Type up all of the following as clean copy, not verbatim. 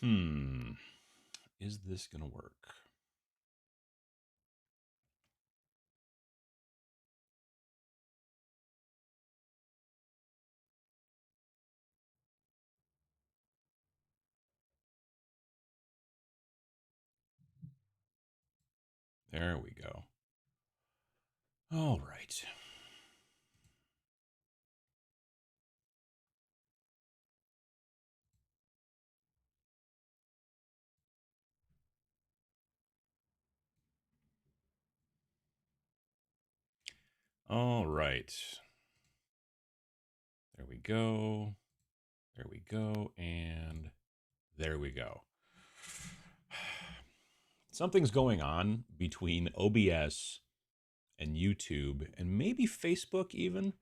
Is this going to work? There we go. All right. All right. There we go. There we go. And there we go. Something's going on between OBS and YouTube and maybe Facebook even.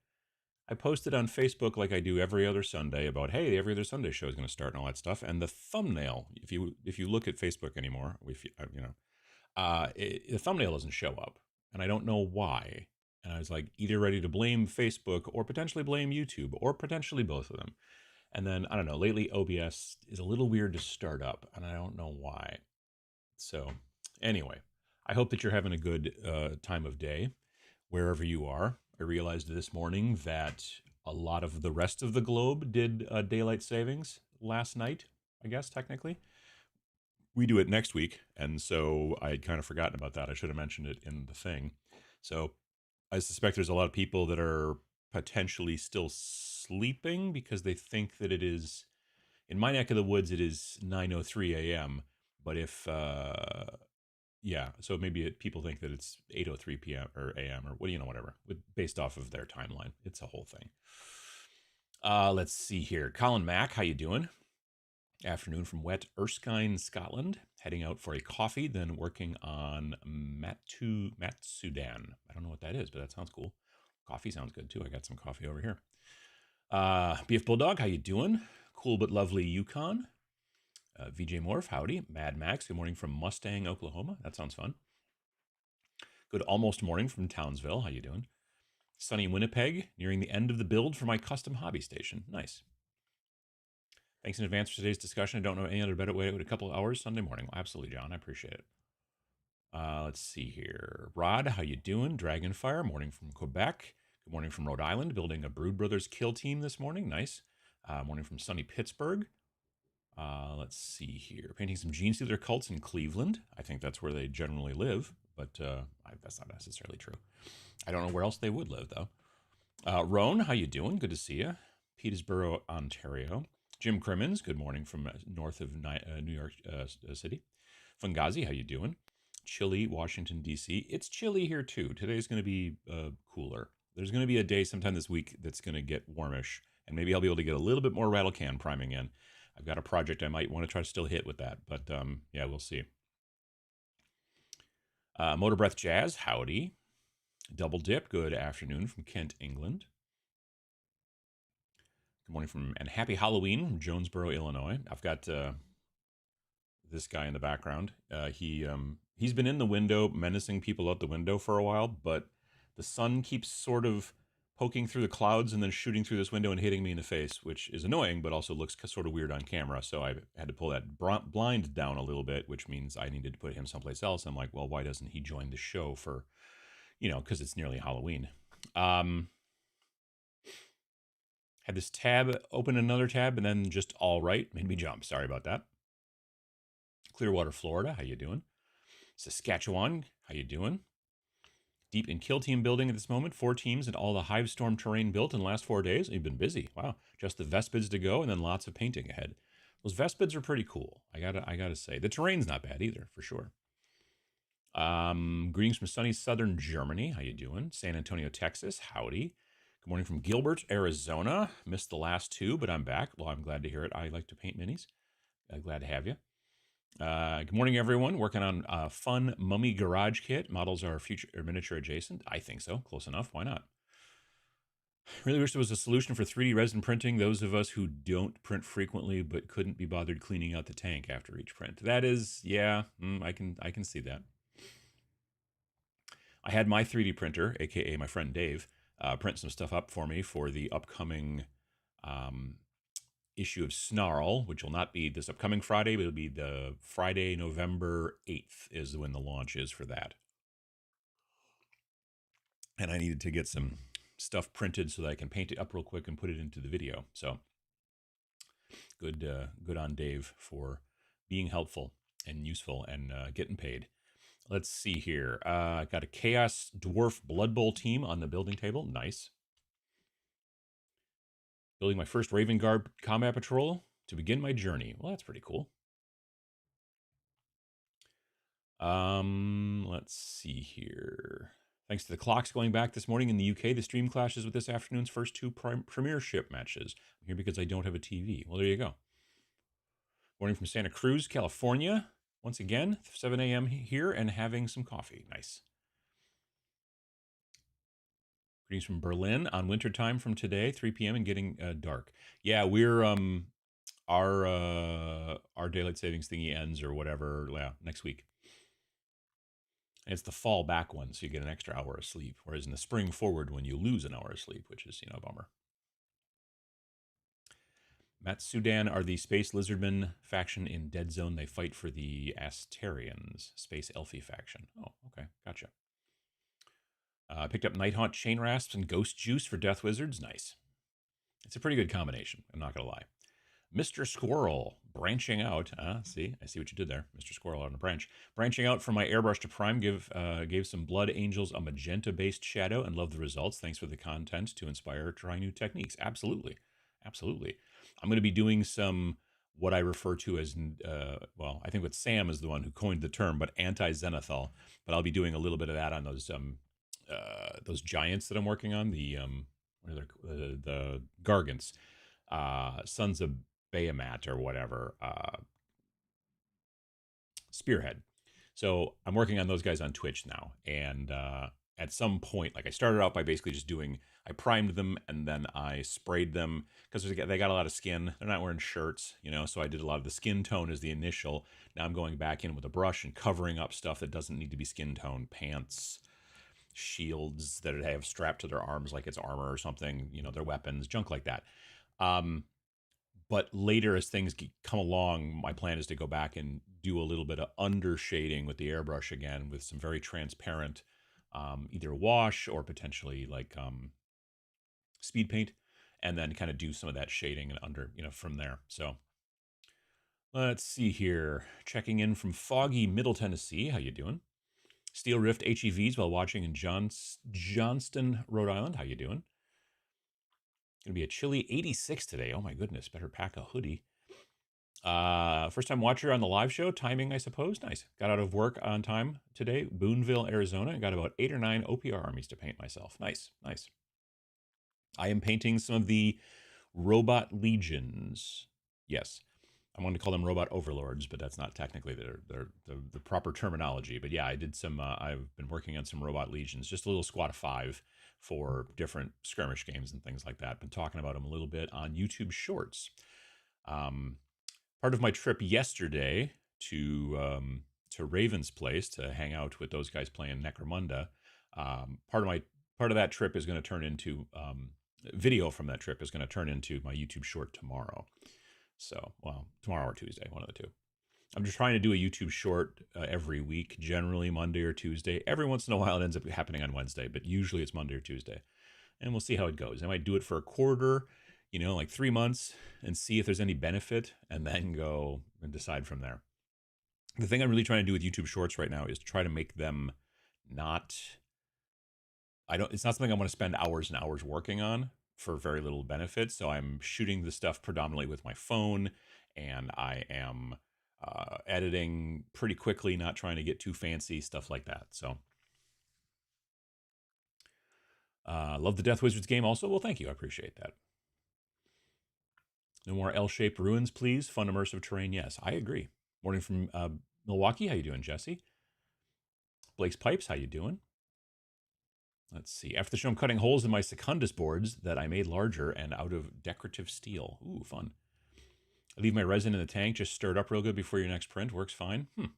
I posted on Facebook like I do every other Sunday about, hey, the every other Sunday show is going to start and all that stuff. And the thumbnail, if you look at Facebook anymore, if the thumbnail doesn't show up, and I don't know why. And I was like, either ready to blame Facebook or potentially blame YouTube or potentially both of them. And then I don't know. Lately, OBS is a little weird to start up, and I don't know why. So anyway, I hope that you're having a good time of day wherever you are. I realized this morning that a lot of the rest of the globe did daylight savings last night, I guess, technically. We do it next week. And so I had kind of forgotten about that. I should have mentioned it in the thing. So I suspect there's a lot of people that are potentially still sleeping because they think that it is, in my neck of the woods, it is 9:03 a.m. But if yeah, so maybe people think that it's 8:03 p.m. or a.m. or whatever, based off of their timeline. It's a whole thing. Let's see here. Colin Mack, how you doing? Afternoon from wet Erskine, Scotland. Heading out for a coffee, then working on Matsudan. I don't know what that is, but that sounds cool. Coffee sounds good too. I got some coffee over here. BF Bulldog, how you doing? Cool but lovely Yukon. VJ Morph, howdy. Mad Max, good morning from Mustang, Oklahoma. That sounds fun. Good almost morning from Townsville. How you doing? Sunny Winnipeg, nearing the end of the build for my custom hobby station. Nice. Thanks in advance for today's discussion. I don't know any other better way to wait a couple of hours Sunday morning. Well, absolutely, John. I appreciate it. Let's see here. Rod, how you doing? Dragonfire, morning from Quebec. Good morning from Rhode Island. Building a Brood Brothers kill team this morning. Nice. Morning from sunny Pittsburgh. Let's see here. Painting some Gene Stealer cults in Cleveland. I think that's where they generally live, but that's not necessarily true. I don't know where else they would live, though. Roan, how you doing? Good to see you. Petersboro, Ontario. Jim Crimmins, good morning from north of New York City. Fungazi, how you doing? Chilly, Washington, D.C. It's chilly here, too. Today's going to be cooler. There's going to be a day sometime this week that's going to get warmish, and maybe I'll be able to get a little bit more rattle can priming in. I've got a project I might want to try to still hit with that, but yeah, we'll see. Motor Breath Jazz, howdy. Double Dip, good afternoon from Kent, England. Good morning from, and happy Halloween from Jonesboro, Illinois. I've got this guy in the background. He's been in the window, menacing people out the window for a while, but the sun keeps sort of poking through the clouds and then shooting through this window and hitting me in the face, which is annoying, but also looks sort of weird on camera. So I had to pull that blind down a little bit, which means I needed to put him someplace else. I'm like, well, why doesn't he join the show for, because it's nearly Halloween. Had this tab, open another tab, and then just all right, made me jump. Sorry about that. Clearwater, Florida, how you doing? Saskatchewan, how you doing? Deep in kill team building at this moment. 4 teams and all the Hivestorm terrain built in the last 4 days. You've been busy. Wow. Just the Vespids to go and then lots of painting ahead. Those Vespids are pretty cool. I gotta say. The terrain's not bad either, for sure. Greetings from sunny southern Germany. How you doing? San Antonio, Texas. Howdy. Good morning from Gilbert, Arizona. Missed the last 2, but I'm back. Well, I'm glad to hear it. I like to paint minis. Glad to have you. Good morning, everyone. Working on a fun mummy garage kit. Models are future or miniature adjacent. I think so. Close enough. Why not? Really wish there was a solution for 3D resin printing. Those of us who don't print frequently but couldn't be bothered cleaning out the tank after each print. That is, yeah, I can see that. I had my 3D printer, aka my friend Dave, print some stuff up for me for the upcoming issue of Snarl, which will not be this upcoming Friday, but it'll be the Friday, November 8th is when the launch is for that. And I needed to get some stuff printed so that I can paint it up real quick and put it into the video. So good on Dave for being helpful and useful and getting paid. Let's see here. Got a Chaos Dwarf Blood Bowl team on the building table. Nice. Building my first Raven Guard combat patrol to begin my journey. Well, that's pretty cool. Let's see here. Thanks to the clocks going back this morning in the UK, the stream clashes with this afternoon's first two premiership matches. I'm here because I don't have a TV. Well, there you go. Morning from Santa Cruz, California. Once again, 7 a.m. here and having some coffee. Nice. Greetings from Berlin on winter time from today, 3 p.m. and getting dark. Yeah, we're our daylight savings thingy ends or whatever next week. And it's the fall back one, so you get an extra hour of sleep. Whereas in the spring forward one, you lose an hour of sleep, which is, a bummer. Matsudan are the Space Lizardmen faction in Dead Zone. They fight for the Asterians, Space Elfie faction. Oh, okay, gotcha. Picked up Nighthaunt Chain Rasps and Ghost Juice for Death Wizards. Nice. It's a pretty good combination, I'm not going to lie. Mr. Squirrel, branching out. See, I see what you did there. Mr. Squirrel on a branch. Branching out from my airbrush to prime, gave some Blood Angels a magenta-based shadow and love the results. Thanks for the content to inspire trying new techniques. Absolutely. Absolutely. I'm going to be doing some, what I refer to as, I think what Sam is the one who coined the term, but anti-zenithal. But I'll be doing a little bit of that on those giants that I'm working on, the Gargants, Sons of Bahamut or whatever, Spearhead. So I'm working on those guys on Twitch now, and at some point, like I started out by basically just I primed them and then I sprayed them because they got a lot of skin. They're not wearing shirts, so I did a lot of the skin tone as the initial. Now I'm going back in with a brush and covering up stuff that doesn't need to be skin tone, pants, shields that they have strapped to their arms like it's armor or something, their weapons, junk like that. But later, as things come along, my plan is to go back and do a little bit of under shading with the airbrush again with some very transparent, either wash or potentially like speed paint, and then kind of do some of that shading and under, from there. So let's see here. Checking in from foggy Middle Tennessee. How you doing? Steel Rift HEVs while watching in Johnston, Rhode Island. How you doing? Going to be a chilly 86 today. Oh my goodness, better pack a hoodie. First time watcher on the live show. Timing, I suppose. Nice. Got out of work on time today. Boonville, Arizona. And got about 8 or 9 OPR armies to paint myself. Nice, nice. I am painting some of the robot legions. Yes. I wanted to call them robot overlords, but that's not technically the proper terminology. But yeah, I did some, I've been working on some robot legions, just a little squad of 5 for different skirmish games and things like that. Been talking about them a little bit on YouTube Shorts. Part of my trip yesterday to Raven's place to hang out with those guys playing Necromunda. Part of that trip is going to turn into video from that trip is going to turn into my YouTube short tomorrow. So, well, tomorrow or Tuesday, one of the two. I'm just trying to do a YouTube short every week, generally Monday or Tuesday. Every once in a while, it ends up happening on Wednesday, but usually it's Monday or Tuesday. And we'll see how it goes. I might do it for a quarter, like 3 months, and see if there's any benefit, and then go and decide from there. The thing I'm really trying to do with YouTube shorts right now is to try to make them it's not something I want to spend hours and hours working on for very little benefit. So I'm shooting the stuff predominantly with my phone, and I am editing pretty quickly, not trying to get too fancy, stuff like that. So love the Death Wizards game also. Well, thank you. I appreciate that. No more L-shaped ruins, please. Fun immersive terrain. Yes, I agree. Morning from Milwaukee. How you doing, Jesse? Blake's Pipes. How you doing? Let's see. After the show, I'm cutting holes in my Secundus boards that I made larger and out of decorative steel. Ooh, fun. I leave my resin in the tank, just stir it up real good before your next print. Works fine. Thought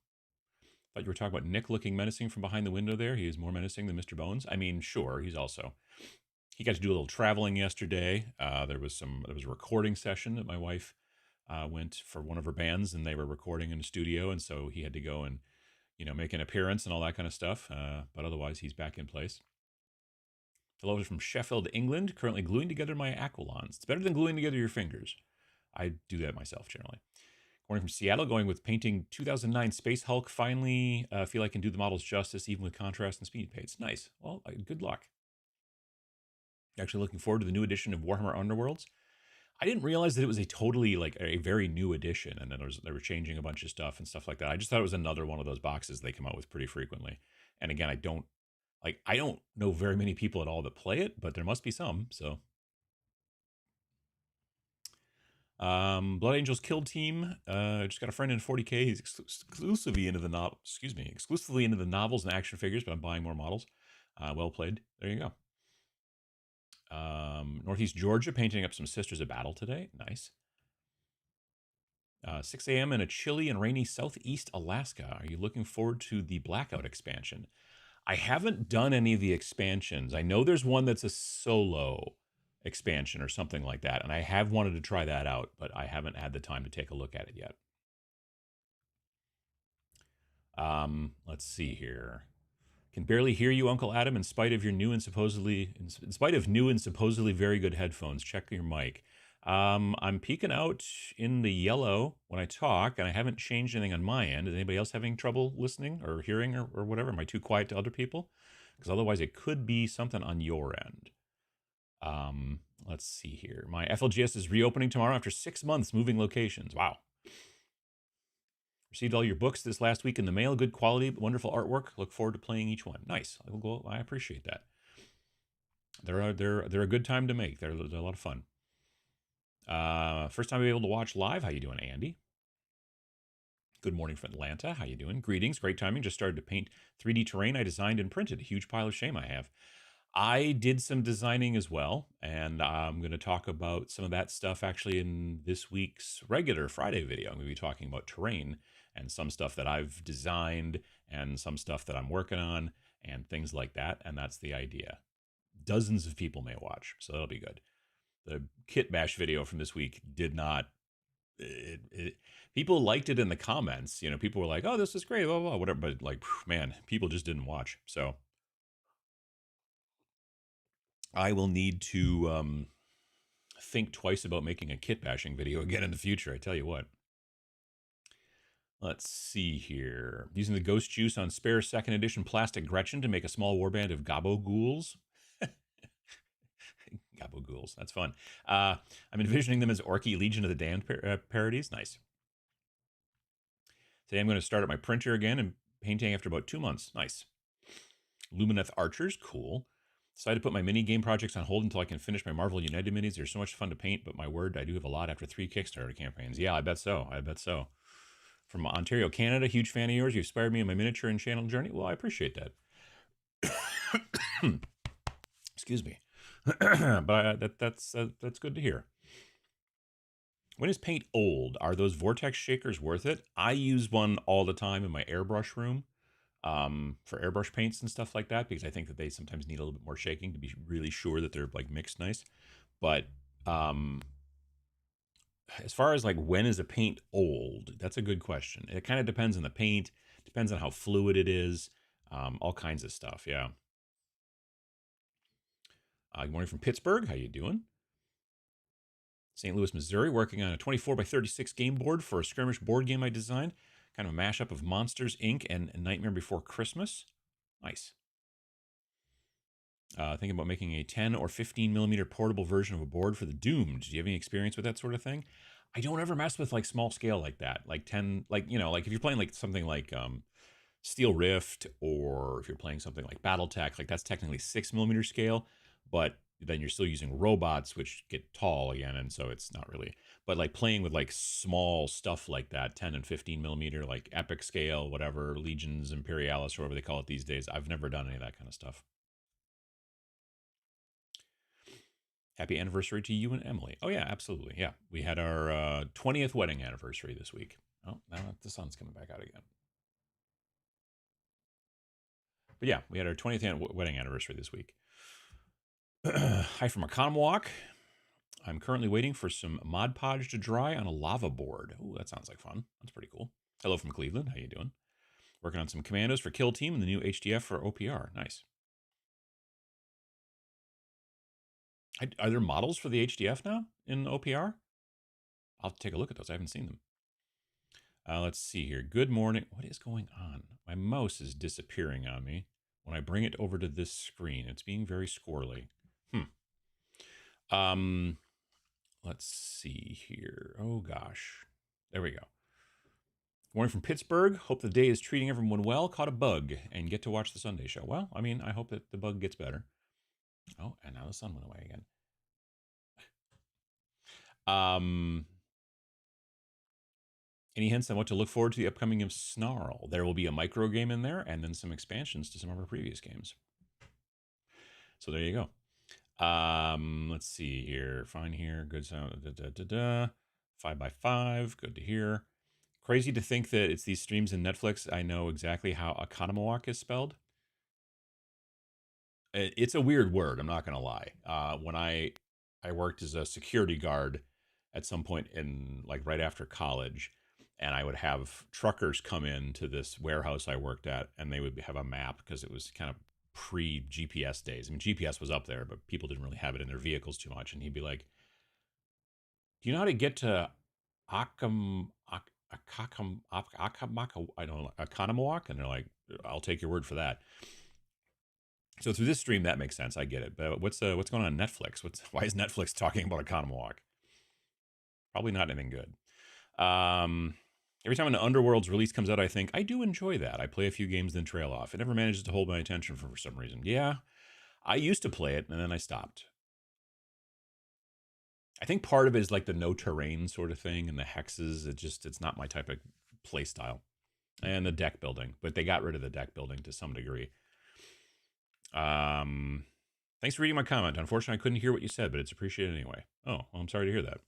you were talking about Nick looking menacing from behind the window there. He is more menacing than Mr. Bones. I mean, sure, he's also He got to do a little traveling yesterday. There was a recording session that my wife went for one of her bands, and they were recording in a studio, and so he had to go and make an appearance and all that kind of stuff. But otherwise, he's back in place. Hello from Sheffield, England. Currently gluing together my aquilons. It's better than gluing together your fingers. I do that myself generally. Morning from Seattle, going with painting 2009 Space Hulk. Finally, feel I can do the models justice, even with contrast and speed paints. Nice. Well, good luck. Actually looking forward to the new edition of Warhammer Underworlds. I didn't realize that it was a totally, like, a very new edition, and then they were changing a bunch of stuff and stuff like that. I just thought it was another one of those boxes they come out with pretty frequently. And again, I don't know very many people at all that play it, but there must be some, so. Blood Angels Kill Team. Just got a friend in 40K. He's exclusively into the novels and action figures, but I'm buying more models. Well played. There you go. Northeast Georgia, painting up some Sisters of Battle today. Nice. 6 a.m. in a chilly and rainy southeast Alaska. Are you looking forward to the Blackout expansion? I haven't done any of the expansions. I know there's one that's a solo expansion or something like that, and I have wanted to try that out, but I haven't had the time to take a look at it yet. Let's see here. Can barely hear you, Uncle Adam, in spite of new and supposedly very good headphones. Check your mic. I'm peeking out in the yellow when I talk, and I haven't changed anything on my end. Is anybody else having trouble listening or hearing or whatever? Am I too quiet to other people? Because otherwise it could be something on your end. Let's see here. My FLGS is reopening tomorrow after 6 months moving locations. Wow. Received all your books this last week in the mail. Good quality, wonderful artwork. Look forward to playing each one. Nice. I appreciate that. They're a good time to make. They're a lot of fun. First time to be able to watch live. How you doing, Andy? Good morning from Atlanta. How you doing? Greetings. Great timing. Just started to paint 3D terrain I designed and printed. A huge pile of shame I have. I did some designing as well, and I'm going to talk about some of that stuff actually in this week's regular Friday video. I'm going to be talking about terrain and some stuff that I've designed and some stuff that I'm working on and things like that, and that's the idea. Dozens of people may watch, so that'll be good. The kit bash video from this week did not. People liked it in the comments. People were like, "Oh, this is great," blah, blah, blah, whatever. But like, man, people just didn't watch. So I will need to think twice about making a kit bashing video again in the future. I tell you what. Let's see here. Using the ghost juice on spare 2nd edition plastic Gretchen to make a small warband of Gobbo ghouls. Gobbo ghouls, that's fun. I'm envisioning them as Orky Legion of the Damned parodies. Nice. Today I'm going to start up my printer again and painting after about 2 months. Nice. Lumineth Archers, cool. Decided to put my mini game projects on hold until I can finish my Marvel United minis. They're so much fun to paint, but my word, I do have a lot after 3 Kickstarter campaigns. Yeah, I bet so. From Ontario, Canada, huge fan of yours. You inspired me in my miniature and channel journey. Well, I appreciate that. Excuse me. But that's good to hear. When is paint old? Are those vortex shakers worth it? I use one all the time in my airbrush room for airbrush paints and stuff like that, because I think that they sometimes need a little bit more shaking to be really sure that they're like mixed nice. But as far as like when is a paint old, that's a good question. It kind of depends on the paint, depends on how fluid it is, all kinds of stuff. Yeah. Good morning from Pittsburgh. How you doing? St. Louis, Missouri, working on a 24 by 36 game board for a skirmish board game I designed. Kind of a mashup of Monsters, Inc. and Nightmare Before Christmas. Nice. Thinking about making a 10 or 15 millimeter portable version of a board for the Doomed. Do you have any experience with that sort of thing? I don't ever mess with like small scale like that. Like 10, like, like if you're playing like something like Steel Rift, or if you're playing something like Battletech, like that's technically 6 millimeter scale, but then you're still using robots, which get tall again, and so it's not really. But like playing with like small stuff like that, 10 and 15 millimeter, like epic scale, whatever, Legions Imperialis, or whatever they call it these days, I've never done any of that kind of stuff. Happy anniversary to you and Emily. Oh yeah, absolutely. Yeah, we had our 20th wedding anniversary this week. Oh, now the sun's coming back out again. But yeah, we had our 20th wedding anniversary this week. Hi from Economwalk. I'm currently waiting for some Mod Podge to dry on a lava board. Ooh, that sounds like fun. That's pretty cool. Hello from Cleveland. How you doing? Working on some commandos for Kill Team and the new HDF for OPR. Nice. Are there models for the HDF now in OPR? I'll take a look at those. I haven't seen them. Let's see here. Good morning. What is going on? My mouse is disappearing on me when I bring it over to this screen. It's being very squirrely. Um, let's see here. Oh gosh. There we go. Morning from Pittsburgh. Hope the day is treating everyone well. Caught a bug and get to watch the Sunday show. Well, I mean, I hope that the bug gets better. Oh, and now the sun went away again. Um, any hints on what to look forward to the upcoming of Snarl? There will be a micro game in there and then some expansions to some of our previous games. So there you go. Let's see here. Fine here. Good sound. 5x5. Good to hear. Crazy to think that it's these streams in Netflix. I know exactly how Economawak is spelled. It's a weird word. I'm not going to lie. When I worked as a security guard at some point in like right after college, and I would have truckers come in to this warehouse I worked at, and they would have a map because it was kind of pre GPS days. I mean, GPS was up there, but people didn't really have it in their vehicles too much. And he'd be like, "Do you know how to get to Akam Akam Akamaka? I don't know, Economawak?" And they're like, "I'll take your word for that." So through this stream, that makes sense. I get it. But what's going on Netflix? Why is Netflix talking about Economawalk? Probably not anything good. Every time an Underworld's release comes out, I think I do enjoy that. I play a few games, then trail off. It never manages to hold my attention for some reason. Yeah, I used to play it, and then I stopped. I think part of it is like the no terrain sort of thing, and the hexes. It's not my type of play style, and the deck building. But they got rid of the deck building to some degree. Thanks for reading my comment. Unfortunately, I couldn't hear what you said, but it's appreciated anyway. Oh, well, I'm sorry to hear that.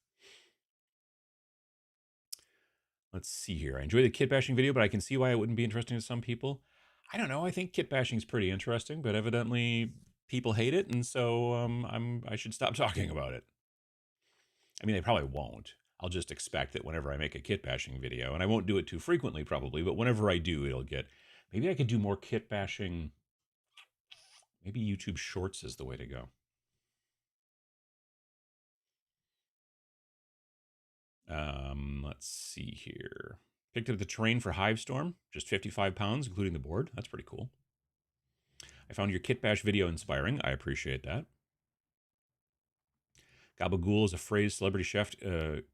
Let's see here. I enjoy the kit bashing video, but I can see why it wouldn't be interesting to some people. I don't know. I think kit bashing is pretty interesting, but evidently people hate it, and so I should stop talking about it. I mean, they probably won't. I'll just expect that whenever I make a kit bashing video, and I won't do it too frequently probably, but whenever I do, it'll get. Maybe I could do more kit bashing. Maybe YouTube Shorts is the way to go. Let's see here. Picked up the terrain for Hivestorm, just 55 pounds, including the board. That's pretty cool. I found your kit bash video inspiring. I appreciate that. Gabagool is a phrase celebrity chef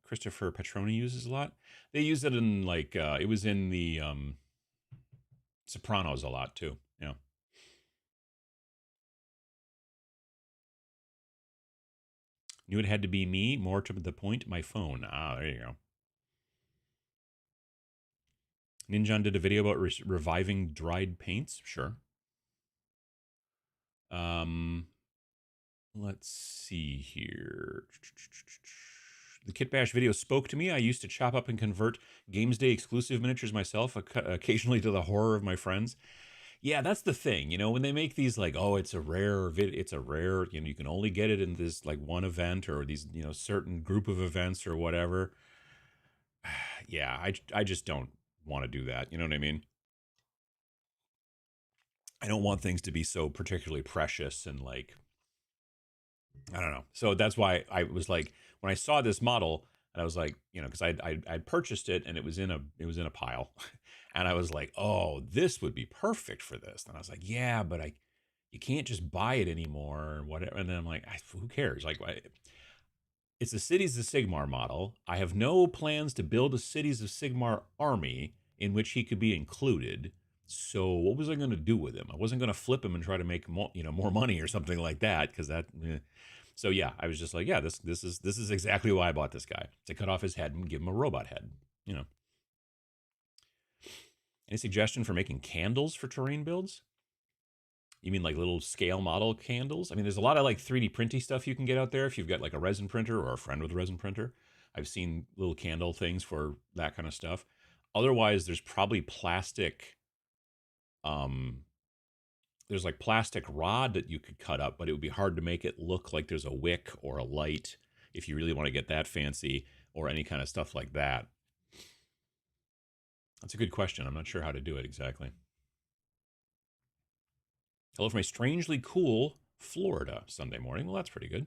Christopher Petroni uses a lot. They use it in like it was in the Sopranos a lot too. Yeah. Knew it had to be me. More to the point, my phone. Ah, there you go. Ninjan did a video about reviving dried paints. Sure. Let's see here. The Kit Bash video spoke to me. I used to chop up and convert Games Day exclusive miniatures myself, occasionally to the horror of my friends. Yeah, that's the thing. You know, when they make these like, oh, it's a rare it's a rare, you know, you can only get it in this like one event or these, you know, certain group of events or whatever. Yeah, I just don't want to do that. You know what I mean? I don't want things to be so particularly precious and like I don't know. So that's why I was like, when I saw this model, and I was like, you know, because I'd purchased it and it was in a pile, and I was like, oh, this would be perfect for this. And I was like, yeah, but you can't just buy it anymore or whatever. And then I'm like, who cares? Like, it's a Cities of Sigmar model. I have no plans to build a Cities of Sigmar army in which he could be included. So what was I going to do with him? I wasn't going to flip him and try to make more money or something like that because that. So yeah, I was just like, yeah, this is exactly why I bought this guy, to cut off his head and give him a robot head. You know. Any suggestion for making candles for terrain builds? You mean like little scale model candles? I mean, there's a lot of like 3D printy stuff you can get out there if you've got like a resin printer or a friend with a resin printer. I've seen little candle things for that kind of stuff. Otherwise, there's probably plastic. Um, there's like plastic rod that you could cut up, but it would be hard to make it look like there's a wick or a light if you really want to get that fancy, or any kind of stuff like that. That's a good question. I'm not sure how to do it exactly. Hello from a strangely cool Florida Sunday morning. Well, that's pretty good.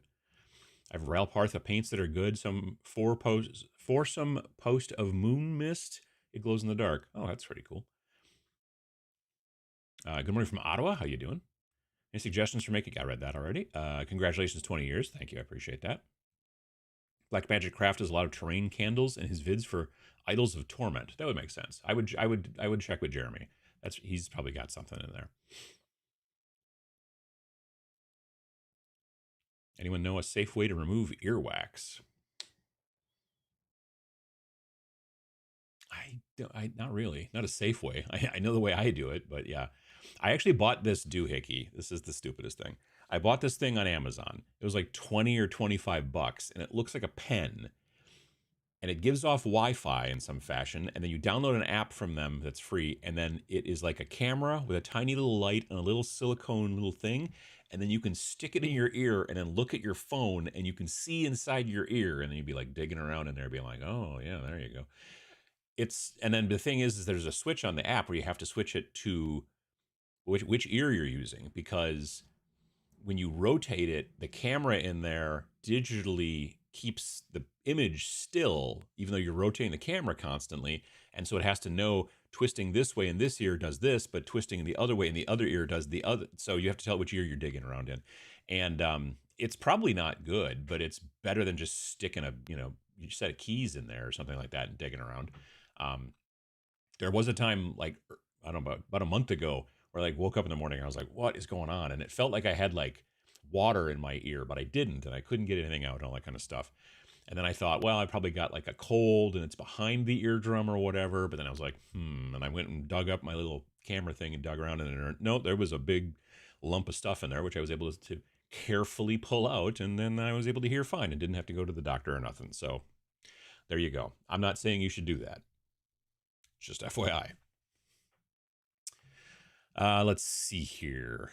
I have Ralpartha paints that are good. Some foursome post of moon mist. It glows in the dark. Oh, that's pretty cool. Good morning from Ottawa. How you doing? Any suggestions for making? I read that already. Congratulations, 20 years. Thank you. I appreciate that. Black Magic Craft does a lot of terrain candles in his vids for Idols of Torment. That would make sense. I would check with Jeremy. He's probably got something in there. Anyone know a safe way to remove earwax? I not really, not a safe way. I know the way I do it, but yeah, I actually bought this doohickey. This is the stupidest thing. I bought this thing on Amazon. It was like 20 or 25 bucks, and it looks like a pen, and it gives off Wi-Fi in some fashion. And then you download an app from them that's free, and then it is like a camera with a tiny little light and a little silicone little thing, and then you can stick it in your ear and then look at your phone, and you can see inside your ear, and then you'd be like digging around in there, being like, oh yeah, there you go. And then the thing is there's a switch on the app where you have to switch it to which ear you're using, because when you rotate it, the camera in there digitally keeps the image still, even though you're rotating the camera constantly. And so it has to know twisting this way in this ear does this, but twisting the other way in the other ear does the other. So you have to tell which ear you're digging around in. And it's probably not good, but it's better than just sticking a set of keys in there or something like that and digging around. Um, there was a time, like, I don't know, about a month ago, where I like woke up in the morning and I was like, what is going on? And it felt like I had like water in my ear, but I didn't, and I couldn't get anything out and all that kind of stuff. And then I thought, well, I probably got like a cold and it's behind the eardrum or whatever. But then I was like, and I went and dug up my little camera thing and dug around in it. No, there was a big lump of stuff in there, which I was able to carefully pull out. And then I was able to hear fine and didn't have to go to the doctor or nothing. So there you go. I'm not saying you should do that. Just FYI. Let's see here.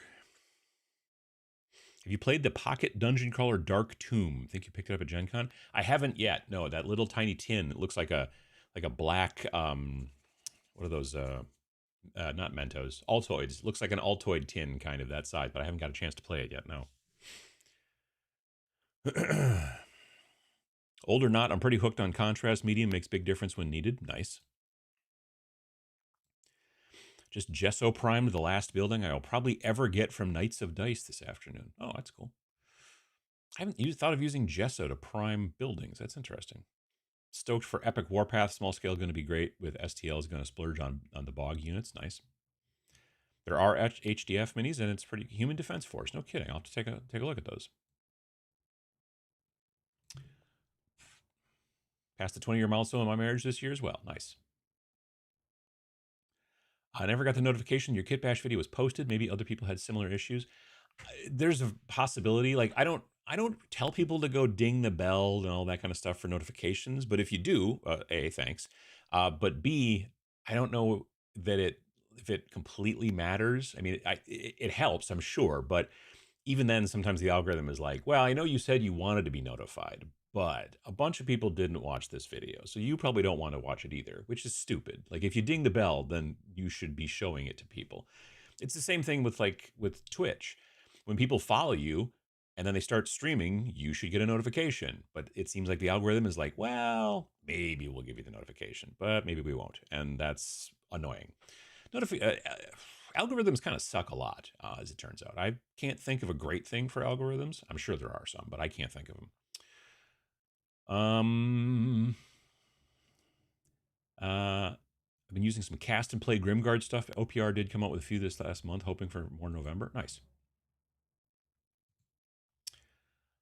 Have you played the Pocket Dungeon Crawler Dark Tomb? Think you picked it up at Gen Con? I haven't yet. No, that little tiny tin. It looks like a black what are those? Not Mentos, Altoids. Looks like an Altoid tin, kind of that size. But I haven't got a chance to play it yet. No. Old or not, I'm pretty hooked on contrast medium. Makes big difference when needed. Nice. Just gesso primed the last building I will probably ever get from Knights of Dice this afternoon. Oh, that's cool. I haven't thought of using gesso to prime buildings. That's interesting. Stoked for Epic Warpath. Small scale going to be great with STL is going to splurge on the bog units. Nice. There are HDF minis, and it's pretty Human Defense Force. No kidding. I'll have to take a look at those. Passed the 20-year milestone in my marriage this year as well. Nice. I never got the notification your Kit Bash video was posted. Maybe other people had similar issues. There's a possibility. Like I don't tell people to go ding the bell and all that kind of stuff for notifications. But if you do, A, thanks. But B, I don't know that if it completely matters. I mean, it helps, I'm sure. But even then, sometimes the algorithm is like, well, I know you said you wanted to be notified, but a bunch of people didn't watch this video, so you probably don't want to watch it either, which is stupid. Like if you ding the bell, then you should be showing it to people. It's the same thing with Twitch. When people follow you and then they start streaming, you should get a notification. But it seems like the algorithm is like, well, maybe we'll give you the notification, but maybe we won't. And that's annoying. Algorithms kind of suck a lot, as it turns out. I can't think of a great thing for algorithms. I'm sure there are some, but I can't think of them. I've been using some cast and play Grimguard stuff. OPR did come out with a few this last month, hoping for more November. Nice.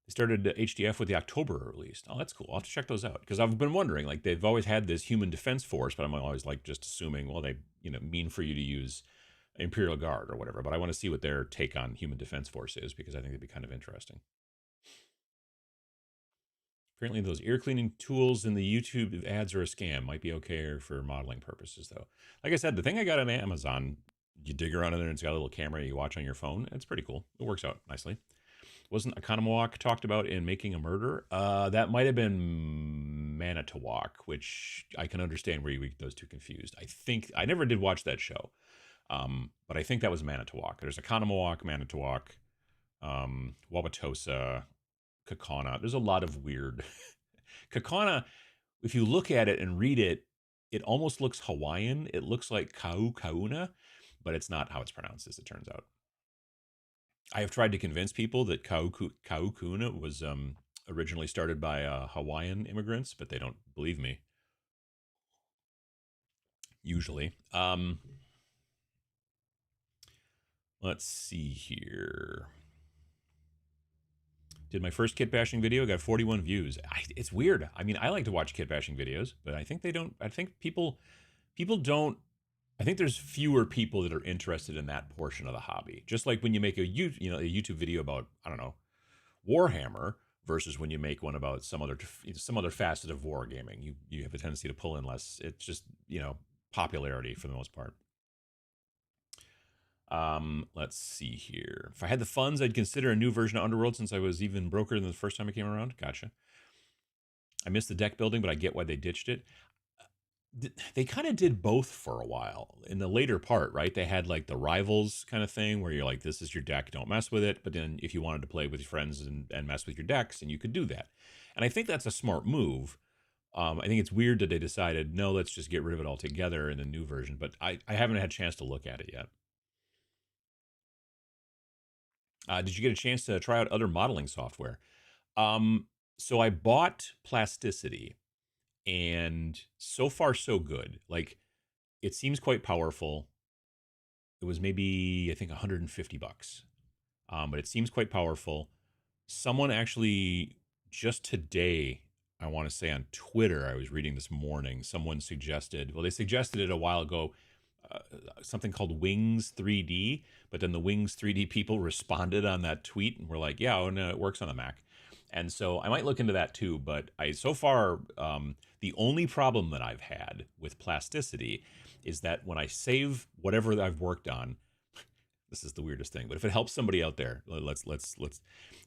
They started HDF with the October release. Oh, that's cool. I'll have to check those out because I've been wondering. Like they've always had this Human Defense Force, but I'm always like just assuming, well, they mean for you to use Imperial Guard or whatever. But I want to see what their take on Human Defense Force is because I think it'd be kind of interesting. Apparently, those ear cleaning tools in the YouTube ads are a scam. Might be okay for modeling purposes, though. Like I said, the thing I got on Amazon You dig around in there and it's got a little camera you watch on your phone. It's pretty cool. It works out nicely. Wasn't Economowalk talked about in Making a Murder? That might have been Manitowalk, which I can understand where you get those two confused. I think I never did watch that show, but I think that was Manitowalk. There's Economowalk, Manitowalk, Wauwatosa, Kakana. There's a lot of weird. Kakana, if you look at it and read it, it almost looks Hawaiian. It looks like Kau Kauna, but it's not how it's pronounced, as it turns out. I have tried to convince people that Kaukuna was originally started by Hawaiian immigrants, but they don't believe me, usually. Let's see here. Did my first kit bashing video, got 41 views. It's weird. I mean, I like to watch kit bashing videos, but I think they don't. I think people don't. I think there's fewer people that are interested in that portion of the hobby. Just like when you make a YouTube video about, I don't know, Warhammer versus when you make one about some other facet of wargaming. You have a tendency to pull in less. It's just, popularity for the most part. Let's see here. If I had the funds, I'd consider a new version of Underworld since I was even broker than the first time it came around. Gotcha. I missed the deck building, but I get why they ditched it. They kind of did both for a while. In the later part, right? They had like the rivals kind of thing where you're like, this is your deck, don't mess with it. But then if you wanted to play with your friends and mess with your decks, and you could do that. And I think that's a smart move. I think it's weird that they decided, no, let's just get rid of it altogether in the new version. But I haven't had a chance to look at it yet. Did you get a chance to try out other modeling software? So I bought Plasticity, and so far so good. Like, it seems quite powerful. It was maybe, I think, 150 bucks, but it seems quite powerful. Someone actually just today, I want to say on Twitter, I was reading this morning, someone suggested, well, they suggested it a while ago, something called Wings 3D, but then the Wings 3D people responded on that tweet and were like, yeah, oh, no, it works on the Mac. And so I might look into that too. But so far, the only problem that I've had with Plasticity is that when I save whatever I've worked on, this is the weirdest thing, but if it helps somebody out there, let's.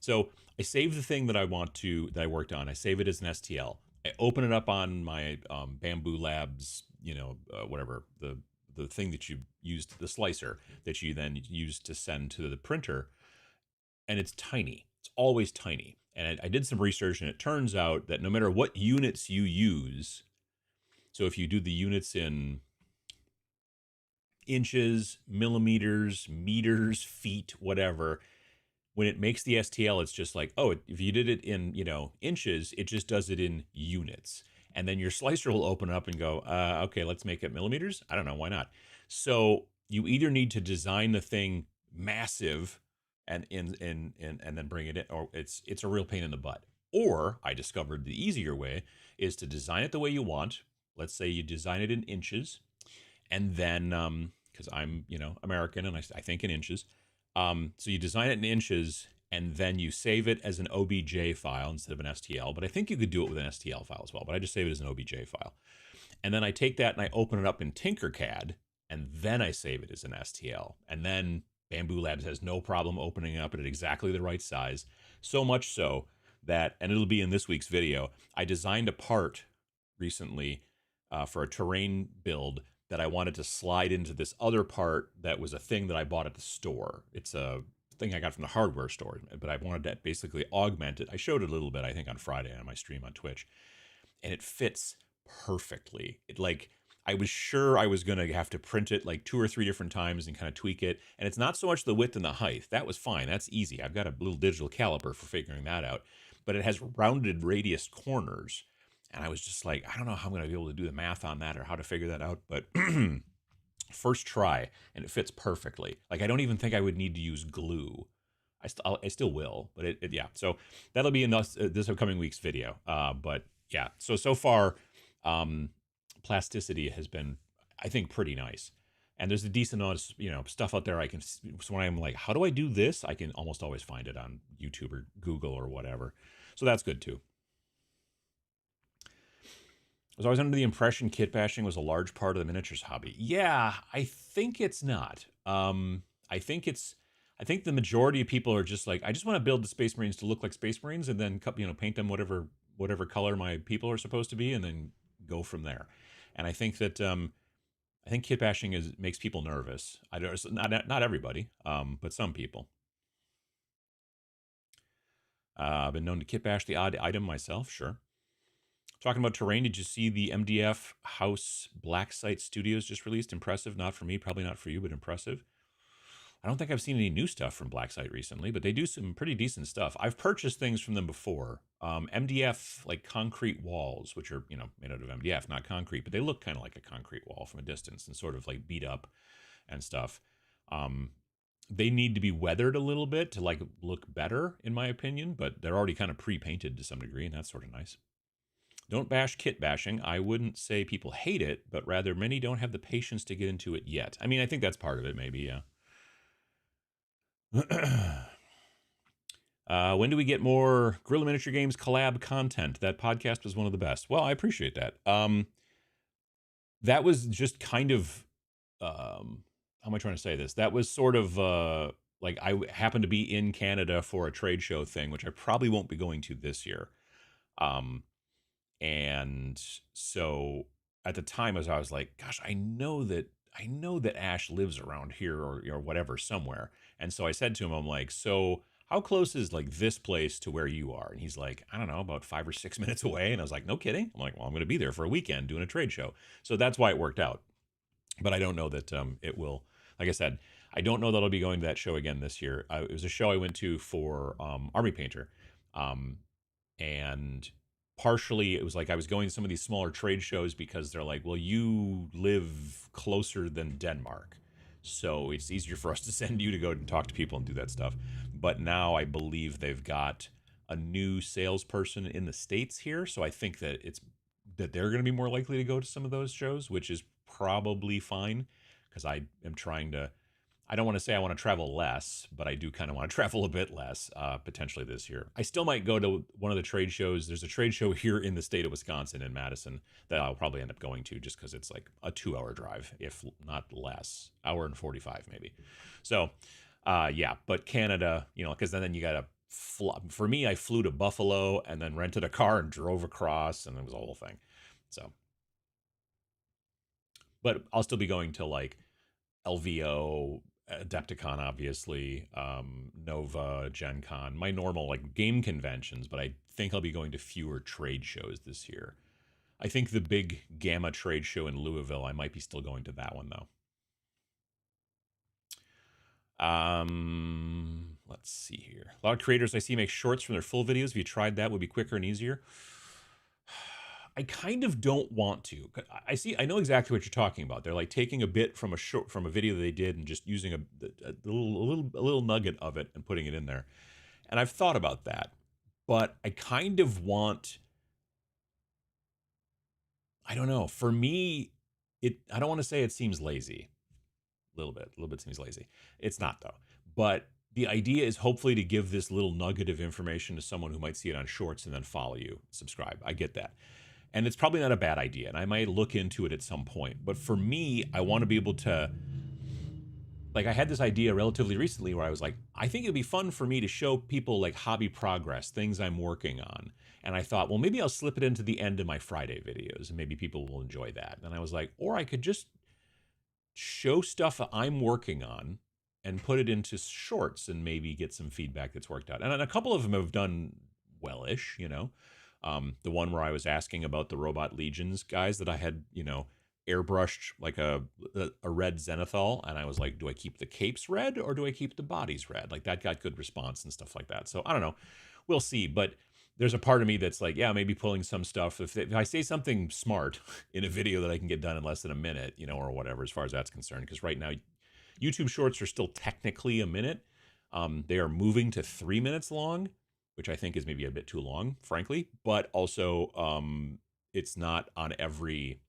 So I save the thing that I worked on. I save it as an STL. I open it up on my Bamboo Labs, whatever, the thing that you used, the slicer that you then use to send to the printer, and it's tiny. It's always tiny. And I did some research, and it turns out that no matter what units you use, so if you do the units in inches, millimeters, meters, feet, whatever, when it makes the STL, it's just like, oh, if you did it in, inches, it just does it in units. And then your slicer will open up and go, okay, let's make it millimeters. I don't know, why not? So you either need to design the thing massive and then bring it in, or it's a real pain in the butt. Or I discovered the easier way is to design it the way you want. Let's say you design it in inches, and then because I'm American and I think in inches, so you design it in inches, and then you save it as an OBJ file instead of an STL. But I think you could do it with an STL file as well. But I just save it as an OBJ file, and then I take that and I open it up in Tinkercad, and then I save it as an STL, and then Bamboo Labs has no problem opening up at exactly the right size. So much so that, and it'll be in this week's video, I designed a part recently for a terrain build that I wanted to slide into this other part that was a thing that I bought at the store. It's a thing I got from the hardware store, but I wanted to basically augment it. I showed it a little bit, I think, on Friday on my stream on Twitch, and it fits perfectly. I was sure I was going to have to print it like 2 or 3 different times and kind of tweak it. And it's not so much the width and the height. That was fine. That's easy. I've got a little digital caliper for figuring that out. But it has rounded radius corners. And I was just like, I don't know how I'm going to be able to do the math on that or how to figure that out. But first try, and it fits perfectly. Like, I don't even think I would need to use glue. I still will, but yeah. So that'll be in this upcoming week's video. But yeah, so far, Plasticity has been, I think, pretty nice. And there's a decent amount of stuff out there I can, so when I'm like, how do I do this? I can almost always find it on YouTube or Google or whatever. So that's good too. Was always under the impression kit bashing was a large part of the miniatures hobby. Yeah, I think it's not. I think it's. I think the majority of people are just like, I just want to build the Space Marines to look like Space Marines, and then paint them whatever color my people are supposed to be, and then go from there. And I think that I think kit bashing makes people nervous. I don't not everybody, but some people. I've been known to kit bash the odd item myself. Sure. Talking about terrain, did you see the MDF House Black Site Studios just released? Impressive. Not for me, probably not for you, but impressive. I don't think I've seen any new stuff from Black Site recently, but they do some pretty decent stuff. I've purchased things from them before. MDF, like concrete walls, which are, made out of MDF, not concrete, but they look kind of like a concrete wall from a distance and sort of like beat up and stuff. They need to be weathered a little bit to like look better, in my opinion, but they're already kind of pre-painted to some degree, and that's sort of nice. Don't bash kit bashing. I wouldn't say people hate it, but rather many don't have the patience to get into it yet. I mean, I think that's part of it, maybe, yeah. When do we get more Guerrilla Miniature Games collab content? That podcast was one of the best. Well, I appreciate that. That was just kind of, how am I trying to say this? That was sort of like I happened to be in Canada for a trade show thing, which I probably won't be going to this year. And so at the time, as I was like, gosh, I know that Ash lives around here or whatever somewhere. And so I said to him, I'm like, so how close is like this place to where you are? And he's like, I don't know, about 5 or 6 minutes away. And I was like, no kidding. I'm like, well, I'm going to be there for a weekend doing a trade show. So that's why it worked out. But I don't know that it will. Like I said, I don't know that I'll be going to that show again this year. It was a show I went to for Army Painter. And partially it was like I was going to some of these smaller trade shows because they're like, well, you live closer than Denmark, so it's easier for us to send you to go and talk to people and do that stuff. But now I believe they've got a new salesperson in the States here, so I think that they're going to be more likely to go to some of those shows, which is probably fine because I am trying to. I don't want to say I want to travel less, but I do kind of want to travel a bit less potentially this year. I still might go to one of the trade shows. There's a trade show here in the state of Wisconsin in Madison that I'll probably end up going to just because it's like a 2-hour drive, if not less, hour and 45 maybe. So, yeah, but Canada, because then you got to for me, I flew to Buffalo and then rented a car and drove across, and it was a whole thing. So, but I'll still be going to like LVO, Adepticon, obviously, Nova, Gen Con, my normal like game conventions, but I think I'll be going to fewer trade shows this year. I think the big Gamma trade show in Louisville, I might be still going to that one though. Let's see here. A lot of creators I see make shorts from their full videos. If you tried that, would be quicker and easier. I kind of don't want to. I know exactly what you're talking about. They're like taking a bit from a video they did and just using a little nugget of it and putting it in there. And I've thought about that, but I kind of want. I don't know. For me, I don't want to say it seems lazy. A little bit seems lazy. It's not though. But the idea is hopefully to give this little nugget of information to someone who might see it on shorts and then follow you, subscribe. I get that. And it's probably not a bad idea, and I might look into it at some point. But for me, I want to be able to, like, I had this idea relatively recently where I was like, I think it'd be fun for me to show people like hobby progress, things I'm working on. And I thought, well, maybe I'll slip it into the end of my Friday videos, and maybe people will enjoy that. And I was like, or I could just show stuff I'm working on and put it into shorts and maybe get some feedback that's worked out. And a couple of them have done well-ish, the one where I was asking about the Robot Legions guys that I had, airbrushed like a red Zenithal, and I was like, do I keep the capes red or do I keep the bodies red? Like that got good response and stuff like that. So I don't know, we'll see. But there's a part of me that's like, yeah, maybe pulling some stuff. If I say something smart in a video that I can get done in less than a minute, or whatever, as far as that's concerned, because right now YouTube Shorts are still technically a minute. They are moving to 3 minutes long, which I think is maybe a bit too long, frankly. But also, it's not on every.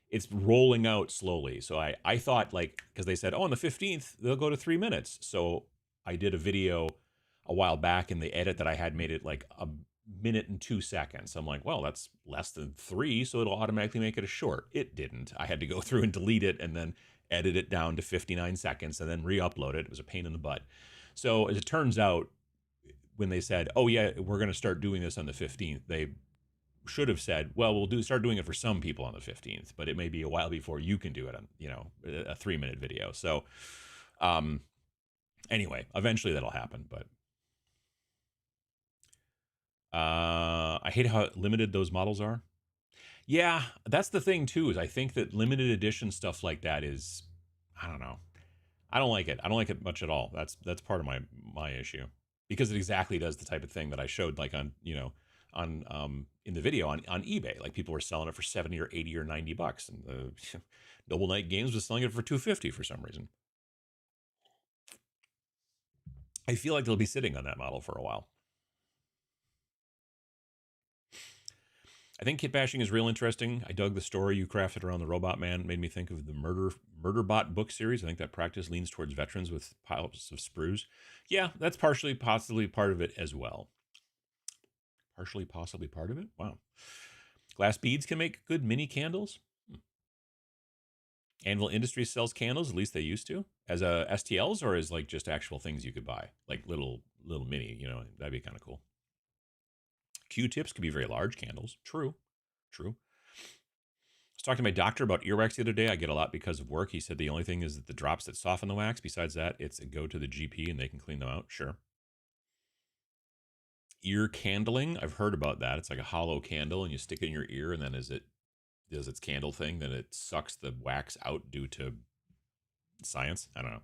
It's rolling out slowly. So I thought, like, because they said, oh, on the 15th they'll go to 3 minutes. So I did a video a while back in the edit that I had made it like minute and 2 seconds. I'm like, well, that's less than 3, so it'll automatically make it a short. It didn't. I had to go through and delete it and then edit it down to 59 seconds and then re-upload it. It was a pain in the butt. So as it turns out, when they said, oh yeah, we're going to start doing this on the 15th, they should have said, well, start doing it for some people on the 15th, but it may be a while before you can do it on, a 3-minute video. So anyway, eventually that'll happen, but I hate how limited those models are. Yeah, that's the thing too, is I think that limited edition stuff like that is, I don't know. I don't like it. I don't like it much at all. That's part of my issue, because it exactly does the type of thing that I showed, like on in the video on eBay. Like people were selling it for 70 or 80 or 90 bucks, and the Noble Knight Games was selling it for 250 for some reason. I feel like they'll be sitting on that model for a while. I think kit bashing is real interesting. I dug the story you crafted around the Robot Man. It made me think of the Murderbot book series. I think that practice leans towards veterans with piles of sprues. Yeah, that's possibly part of it as well. Possibly part of it? Wow. Glass beads can make good mini candles. Anvil Industries sells candles, at least they used to, as STLs, or as like just actual things you could buy, like little mini, that'd be kind of cool. Q-tips could be very large candles. True. I was talking to my doctor about earwax the other day. I get a lot because of work. He said the only thing is that the drops that soften the wax. Besides that, it's a go to the GP and they can clean them out. Sure. Ear candling. I've heard about that. It's like a hollow candle and you stick it in your ear, and then as it does its candle thing, then it sucks the wax out due to science. I don't know.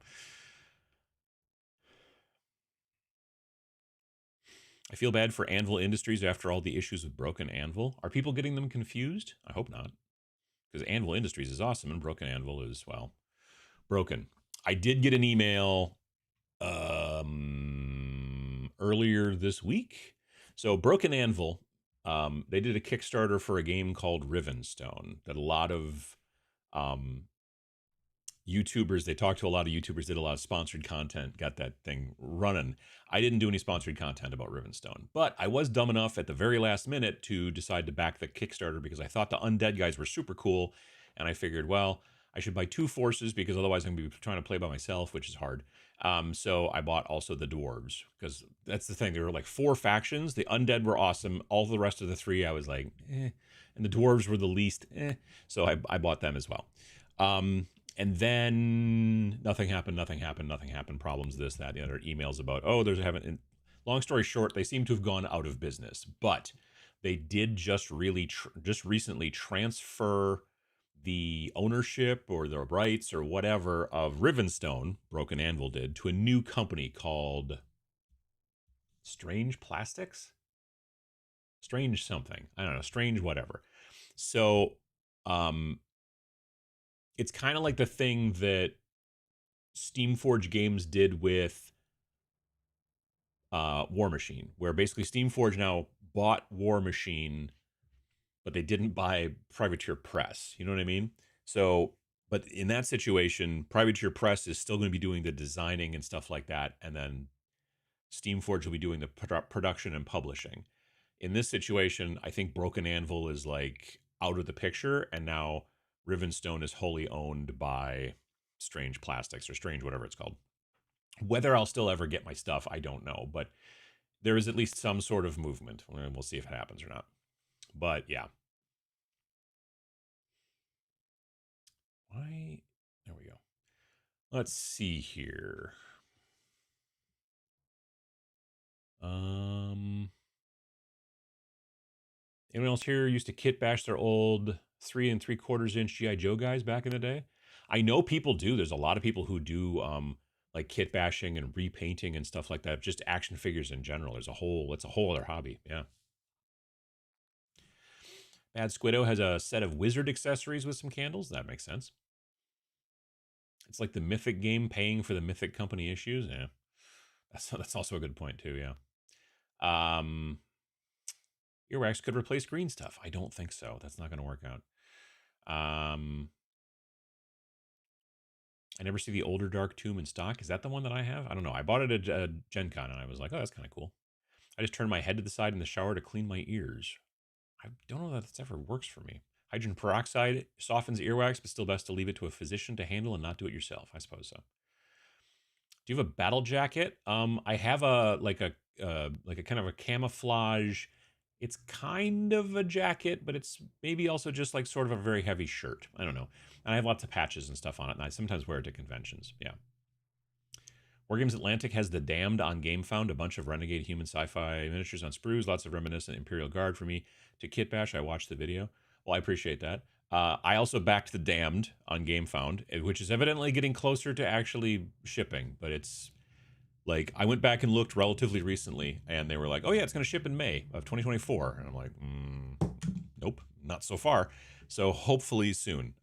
I feel bad for Anvil Industries after all the issues with Broken Anvil. Are people getting them confused? I hope not. Because Anvil Industries is awesome and Broken Anvil is, well, broken. I did get an email earlier this week. So Broken Anvil, they did a Kickstarter for a game called Rivenstone that a lot of YouTubers, they talked to a lot of YouTubers, did a lot of sponsored content, got that thing running. I didn't do any sponsored content about Rivenstone, but I was dumb enough at the very last minute to decide to back the Kickstarter because I thought the undead guys were super cool. And I figured, well, I should buy 2 forces because otherwise I'm going to be trying to play by myself, which is hard. So I bought also the dwarves because that's the thing. There were like 4 factions. The undead were awesome. All the rest of the 3, I was like, eh. And the dwarves were the least, eh. So I bought them as well. And then nothing happened. Problems, this, that, the other, emails about, oh, there's a haven't. Long story short, they seem to have gone out of business, but they did just recently transfer the ownership or the rights or whatever of Rivenstone, Broken Anvil did, to a new company called Strange Plastics? Strange something. I don't know, Strange whatever. So, it's kind of like the thing that Steamforge Games did with War Machine, where basically Steamforge now bought War Machine, but they didn't buy Privateer Press. You know what I mean? So, but in that situation, Privateer Press is still going to be doing the designing and stuff like that, and then Steamforge will be doing the production and publishing. In this situation, I think Broken Anvil is like out of the picture, and now Rivenstone is wholly owned by Strange Plastics or Strange whatever it's called. Whether I'll still ever get my stuff, I don't know, but there is at least some sort of movement. We'll see if it happens or not. But yeah. Why? There we go. Let's see here. Anyone else here used to kit bash their old 3 3/4 inch GI Joe guys back in the day? I know people do. There's a lot of people who do like kit bashing and repainting and stuff like that. Just action figures in general. It's a whole other hobby. Yeah. Bad Squiddo has a set of wizard accessories with some candles. That makes sense. It's like the Mythic game paying for the Mythic company issues. Yeah. That's also a good point too, yeah. Earwax could replace green stuff. I don't think so. That's not going to work out. I never see the older Dark Tomb in stock. Is that the one that I have? I don't know. I bought it at Gen Con and I was like, oh, that's kind of cool. I just turn my head to the side in the shower to clean my ears. I don't know that ever works for me. Hydrogen peroxide softens earwax, but still best to leave it to a physician to handle and not do it yourself. I suppose so. Do you have a battle jacket? I have a kind of a camouflage. It's kind of a jacket, but it's maybe also just like sort of a very heavy shirt. I don't know. And I have lots of patches and stuff on it, and I sometimes wear it to conventions. Yeah. Wargames Atlantic has The Damned on GameFound, a bunch of renegade human sci-fi miniatures on sprues, lots of reminiscent Imperial Guard for me to kit bash. I watched the video. Well, I appreciate that. I also backed The Damned on GameFound, which is evidently getting closer to actually shipping, but it's like I went back and looked relatively recently, and they were like, "Oh yeah, it's going to ship in May of 2024," and I'm like, "Nope, not so far." So hopefully soon.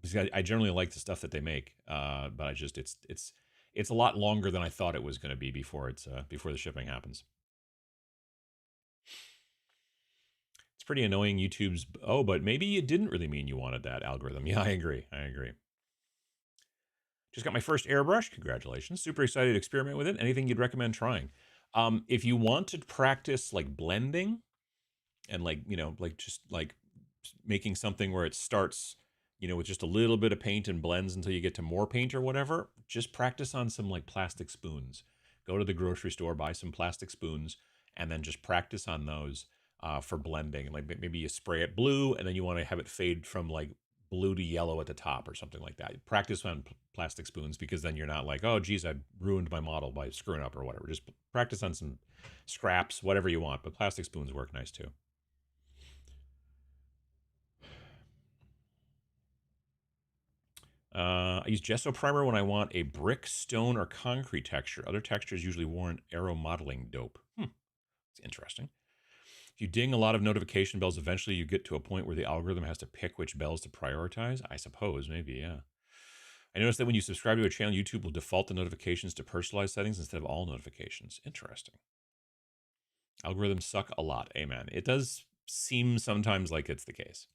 Because I generally like the stuff that they make, but I just it's a lot longer than I thought it was going to be before before the shipping happens. It's pretty annoying. YouTube's but maybe it didn't really mean you wanted that algorithm. Yeah, I agree. Just got my first airbrush. Congratulations! Super excited to experiment with it. Anything you'd recommend trying? If you want to practice like blending and like like just like making something where it starts with just a little bit of paint and blends until you get to more paint or whatever, just practice on some like plastic spoons. Go to the grocery store, buy some plastic spoons, and then just practice on those for blending. Like maybe you spray it blue and then you want to have it fade from like blue to yellow at the top or something like that. Practice on plastic spoons, because then you're not like, oh geez, I ruined my model by screwing up or whatever. Just practice on some scraps, whatever you want, but plastic spoons work nice too. I use gesso primer when I want a brick, stone, or concrete texture. Other textures usually warrant aero modeling dope. It's interesting. If you ding a lot of notification bells, eventually you get to a point where the algorithm has to pick which bells to prioritize. I suppose, maybe, yeah. I noticed that when you subscribe to a channel, YouTube will default the notifications to personalized settings instead of all notifications. Interesting. Algorithms suck a lot. Amen. It does seem sometimes like it's the case.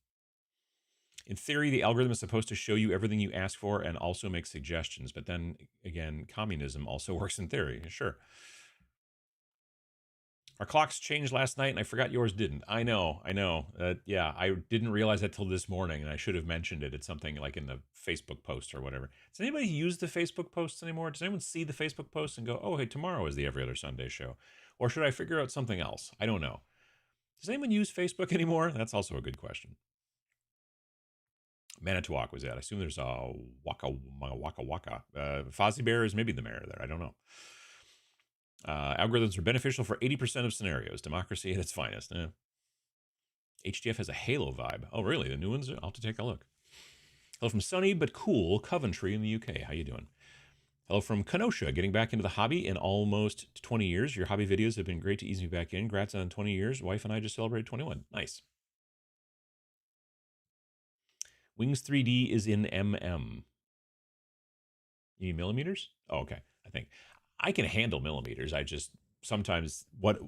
In theory, the algorithm is supposed to show you everything you ask for and also make suggestions. But then again, communism also works in theory. Sure. Our clocks changed last night, and I forgot yours didn't. I know. Yeah, I didn't realize that till this morning, and I should have mentioned it. It's something like in the Facebook post or whatever. Does anybody use the Facebook posts anymore? Does anyone see the Facebook posts and go, oh, hey, tomorrow is the Every Other Sunday show? Or should I figure out something else? I don't know. Does anyone use Facebook anymore? That's also a good question. Manitowoc was that. I assume there's a Waka. Fozzie Bear is maybe the mayor there. I don't know. Algorithms are beneficial for 80% of scenarios. Democracy at its finest. HDF has a Halo vibe. Oh, really? The new ones? I'll have to take a look. Hello from sunny but cool Coventry in the UK. How you doing? Hello from Kenosha. Getting back into the hobby in almost 20 years. Your hobby videos have been great to ease me back in. Congrats on 20 years. Wife and I just celebrated 21. Nice. Wings 3D is in MM. You mean millimeters? Oh, okay. I think I can handle millimeters. I just sometimes what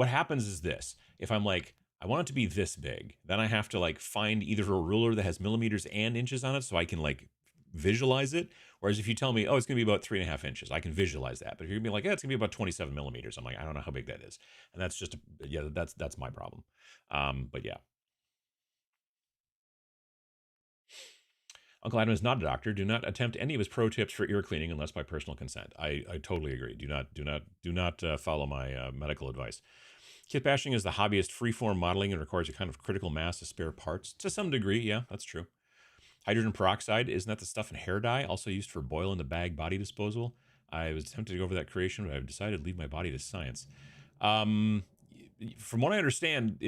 happens is this. If I'm like, I want it to be this big, then I have to like find either a ruler that has millimeters and inches on it so I can like visualize it. Whereas if you tell me, oh, it's gonna be about 3.5 inches, I can visualize that. But if you're gonna be like, yeah, it's gonna be about 27 millimeters, I'm like, I don't know how big that is. And that's just that's my problem. But yeah. Uncle Adam is not a doctor. Do not attempt any of his pro tips for ear cleaning unless by personal consent. I totally agree. Do not follow my medical advice. Kit bashing is the hobbyist freeform modeling and requires a kind of critical mass of spare parts. To some degree, yeah, that's true. Hydrogen peroxide, isn't that the stuff in hair dye, also used for boil in the bag body disposal? I was tempted to go over that creation, but I've decided to leave my body to science. From what I understand,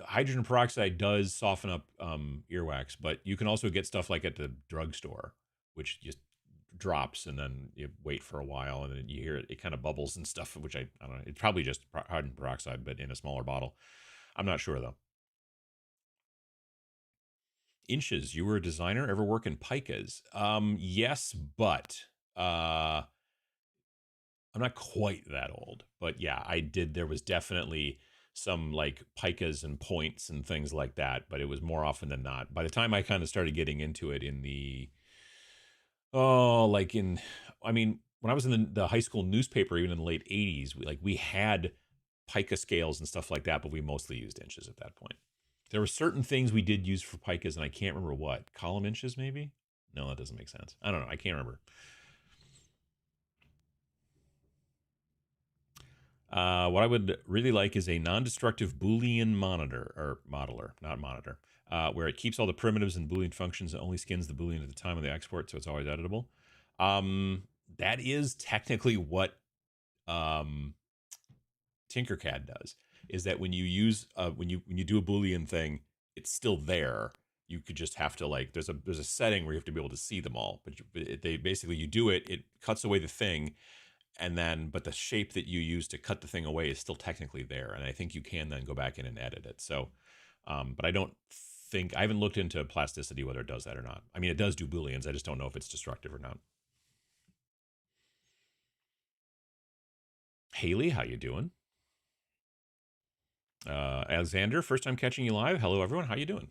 hydrogen peroxide does soften up earwax, but you can also get stuff like at the drugstore, which just drops and then you wait for a while and then you hear it kind of bubbles and stuff, which I don't know. It's probably just hydrogen peroxide, but in a smaller bottle. I'm not sure though. Inches, you were a designer, ever work in picas? Yes, but I'm not quite that old, but yeah, I did. There was definitely some like picas and points and things like that, but it was more often than not. By the time I kind of started getting into it in the, oh, like in, I mean, when I was in the high school newspaper, even in the late 80s, we had pica scales and stuff like that, but we mostly used inches at that point. There were certain things we did use for picas, and I can't remember what. Column inches, maybe? No, that doesn't make sense. I don't know. I can't remember. What I would really like is a non-destructive Boolean monitor or modeler, not monitor, where it keeps all the primitives and Boolean functions and only skins the Boolean at the time of the export, so it's always editable. That is technically what um, Tinkercad does. Is that when you use when you do a Boolean thing, it's still there. You could just have to like there's a setting where you have to be able to see them all, but they basically you do it, it cuts away the thing, and then but the shape that you use to cut the thing away is still technically there, and I think you can then go back in and edit it. So but I don't think I haven't looked into plasticity whether it does that or not. I mean, it does do booleans, I just don't know if it's destructive or not. Haley, how you doing? Alexander, first time catching you live. Hello everyone, how you doing?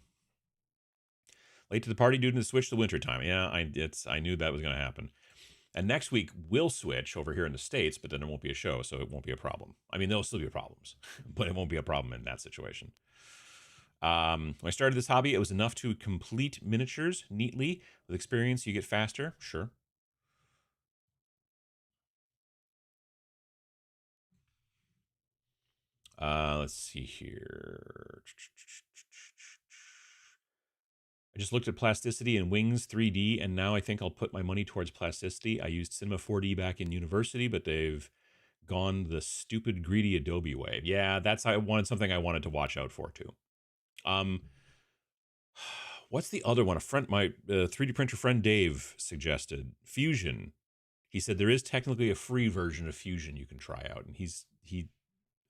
Late to the party due to the switch to winter time. Yeah, I knew that was going to happen. And next week we'll switch over here in the States, but then there won't be a show, so it won't be a problem. I mean, there'll still be problems, but it won't be a problem in that situation. When I started this hobby, it was enough to complete miniatures neatly. With experience, you get faster. Sure. Let's see here. I just looked at plasticity and Wings 3D, and now I think I'll put my money towards plasticity. I used Cinema 4D back in university, but they've gone the stupid, greedy Adobe way. Yeah, that's I wanted something I wanted to watch out for too. Um, what's the other one? A friend, my 3D printer friend Dave suggested Fusion. He said there is technically a free version of Fusion you can try out, and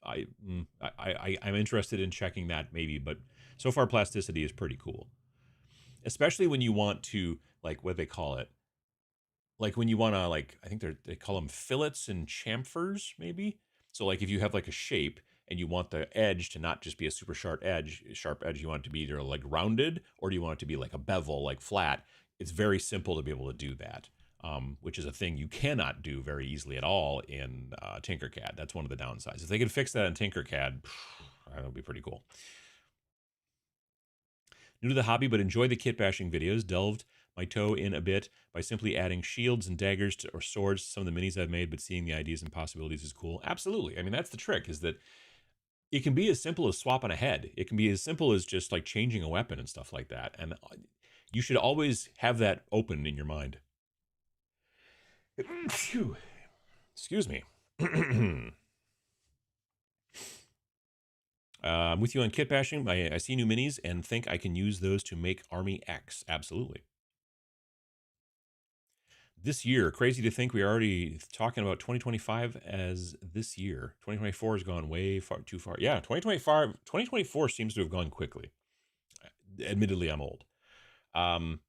I'm interested in checking that maybe, but so far plasticity is pretty cool, especially when you want to like what they call it, like when you want to like I think they call them fillets and chamfers maybe. So like if you have like a shape and you want the edge to not just be a super sharp edge, you want it to be either like rounded or do you want it to be like a bevel, like flat. It's very simple to be able to do that, which is a thing you cannot do very easily at all in Tinkercad. That's one of the downsides. If they could fix that in Tinkercad, that would be pretty cool. New to the hobby, but enjoy the kit bashing videos. Delved my toe in a bit by simply adding shields and daggers or swords to some of the minis I've made, but seeing the ideas and possibilities is cool. Absolutely. I mean, that's the trick, is that it can be as simple as swapping a head. It can be as simple as just like changing a weapon and stuff like that. And you should always have that open in your mind. Excuse me. I'm with you on kit bashing. I see new minis and think I can use those to make Army X. Absolutely. This year, crazy to think we're already talking about 2025 as this year. 2024 has gone way far too far. Yeah, 2024 seems to have gone quickly. Admittedly, I'm old. I'm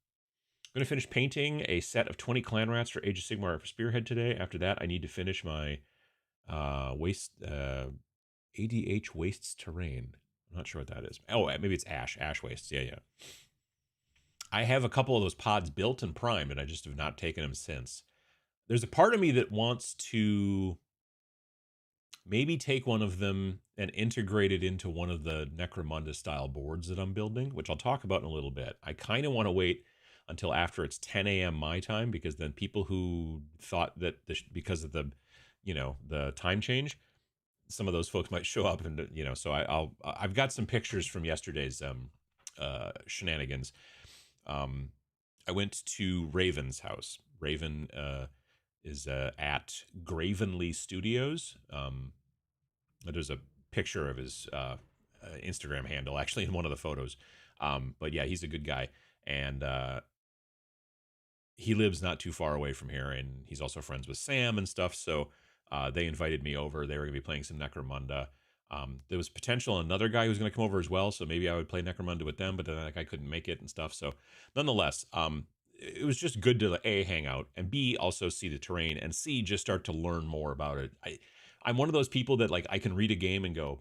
going to finish painting a set of 20 clan rats for Age of Sigmar for Spearhead today. After that, I need to finish my ADH Wastes Terrain. I'm not sure what that is. Oh, maybe it's Ash Wastes. Yeah, yeah. I have a couple of those pods built and primed, and I just have not taken them since. There's a part of me that wants to maybe take one of them and integrate it into one of the Necromunda style boards that I'm building, which I'll talk about in a little bit. I kind of want to wait until after it's 10 a.m. my time, because then people who thought that because of the, the time change, some of those folks might show up, and so I've got some pictures from yesterday's shenanigans. I went to Raven's house. Raven is at Gravenly Studios. There's a picture of his Instagram handle actually in one of the photos. But yeah, he's a good guy, and he lives not too far away from here, and he's also friends with Sam and stuff. So they invited me over. They were going to be playing some Necromunda. There was potential another guy who was going to come over as well, so maybe I would play Necromunda with them, but then like I couldn't make it and stuff. So nonetheless, it was just good to A, hang out, and B, also see the terrain, and C, just start to learn more about it. I'm one of those people that like I can read a game and go,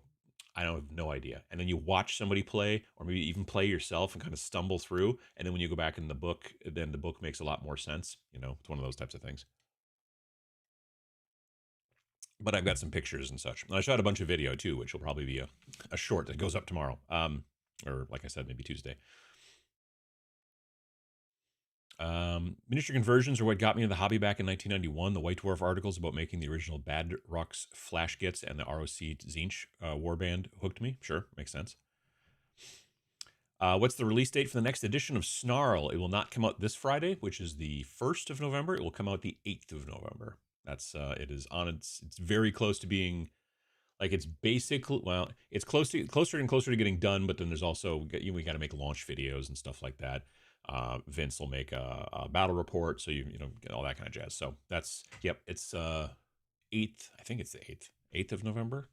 I don't have no idea. And then you watch somebody play, or maybe even play yourself and kind of stumble through. And then when you go back in the book, then the book makes a lot more sense. It's one of those types of things. but I've got some pictures and such. And I shot a bunch of video too, which will probably be a short that goes up tomorrow. Or like I said, maybe Tuesday. Miniature conversions are what got me into the hobby back in 1991. The White Dwarf articles about making the original Bad Rocks flash kits and the ROC Zinch warband hooked me. Sure, makes sense. What's the release date for the next edition of Snarl? It will not come out this Friday, which is the 1st of November. It will come out the 8th of November. That's it is on it's very close to being like it's basically well, it's closer and closer to getting done, but then there's also we got to make launch videos and stuff like that. Vince will make a battle report, so you know get all that kind of jazz. So that's yep, it's 8th. I think it's the 8th of November.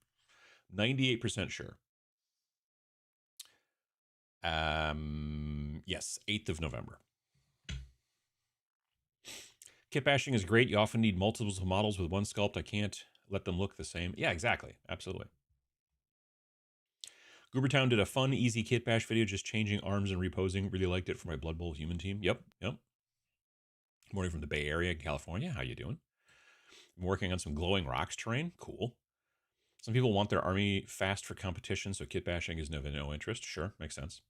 98% sure. Yes, 8th of November. Kit bashing is great. You often need multiple models with one sculpt. I can't let them look the same. Yeah, exactly. Absolutely. Goobertown did a fun, easy kit bash video, just changing arms and reposing. Really liked it for my Blood Bowl human team. Yep. Morning from the Bay Area, California. How you doing? I'm working on some glowing rocks terrain. Cool. Some people want their army fast for competition, so kit bashing is no interest. Sure, makes sense.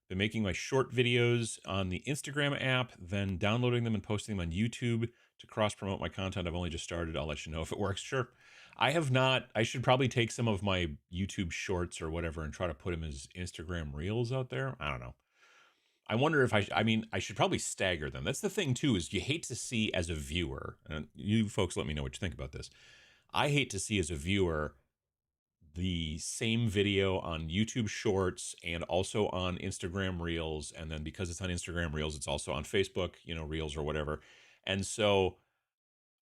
Been making my short videos on the Instagram app, then downloading them and posting them on YouTube to cross-promote my content. I've only just started. I'll let you know if it works. Sure. I have not. I should probably take some of my YouTube shorts or whatever and try to put them as Instagram Reels out there. I don't know. I wonder if I mean, I should probably stagger them. That's the thing, too, is you hate to see as a viewer, and you folks let me know what you think about this. I hate to see as a viewer the same video on YouTube Shorts and also on Instagram Reels. And then because it's on Instagram Reels, it's also on Facebook, Reels or whatever. And so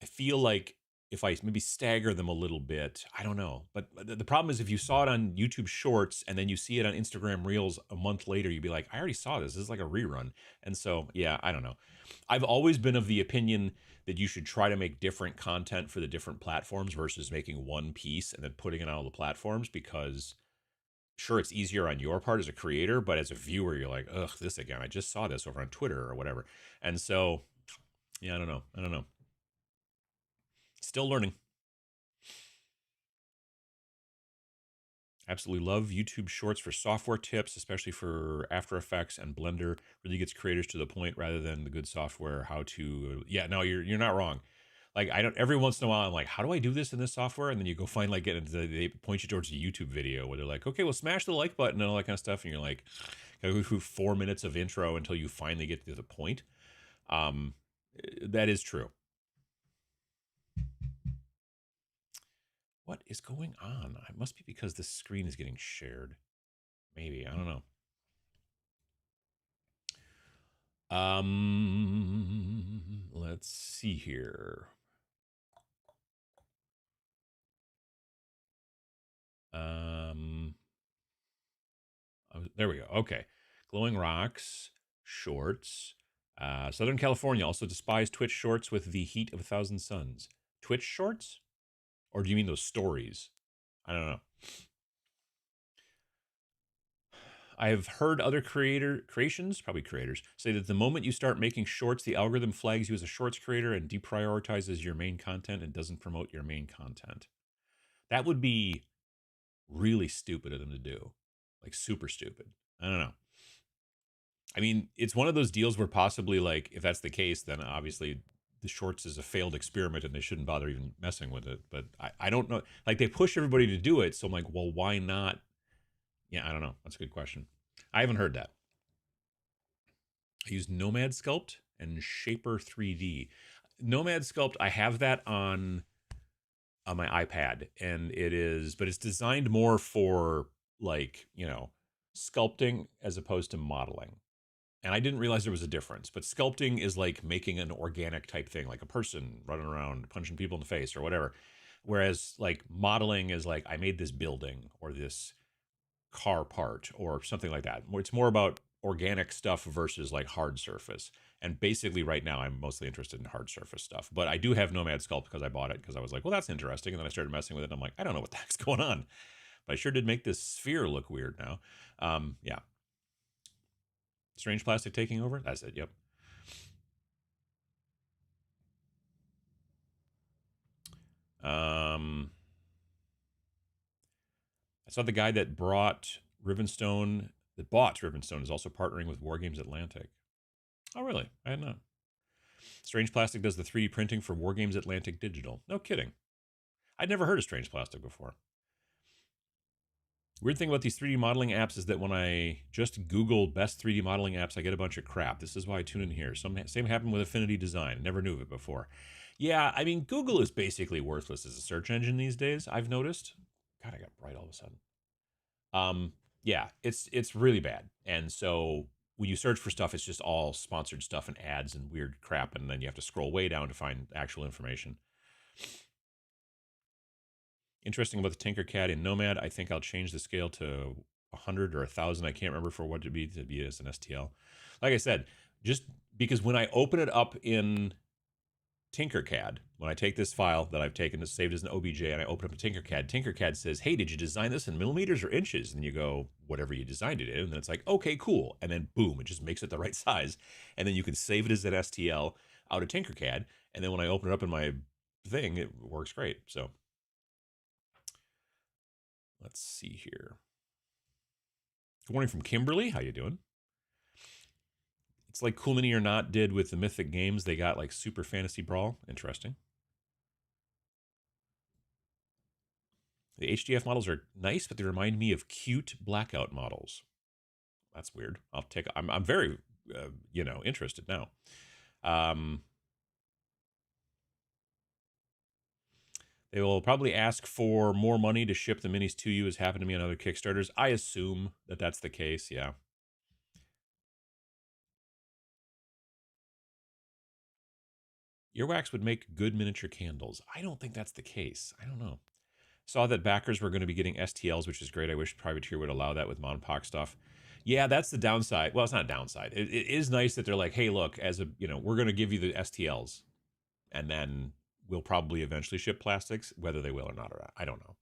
I feel like if I maybe stagger them a little bit, I don't know. But the problem is if you saw it on YouTube Shorts and then you see it on Instagram Reels a month later, you'd be like, I already saw this. This is like a rerun. And so, yeah, I don't know. I've always been of the opinion that you should try to make different content for the different platforms versus making one piece and then putting it on all the platforms because sure, it's easier on your part as a creator, but as a viewer, you're like, ugh, this again. I just saw this over on Twitter or whatever. And so, yeah, I don't know. Still learning. Absolutely love YouTube Shorts for software tips, especially for After Effects and Blender. Really gets creators to the point rather than the good software. How to? Yeah, no, you're not wrong. Like I don't. Every once in a while, I'm like, how do I do this in this software? And then you go find like they point you towards a YouTube video where they're like, okay, well, smash the like button and all that kind of stuff, and you're like, gotta go through 4 minutes of intro until you finally get to the point. Um, that is true. What is going on? It must be because the screen is getting shared. Maybe I don't know. Let's see here. There we go. Okay. Glowing Rocks, shorts. Southern California also despise Twitch shorts with the heat of 1,000 suns. Twitch shorts? Or do you mean those stories? I don't know. I have heard other creations, probably creators, say that the moment you start making shorts, the algorithm flags you as a shorts creator and deprioritizes your main content and doesn't promote your main content. That would be really stupid of them to do. Like super stupid. I don't know. I mean, it's one of those deals where possibly like if that's the case, then obviously the shorts is a failed experiment and they shouldn't bother even messing with it. But I don't know. Like they push everybody to do it. So I'm like, well, why not? Yeah, I don't know. That's a good question. I haven't heard that. I use Nomad Sculpt and Shaper 3D. Nomad Sculpt, I have that on my iPad, and but it's designed more for like sculpting as opposed to modeling. And I didn't realize there was a difference. But sculpting is like making an organic type thing, like a person running around punching people in the face or whatever. Whereas like modeling is like I made this building or this car part or something like that. It's more about organic stuff versus like hard surface. And basically right now I'm mostly interested in hard surface stuff. But I do have Nomad Sculpt because I bought it because I was like, well, that's interesting. And then I started messing with it and I'm like, I don't know what the heck's going on. But I sure did make this sphere look weird now. Yeah. Strange Plastic taking over? That's it, yep. I saw the guy that brought Rivenstone, that bought Rivenstone, is also partnering with Wargames Atlantic. Oh, really? I had not. Strange Plastic does the 3D printing for Wargames Atlantic Digital. No kidding. I'd never heard of Strange Plastic before. Weird thing about these 3D modeling apps is that when I just Google best 3D modeling apps, I get a bunch of crap. This is why I tune in here. Same happened with Affinity Design. Never knew of it before. Yeah, I mean, Google is basically worthless as a search engine these days, I've noticed. God, I got bright all of a sudden. Yeah, it's really bad. And so when you search for stuff, it's just all sponsored stuff and ads and weird crap, and then you have to scroll way down to find actual information. Interesting about the Tinkercad in Nomad. I think I'll change the scale to 100 or 1,000. I can't remember for what to be as an STL. Like I said, just because when I open it up in Tinkercad, when I take this file that I've taken to saved as an OBJ and I open up a Tinkercad, Tinkercad says, hey, did you design this in millimeters or inches? And you go, whatever you designed it in. And then it's like, okay, cool. And then boom, it just makes it the right size. And then you can save it as an STL out of Tinkercad. And then when I open it up in my thing, it works great. So let's see here. Good morning from Kimberly. How you doing? It's like Cool Mini or Not did with the Mythic Games. They got like Super Fantasy Brawl. Interesting. The HDF models are nice, but they remind me of cute Blackout models. That's weird. I'm very, interested now. They will probably ask for more money to ship the minis to you, as happened to me on other Kickstarters. I assume that that's the case. Yeah. Earwax would make good miniature candles. I don't think that's the case. I don't know. Saw that backers were going to be getting STLs, which is great. I wish Privateer would allow that with Monpoc stuff. Yeah, that's the downside. Well, it's not a downside. It is nice that they're like, hey, look, we're going to give you the STLs, and then we'll probably eventually ship plastics, whether they will or not. I don't know.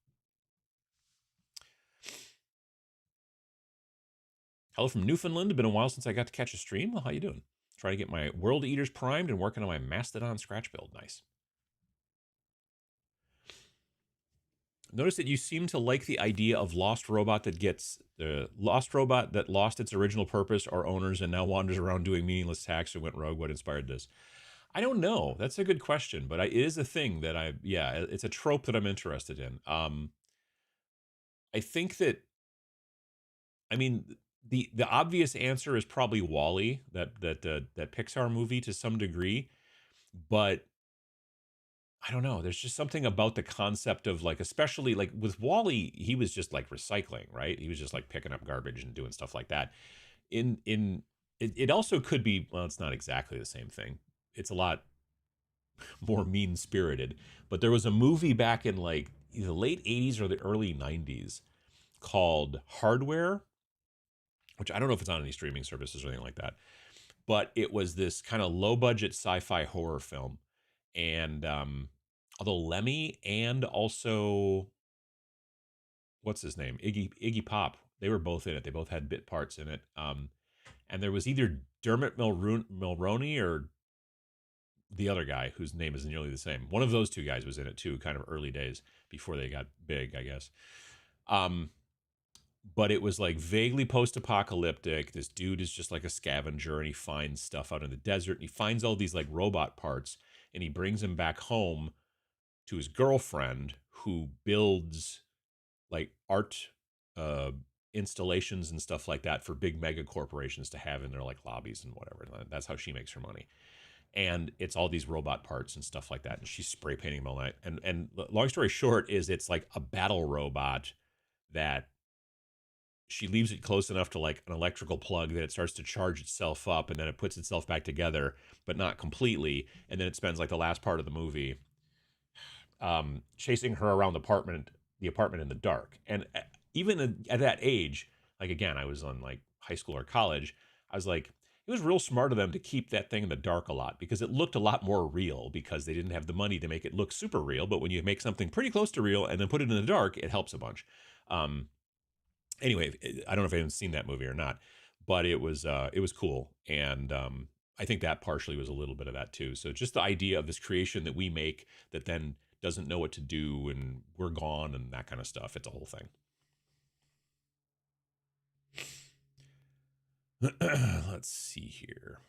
Hello from Newfoundland. It's been a while since I got to catch a stream. Well, how you doing? Trying to get my World Eaters primed and working on my Mastodon scratch build. Nice. Notice that you seem to like the idea of lost robot that lost its original purpose or owners and now wanders around doing meaningless tasks or went rogue. What inspired this? I don't know. That's a good question, but it is a thing that it's a trope that I'm interested in. I think that, I mean, the obvious answer is probably Wall-E, that Pixar movie to some degree, but I don't know. There's just something about the concept of like, especially like with Wall-E, he was just like recycling, right? He was just like picking up garbage and doing stuff like that. It also could be, well, it's not exactly the same thing. It's a lot more mean spirited. But there was a movie back in like the late 80s or the early 90s called Hardware, which I don't know if it's on any streaming services or anything like that. But it was this kind of low budget sci-fi horror film. And although Lemmy and also what's his name, Iggy Pop, they were both in it. They both had bit parts in it. And there was either Dermot Mulroney or the other guy whose name is nearly the same. One of those two guys was in it too, kind of early days before they got big, I guess. But it was like vaguely post-apocalyptic. This dude is just like a scavenger and he finds stuff out in the desert and he finds all these like robot parts and he brings them back home to his girlfriend who builds like art installations and stuff like that for big mega corporations to have in their like lobbies and whatever. And that's how she makes her money. And it's all these robot parts and stuff like that. And she's spray painting them all night. And long story short is it's like a battle robot that she leaves it close enough to like an electrical plug that it starts to charge itself up and then it puts itself back together, but not completely. And then it spends like the last part of the movie chasing her around the apartment in the dark. And even at that age, like again, I was on like high school or college, I was like, it was real smart of them to keep that thing in the dark a lot because it looked a lot more real because they didn't have the money to make it look super real. But when you make something pretty close to real and then put it in the dark, it helps a bunch. Anyway, I don't know if anyone's seen that movie or not, but it was cool. And I think that partially was a little bit of that too. So just the idea of this creation that we make that then doesn't know what to do and we're gone and that kind of stuff. It's a whole thing. Let's see here.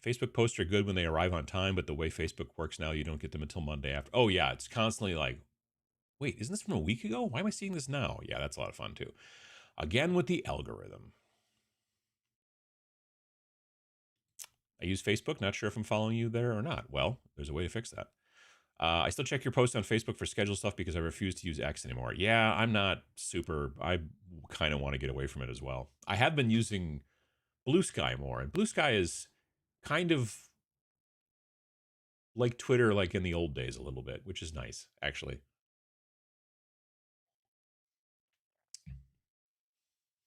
Facebook posts are good when they arrive on time, but the way Facebook works now, you don't get them until Monday after. Oh, yeah. It's constantly like, wait, isn't this from a week ago? Why am I seeing this now? Yeah, that's a lot of fun too. Again, with the algorithm. I use Facebook, not sure if I'm following you there or not. Well, there's a way to fix that. I still check your posts on Facebook for schedule stuff because I refuse to use X anymore. Yeah, I'm not super. I kind of want to get away from it as well. I have been using Blue Sky more, and Blue Sky is kind of like Twitter, like in the old days a little bit, which is nice, actually.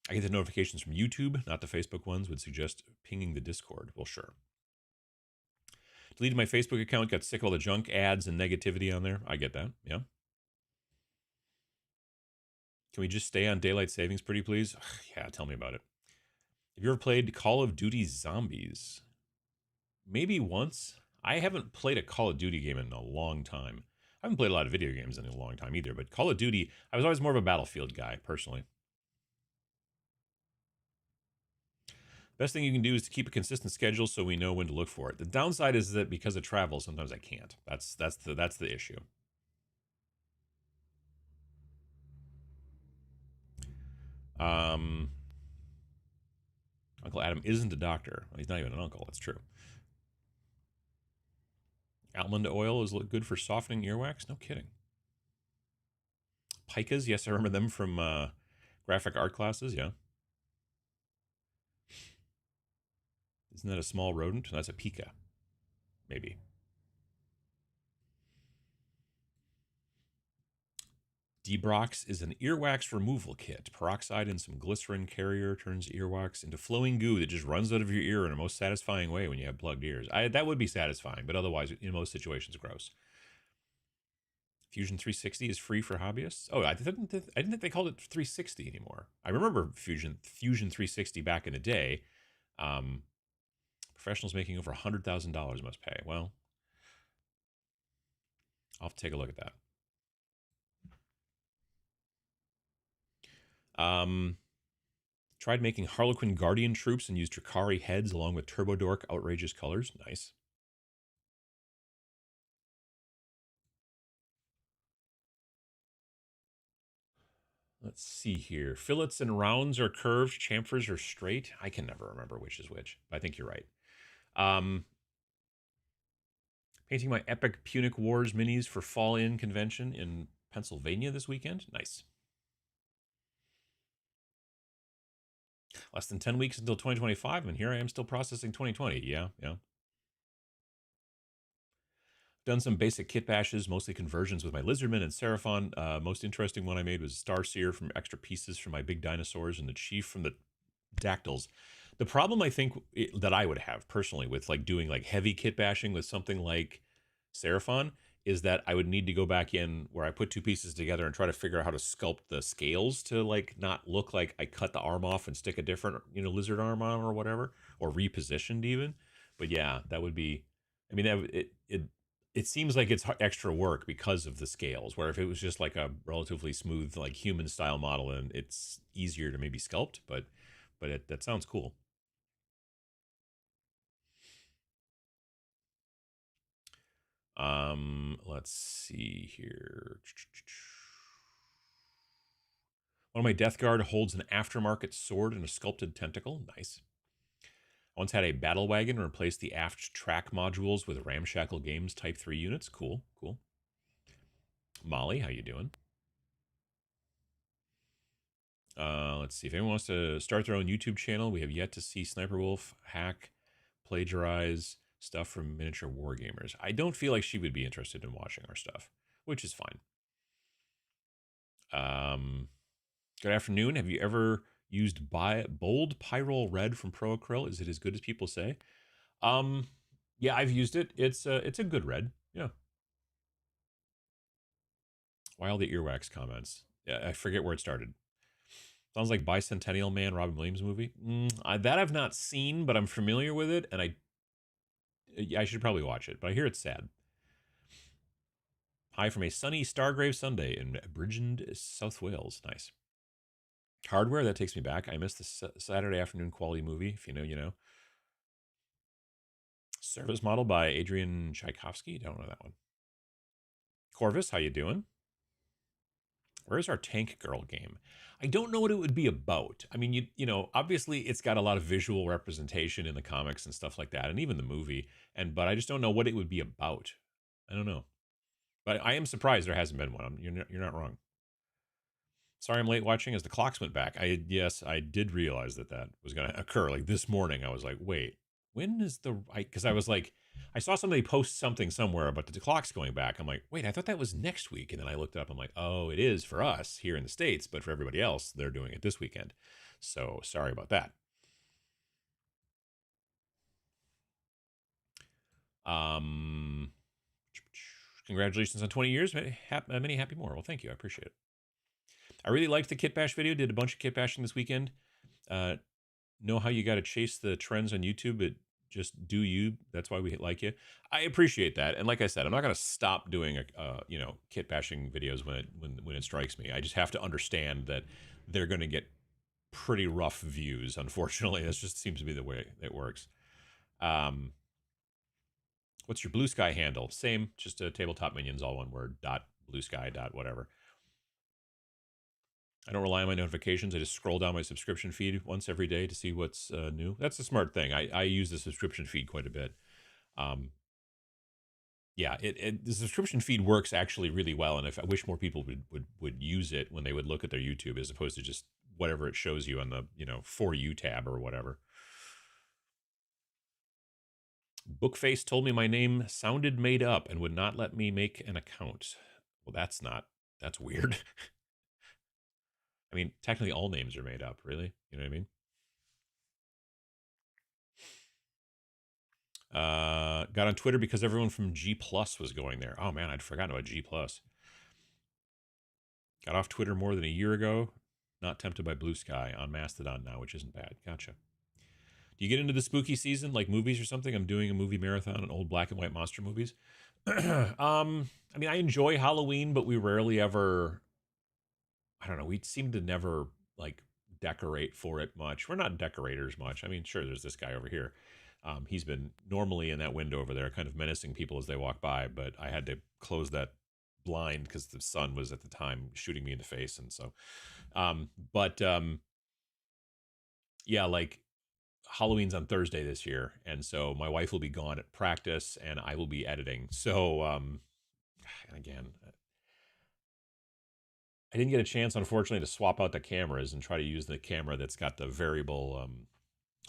I get the notifications from YouTube, not the Facebook ones, would suggest pinging the Discord. Well, sure. Deleted my Facebook account, got sick of all the junk ads and negativity on there. I get that, yeah. Can we just stay on daylight savings, pretty please? Ugh, yeah, tell me about it. Have you ever played Call of Duty Zombies? Maybe once. I haven't played a Call of Duty game in a long time. I haven't played a lot of video games in a long time either, but Call of Duty, I was always more of a Battlefield guy, personally. Best thing you can do is to keep a consistent schedule so we know when to look for it. The downside is that because of travel, sometimes I can't. That's the issue. Uncle Adam isn't a doctor. Well, he's not even an uncle. That's true. Almond oil is good for softening earwax. No kidding. Pikas, yes, I remember them from graphic art classes. Yeah. Isn't that a small rodent? That's a pika, maybe. Debrox is an earwax removal kit. Peroxide and some glycerin carrier turns earwax into flowing goo that just runs out of your ear in a most satisfying way when you have plugged ears. That would be satisfying, but otherwise, in most situations, gross. Fusion 360 is free for hobbyists. Oh, I didn't think they called it 360 anymore. I remember Fusion 360 back in the day. Professionals making over $100,000 must pay. Well, I'll have to take a look at that. Tried making Harlequin Guardian troops and used Drakari heads along with Turbo Dork outrageous colors. Nice. Let's see here. Fillets and rounds are curved, chamfers are straight. I can never remember which is which, but I think you're right. Painting my epic Punic Wars minis for Fall In convention in Pennsylvania this weekend. Nice. Less than 10 weeks until 2025, and here I am still processing 2020. Yeah. Done some basic kit bashes, mostly conversions with my Lizardman and Seraphon. Most interesting one I made was Starseer from extra pieces from my big dinosaurs and the Chief from the Dactyls. The problem I think that I would have personally with like doing like heavy kit bashing with something like Seraphon is that I would need to go back in where I put two pieces together and try to figure out how to sculpt the scales to like not look like I cut the arm off and stick a different, lizard arm on or whatever, or repositioned even. But yeah, that would be, I mean, it seems like it's extra work because of the scales, where if it was just like a relatively smooth, like human style model, and it's easier to maybe sculpt, but that sounds cool. Let's see here. One of my Death Guard holds an aftermarket sword and a sculpted tentacle. Nice. I once had a battle wagon replace the aft track modules with Ramshackle Games Type 3 units. Cool. Molly, how you doing? Let's see. If anyone wants to start their own YouTube channel, we have yet to see Sniper Wolf hack, plagiarize stuff from miniature wargamers. I don't feel like she would be interested in watching our stuff, which is fine. Good afternoon. Have you ever used Bold Pyrrole Red from Pro Acryl? Is it as good as people say? Yeah, I've used it. It's a good red. Yeah. Why all the earwax comments? Yeah, I forget where it started. Sounds like Bicentennial Man, Robin Williams movie. That I've not seen, but I'm familiar with it, and I should probably watch it. But I hear it's sad. Hi from a sunny Stargrave Sunday in Bridgend, South Wales. Nice. Hardware, that takes me back. I missed the Saturday afternoon quality movie. If you know, you know. Service Model by Adrian Tchaikovsky. Don't know that one. Corvus, how you doing? Where's our Tank Girl game? I don't know what it would be about. I mean, you know, obviously it's got a lot of visual representation in the comics and stuff like that, and even the movie. But I just don't know what it would be about. I don't know. But I am surprised there hasn't been one. You're not wrong. Sorry I'm late watching as the clocks went back. Yes, I did realize that that was going to occur. Like this morning, I was like, wait, when is the right? Because I was like, I saw somebody post something somewhere about the clocks going back. I'm like, wait, I thought that was next week. And then I looked it up. I'm like, oh, it is for us here in the States, but for everybody else, they're doing it this weekend. So sorry about that. Um, Congratulations on 20 years. Many happy more. Well, thank you. I appreciate it. I really liked the Kit Bash video. Did a bunch of kit bashing this weekend. Uh, know how you got to chase the trends on YouTube, but just do you. That's why we like you. I appreciate that. And like I said, I'm not going to stop doing kit bashing videos when it strikes me. I just have to understand that they're going to get pretty rough views. Unfortunately, that just seems to be the way it works. What's your Blue Sky handle? Same, just a tabletop minions, all one word. Dot blue sky dot whatever. I don't rely on my notifications. I just scroll down my subscription feed once every day to see what's new. That's a smart thing. I use the subscription feed quite a bit. Um, yeah, the subscription feed works actually really well, and if I wish more people would use it when they would look at their YouTube as opposed to just whatever it shows you on the For You tab or whatever. Bookface told me my name sounded made up and would not let me make an account. Well, that's weird. I mean, technically all names are made up, really. You know what I mean? Got on Twitter because everyone from G Plus was going there. Oh man, I'd forgotten about G Plus. Got off Twitter more than a year ago. Not tempted by Blue Sky. On Mastodon now, which isn't bad. Gotcha. Do you get into the spooky season, like movies or something? I'm doing a movie marathon on old black and white monster movies. I mean, I enjoy Halloween, but we rarely ever. I don't know. We seem to never like decorate for it much. We're not decorators much. I mean, sure, there's this guy over here. He's been normally in that window over there, kind of menacing people as they walk by, but I had to close that blind because the sun was at the time shooting me in the face. And so, um, but yeah, like Halloween's on Thursday this year. And so my wife will be gone at practice and I will be editing. So, and again, I didn't get a chance, unfortunately, to swap out the cameras and try to use the camera that's got the variable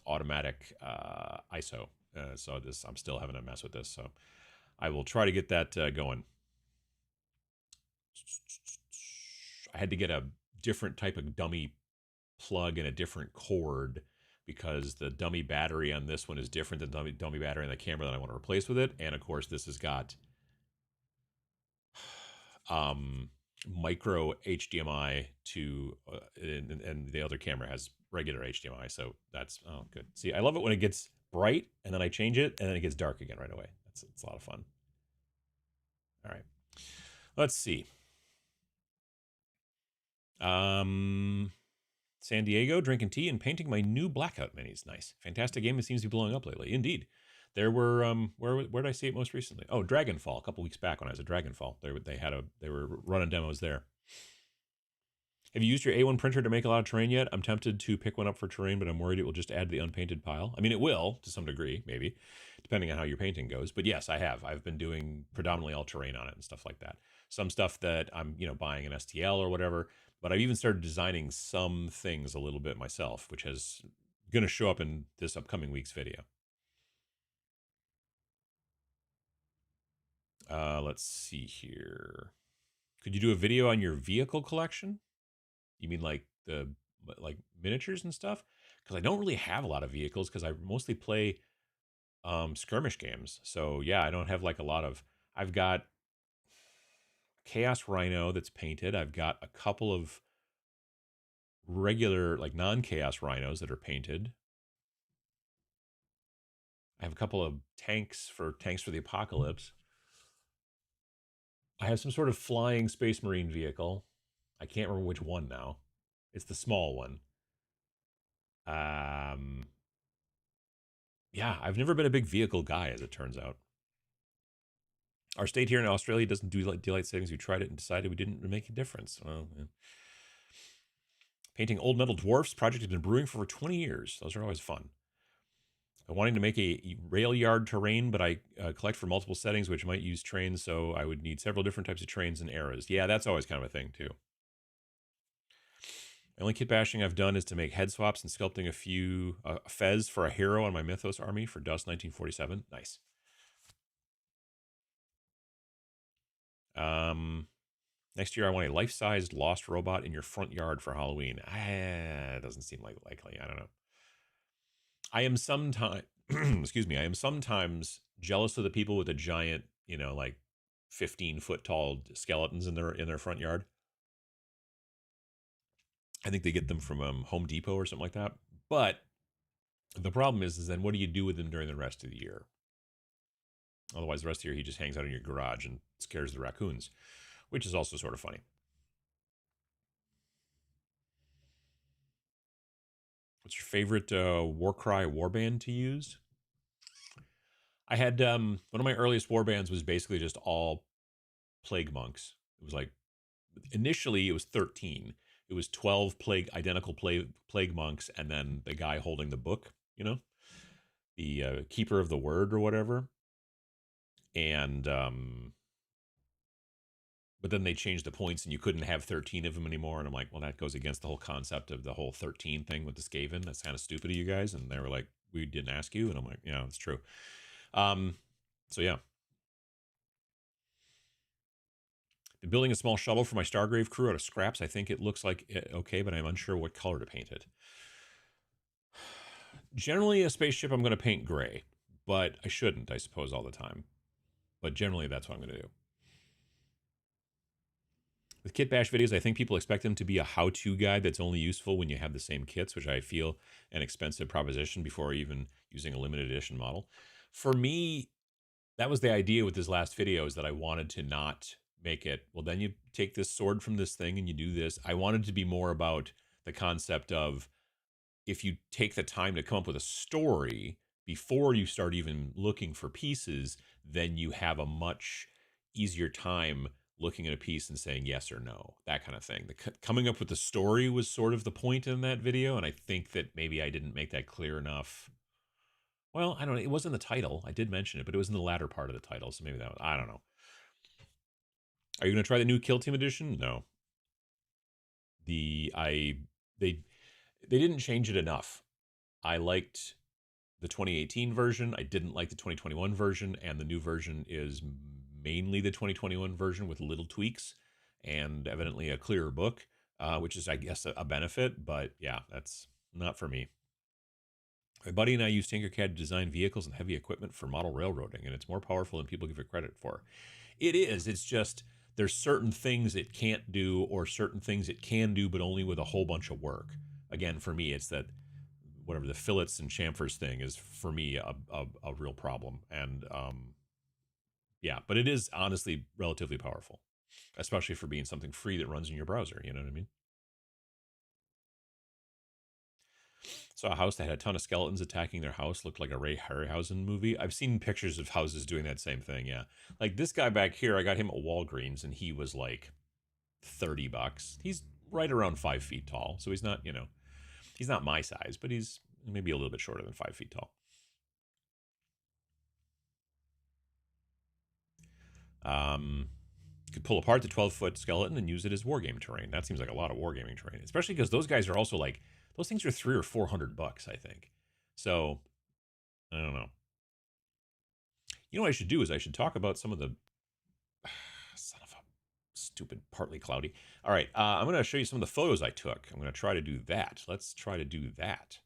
automatic ISO. So I'm still having to mess with this. So I will try to get that going. I had to get a different type of dummy plug and a different cord because the dummy battery on this one is different than dummy battery on the camera that I want to replace with it. And of course, this has got micro HDMI to, and the other camera has regular HDMI. So that's, oh, good. See, I love it when it gets bright and then I change it and then it gets dark again right away. It's a lot of fun. All right. Let's see. San Diego, drinking tea and painting my new Blackout minis. Nice. Fantastic game that seems to be blowing up lately. Indeed. There were where did I see it most recently? Oh, Dragonfall, a couple weeks back when I was at Dragonfall. They were running demos there. Have you used your A1 printer to make a lot of terrain yet? I'm tempted to pick one up for terrain, but I'm worried it will just add to the unpainted pile. I mean, it will to some degree, maybe, depending on how your painting goes. But yes, I have. I've been doing predominantly all terrain on it and stuff like that. Some stuff that I'm, buying an STL or whatever. But I've even started designing some things a little bit myself, which is going to show up in this upcoming week's video. Let's see here. Could you do a video on your vehicle collection? You mean like the miniatures and stuff? Because I don't really have a lot of vehicles because I mostly play skirmish games. So yeah, I don't have like a lot of. I've got Chaos Rhino that's painted. I've got a couple of regular like non-Chaos Rhinos that are painted. I have a couple of tanks for the apocalypse. I have some sort of flying Space Marine vehicle. I can't remember which one now. It's the small one. Um, yeah, I've never been a big vehicle guy, as it turns out. Our state here in Australia doesn't do daylight savings. We tried it and decided we didn't make a difference. Well, yeah. Painting old metal dwarfs project has been brewing for over 20 years. Those are always fun. I'm wanting to make a rail yard terrain, but I collect for multiple settings, which might use trains, so I would need several different types of trains and eras. Yeah, that's always kind of a thing, too. The only kit bashing I've done is to make head swaps and sculpting a few fez for a hero on my Mythos army for Dust 1947. Nice. Next year, I want a life-sized lost robot in your front yard for Halloween. It doesn't seem like likely. I don't know. I am sometimes, excuse me, I am sometimes jealous of the people with the giant, like 15-foot tall skeletons in their front yard. I think they get them from Home Depot or something like that. But the problem is then what do you do with him during the rest of the year? Otherwise, the rest of the year he just hangs out in your garage and scares the raccoons, which is also sort of funny. What's your favorite Warcry warband to use? I had one of my earliest warbands was basically just all plague monks. It was like initially it was 13. It was 12 identical plague monks, and then the guy holding the book, the keeper of the word or whatever. And but then they changed the points, and you couldn't have 13 of them anymore. And I'm like, well, that goes against the whole concept of the whole 13 thing with the Skaven. That's kind of stupid of you guys. And they were like, we didn't ask you. And I'm like, yeah, that's true. So yeah. Been building a small shovel for my Stargrave crew out of scraps. I think it looks like okay, but I'm unsure what color to paint it. Generally, a spaceship I'm going to paint gray, but I shouldn't, I suppose, all the time. But generally, that's what I'm going to do. With kit bash videos, I think people expect them to be a how-to guide that's only useful when you have the same kits, which I feel an expensive proposition before even using a limited edition model. For me, that was the idea with this last video, is that I wanted to not make it, well, then you take this sword from this thing and you do this. I wanted to be more about the concept of, if you take the time to come up with a story before you start even looking for pieces, then you have a much easier time looking at a piece and saying yes or no, that kind of thing. Coming up with the story was sort of the point in that video, and I think that maybe I didn't make that clear enough. Well, I don't know. It wasn't the title. I did mention it, but it was in the latter part of the title, so maybe that was, I don't know. Are you going to try the new Kill Team edition? No. They didn't change it enough. I liked the 2018 version. I didn't like the 2021 version, and the new version is mainly the 2021 version with little tweaks and evidently a clearer book, which is, I guess, a benefit. But yeah, that's not for me. My buddy and I use Tinkercad to design vehicles and heavy equipment for model railroading, and it's more powerful than people give it credit for. It is. It's just there's certain things it can't do, or certain things it can do, but only with a whole bunch of work. Again, for me, it's that whatever the fillets and chamfers thing is, for me, a real problem. And yeah, but it is honestly relatively powerful, especially for being something free that runs in your browser. You know what I mean? Saw a house that had a ton of skeletons attacking their house. Looked like a Ray Harryhausen movie. I've seen pictures of houses doing that same thing. Yeah, like this guy back here, I got him at Walgreens, and he was like $30. He's right around 5 feet tall, so he's not, he's not my size, but he's maybe a little bit shorter than 5 feet tall. Could pull apart the 12-foot skeleton and use it as wargame terrain. That seems like a lot of wargaming terrain, especially because those guys are also like, those things are $300 or $400, I think. So I don't know. You know what I should do is I should talk about some of the son of a stupid, partly cloudy. All right, I'm going to show you some of the photos I took. I'm going to try to do that. Let's try to do that.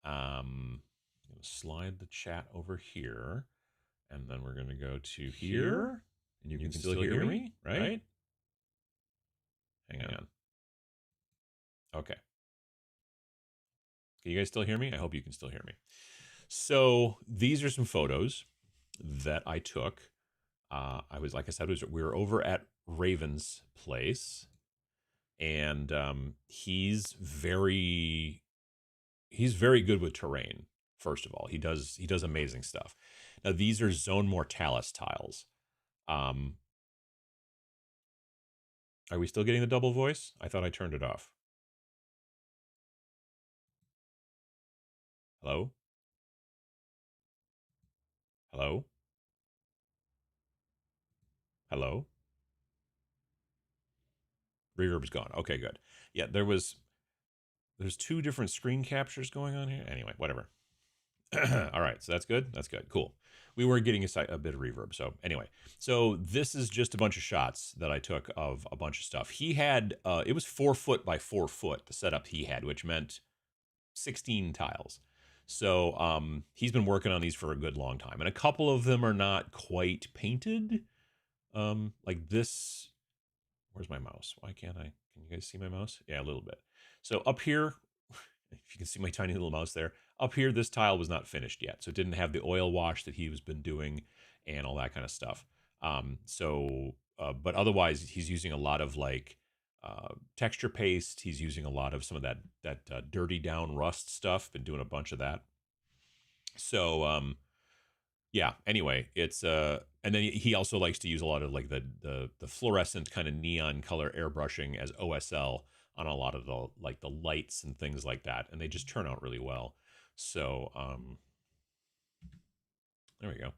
I'm going to slide the chat over here, and then we're going to go to here, and you can still hear me, right? Hang on. Okay. Can you guys still hear me? I hope you can still hear me. So these are some photos that I took. I was, like I said, we were over at Raven's place, and he's very good with terrain. First of all, he does amazing stuff. Now these are Zone Mortalis tiles. Um, are we still getting the double voice? I thought I turned it off. Hello? Hello? Hello? Reverb's gone. Okay, good. Yeah, there's two different screen captures going on here. Anyway, whatever. All right, so that's good. That's good. Cool. We were getting a bit of reverb. So anyway, so this is just a bunch of shots that I took of a bunch of stuff. He had it was 4 foot by 4 foot, the setup he had, which meant 16 tiles. So he's been working on these for a good long time, and a couple of them are not quite painted. Like this. Where's my mouse? Why can't I? Can you guys see my mouse? Yeah, a little bit. So up here, if you can see my tiny little mouse there, up here, this tile was not finished yet. So it didn't have the oil wash that he's been doing and all that kind of stuff. But otherwise, he's using a lot of like texture paste. He's using a lot of some of that dirty down rust stuff. Been doing a bunch of that. So yeah, anyway, it's and then he also likes to use a lot of like the fluorescent kind of neon color airbrushing as OSL on a lot of the like the lights and things like that, and they just turn out really well. So there we go.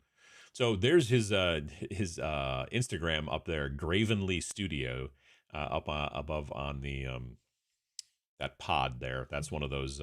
So there's his Instagram up there, Gravenly Studio, up above on the that pod there. That's one of those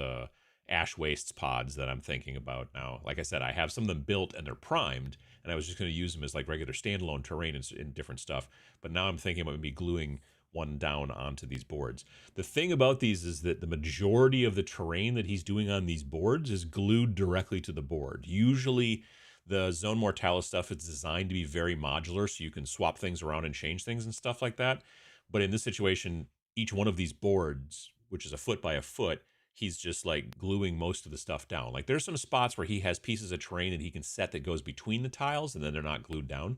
ash wastes pods that I'm thinking about now. Like I said, I have some of them built and they're primed, and I was just going to use them as like regular standalone terrain in different stuff. But now I'm thinking about maybe gluing one down onto these boards. The thing about these is that the majority of the terrain that he's doing on these boards is glued directly to the board. Usually the Zone Mortalis stuff is designed to be very modular, so you can swap things around and change things and stuff like that. But in this situation, each one of these boards, which is a foot by a foot, he's just like gluing most of the stuff down. Like there's some spots where he has pieces of terrain that he can set that goes between the tiles and then they're not glued down.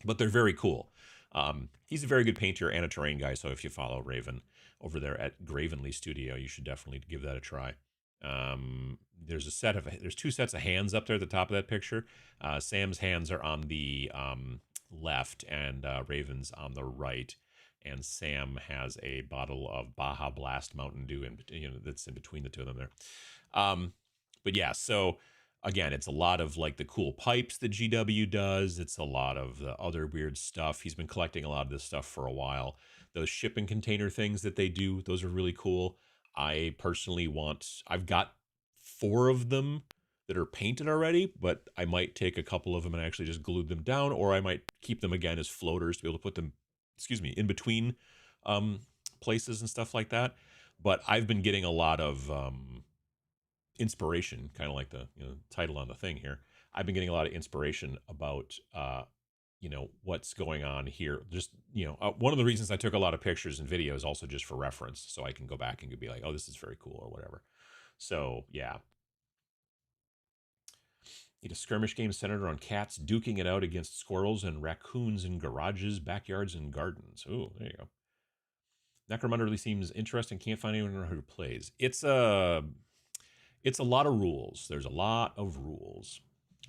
But they're very cool. He's a very good painter and a terrain guy, so if you follow Raven over there at Gravenly Studio, you should definitely give that a try. There's two sets of hands up there at the top of that picture. Sam's hands are on the left and Raven's on the right, and Sam has a bottle of Baja Blast Mountain Dew that's in between the two of them there. But yeah, so again, it's a lot of like the cool pipes that GW does. It's a lot of the other weird stuff. He's been collecting a lot of this stuff for a while. Those shipping container things that they do, those are really cool. I've got 4 of them that are painted already, but I might take a couple of them and actually just glue them down, or I might keep them again as floaters to be able to put them, in between places and stuff like that. But I've been getting a lot of inspiration, kind of like the title on the thing here. I've been getting a lot of inspiration about what's going on here. Just one of the reasons I took a lot of pictures and videos also just for reference, so I can go back and be like, oh, this is very cool or whatever. So yeah. Need a skirmish game centered on cats duking it out against squirrels and raccoons in garages, backyards, and gardens. Oh, there you go. Necromunda really seems interesting. Can't find anyone who plays. It's a lot of rules. There's a lot of rules.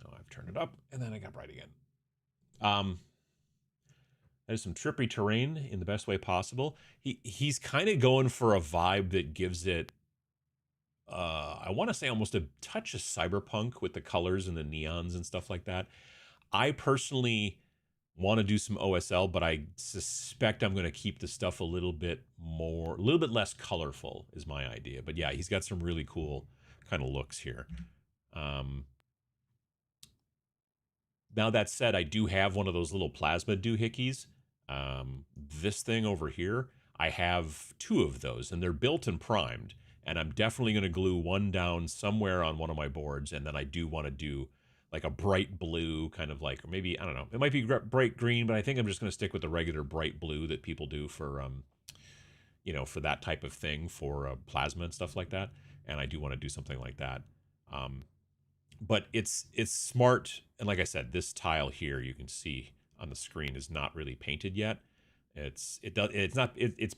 Oh, I've turned it up, and then I got bright again. There's some trippy terrain in the best way possible. He's kind of going for a vibe that gives it, I want to say almost a touch of cyberpunk with the colors and the neons and stuff like that. I personally want to do some OSL, but I suspect I'm going to keep the stuff a little bit less colorful is my idea. But yeah, he's got some really cool kind of looks here. Now that said, I do have one of those little plasma doohickeys. This thing over here, I have 2 of those, and they're built and primed. And I'm definitely going to glue one down somewhere on one of my boards, and then I do want to do like a bright blue kind of like, or maybe, I don't know, it might be bright green, but I think I'm just going to stick with the regular bright blue that people do for, for that type of thing for plasma and stuff like that. And I do want to do something like that. but it's smart. And like I said, this tile here you can see on the screen is not really painted yet. It's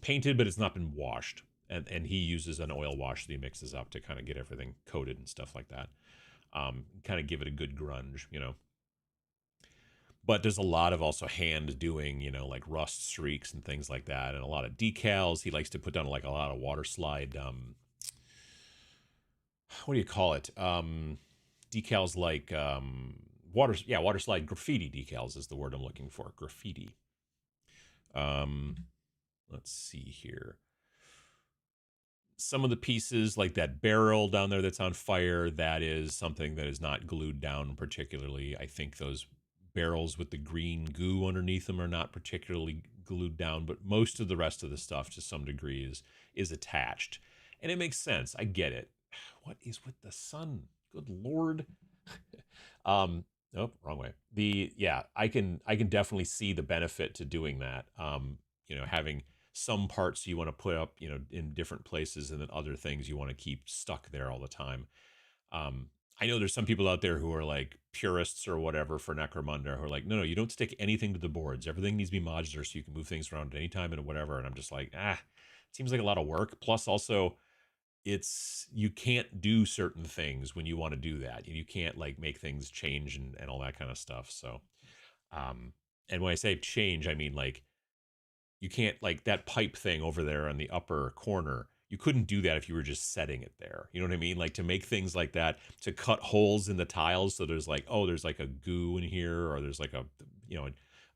painted, but it's not been washed. And he uses an oil wash that he mixes up to kind of get everything coated and stuff like that. Kind of give it a good grunge, you know. But there's a lot of also hand doing, you know, like rust streaks and things like that, and a lot of decals. He likes to put down like a lot of water slide. What do you call it? Decals like water slide graffiti decals is the word I'm looking for. Graffiti. Um, let's see here. Some of the pieces, like that barrel down there that's on fire, that is something that is not glued down particularly. I think those barrels with the green goo underneath them are not particularly glued down, but most of the rest of the stuff to some degree is attached. And it makes sense. I get it. What is with the sun? Good Lord. Nope, wrong way. I can definitely see the benefit to doing that. Having some parts you want to put up, in different places, and then other things you want to keep stuck there all the time. Um, I know there's some people out there who are like purists or whatever for Necromunda who are like, no, you don't stick anything to the boards. Everything needs to be modular so you can move things around at any time and whatever. And I'm just like, it seems like a lot of work. Plus, also, you can't do certain things when you want to do that. You can't like make things change and all that kind of stuff. So, and when I say change, I mean like you can't, like that pipe thing over there on the upper corner, you couldn't do that if you were just setting it there. You know what I mean? Like to make things like that, to cut holes in the tiles so there's like, oh, there's like a goo in here, or there's like a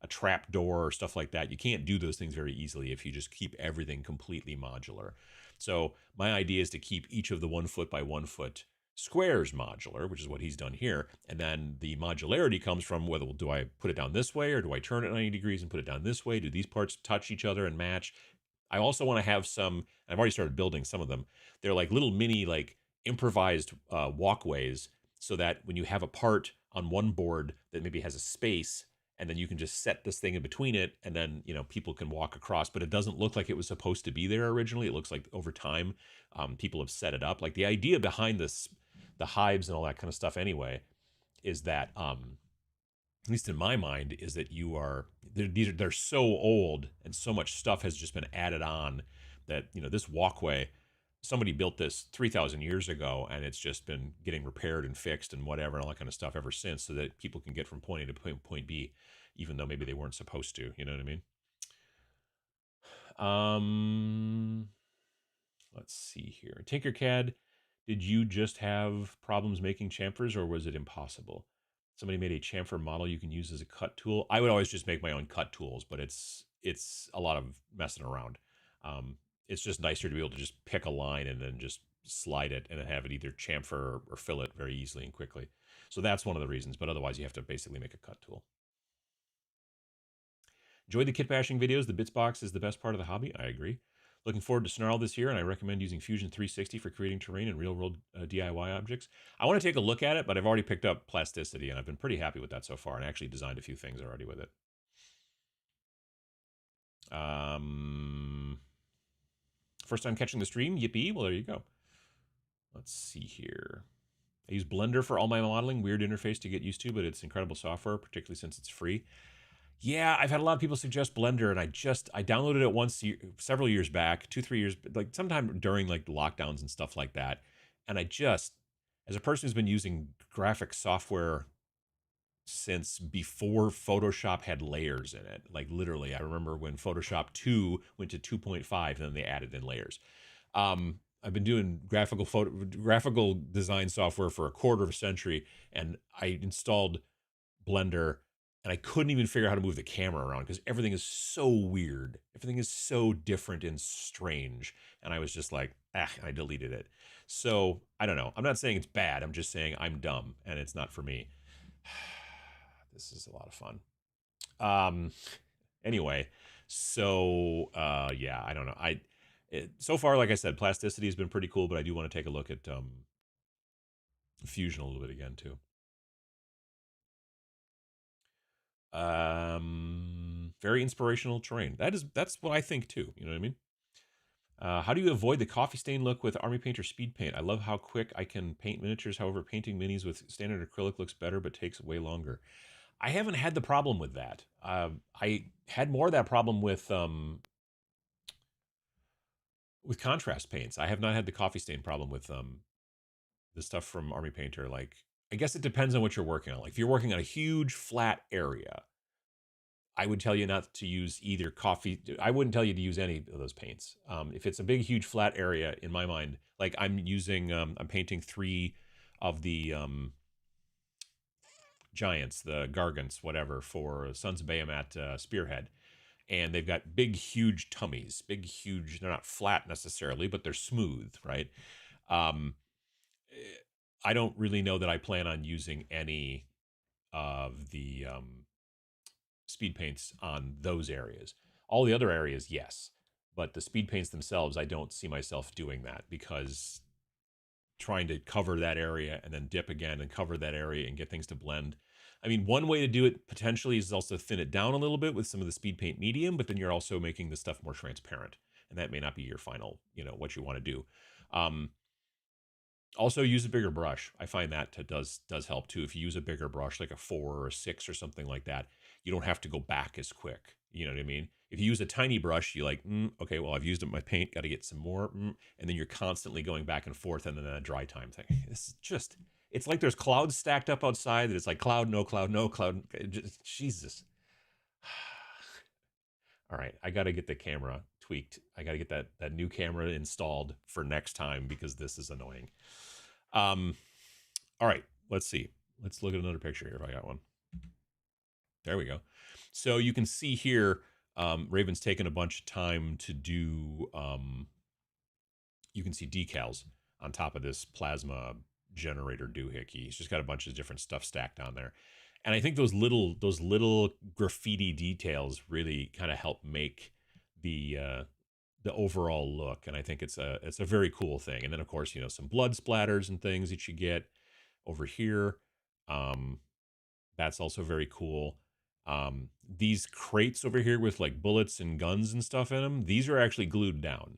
trap door or stuff like that. You can't do those things very easily if you just keep everything completely modular. So my idea is to keep each of the 1 foot by 1 foot squares modular, which is what he's done here. And then the modularity comes from whether, do I put it down this way, or do I turn it 90 degrees and put it down this way? Do these parts touch each other and match? I also want to have some, I've already started building some of them. They're like little mini, like improvised walkways, so that when you have a part on one board that maybe has a space, and then you can just set this thing in between it, and then people can walk across, but it doesn't look like it was supposed to be there originally. It looks like over time people have set it up. Like the idea behind this, the hives and all that kind of stuff anyway, is that at least in my mind, is that they're so old and so much stuff has just been added on that this walkway, somebody built this 3,000 years ago, and it's just been getting repaired and fixed and whatever and all that kind of stuff ever since, so that people can get from point A to point B, even though maybe they weren't supposed to. You know what I mean? Um, let's see here. Tinkercad, did you just have problems making chamfers, or was it impossible? Somebody made a chamfer model you can use as a cut tool. I would always just make my own cut tools, but it's a lot of messing around. It's just nicer to be able to just pick a line and then just slide it and then have it either chamfer or fill it very easily and quickly. So that's one of the reasons. But otherwise, you have to basically make a cut tool. Enjoyed the kit bashing videos. The bits box is the best part of the hobby. I agree. Looking forward to Snarl this year, and I recommend using Fusion 360 for creating terrain and real-world DIY objects. I want to take a look at it, but I've already picked up plasticity, and I've been pretty happy with that so far, and I actually designed a few things already with it. First time catching the stream, yippee. Well, there you go. Let's see here. I use Blender for all my modeling. Weird interface to get used to, but it's incredible software, particularly since it's free. Yeah, I've had a lot of people suggest Blender, and I downloaded it once several years back, 2-3 years, like sometime during like lockdowns and stuff like that. And as a person who's been using graphic software since before Photoshop had layers in it, like literally, I remember when Photoshop 2 went to 2.5, and then they added in layers. I've been doing graphical design software for a quarter of a century, and I installed Blender, and I couldn't even figure out how to move the camera around because everything is so weird. Everything is so different and strange. And I was just like, and I deleted it. So I don't know. I'm not saying it's bad. I'm just saying I'm dumb and it's not for me. This is a lot of fun. Anyway, so yeah, I don't know. So far, like I said, plasticity has been pretty cool, but I do want to take a look at Fusion a little bit again too. Very inspirational terrain. That's what I think too. You know what I mean? How do you avoid the coffee stain look with Army Painter Speed Paint? I love how quick I can paint miniatures. However, painting minis with standard acrylic looks better, but takes way longer. I haven't had the problem with that. I had more of that problem with contrast paints. I have not had the coffee stain problem with the stuff from Army Painter. Like, I guess it depends on what you're working on. Like, if you're working on a huge flat area, I would tell you not to use either coffee. I wouldn't tell you to use any of those paints. If it's a big, huge flat area, in my mind, like I'm painting 3 of the giants, the gargants, whatever, for Sons of Bahamut Spearhead. And they've got big, huge tummies, big, huge, they're not flat necessarily, but they're smooth, right? Um, I don't really know that I plan on using any of the speed paints on those areas. All the other areas, yes. But the speed paints themselves, I don't see myself doing that, because trying to cover that area and then dip again and cover that area and get things to blend. I mean, one way to do it potentially is also thin it down a little bit with some of the speed paint medium, but then you're also making the stuff more transparent. And that may not be your final, what you want to do. Um, Also, use a bigger brush. I find that does help too. If you use a bigger brush, like a 4 or a 6 or something like that, you don't have to go back as quick. You know what I mean? If you use a tiny brush, you like, okay, well, I've used up my paint, got to get some more, and then you're constantly going back and forth, and then a dry time thing. This is just, it's like there's clouds stacked up outside. That it's like cloud, no cloud, no cloud. Jesus. All right, I got to get the camera tweaked. I got to get that new camera installed for next time, because this is annoying. All right, let's see. Let's look at another picture here if I got one. There we go. So you can see here, Raven's taken a bunch of time to do, you can see decals on top of this plasma generator doohickey. He's just got a bunch of different stuff stacked on there. And I think those little graffiti details really kind of help make the overall look. And I think it's a very cool thing. And then of course, some blood splatters and things that you get over here. That's also very cool. These crates over here with like bullets and guns and stuff in them, these are actually glued down.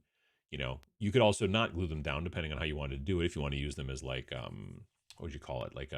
You could also not glue them down depending on how you want to do it. If you want to use them as like, what would you call it? Like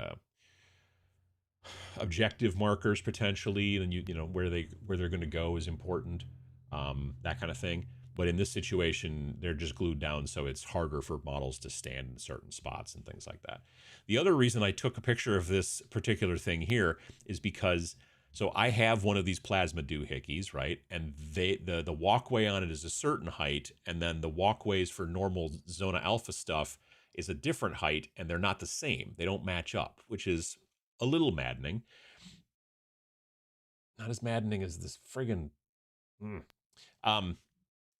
objective markers potentially, and where they're going to go is important, that kind of thing. But in this situation, they're just glued down, so it's harder for models to stand in certain spots and things like that. The other reason I took a picture of this particular thing here is because, so I have one of these plasma doohickeys, right? And the walkway on it is a certain height, and then the walkways for normal Zona Alpha stuff is a different height, and they're not the same. They don't match up, which is a little maddening. Not as maddening as this friggin'.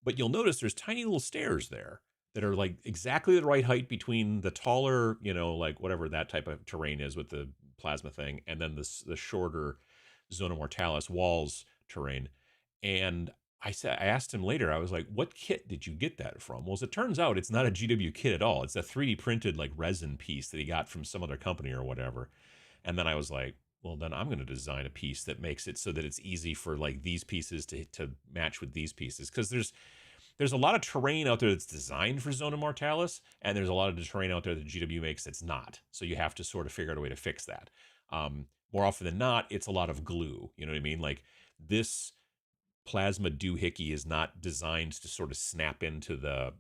But you'll notice there's tiny little stairs there that are like exactly the right height between the taller, like whatever that type of terrain is with the plasma thing, and then the shorter Zona Mortalis walls terrain. And I asked him later, I was like, what kit did you get that from? Well, as it turns out, it's not a GW kit at all. It's a 3D printed like resin piece that he got from some other company or whatever. And then I was like, well, then I'm going to design a piece that makes it so that it's easy for like these pieces to match with these pieces. Because there's a lot of terrain out there that's designed for Zona Mortalis, and there's a lot of terrain out there that GW makes that's not. So you have to sort of figure out a way to fix that. More often than not, it's a lot of glue. You know what I mean? Like this plasma doohickey is not designed to sort of snap into the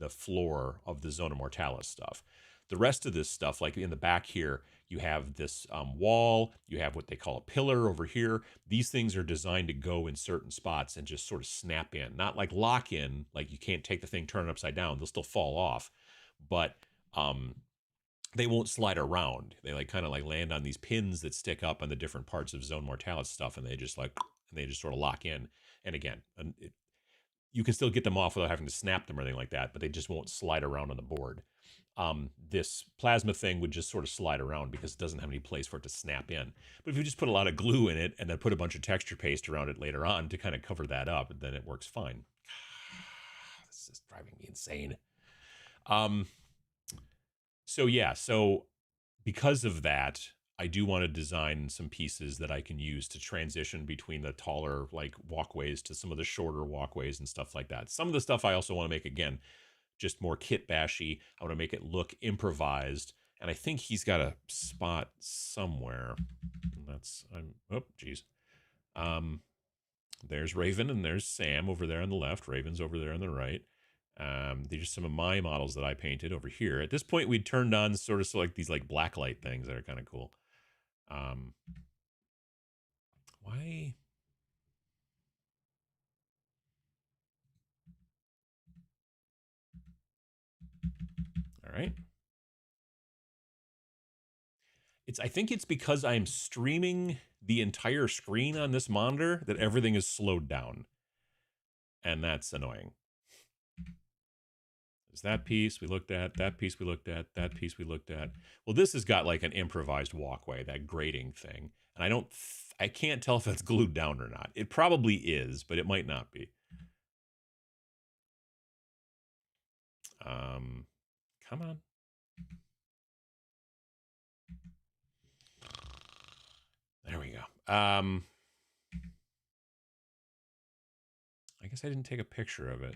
floor of the Zona Mortalis stuff. The rest of this stuff, like in the back here, you have this wall, you have what they call a pillar over here. These things are designed to go in certain spots and just sort of snap in, not like lock in, like you can't take the thing, turn it upside down, they'll still fall off, but they won't slide around. They like kind of like land on these pins that stick up on the different parts of Zone Mortalis stuff, and they just sort of lock in. And again, you can still get them off without having to snap them or anything like that, but they just won't slide around on the board. This plasma thing would just sort of slide around because it doesn't have any place for it to snap in. But if you just put a lot of glue in it and then put a bunch of texture paste around it later on to kind of cover that up, then it works fine. This is driving me insane. So yeah, so because of that, I do want to design some pieces that I can use to transition between the taller like walkways to some of the shorter walkways and stuff like that. Some of the stuff I also want to make, again, just more kit bashy. I want to make it look improvised. And I think he's got a spot somewhere. That's oh geez. Um, there's Raven and there's Sam over there on the left. Raven's over there on the right. These are some of my models that I painted over here. At this point, we'd turned on sort of like these like blacklight things that are kind of cool. Why? All right. I think it's because I'm streaming the entire screen on this monitor that everything is slowed down. And that's annoying. There's that piece we looked at, that piece we looked at, that piece we looked at. Well, this has got like an improvised walkway, that grating thing. And I can't tell if that's glued down or not. It probably is, but it might not be. Come on. There we go. I guess I didn't take a picture of it.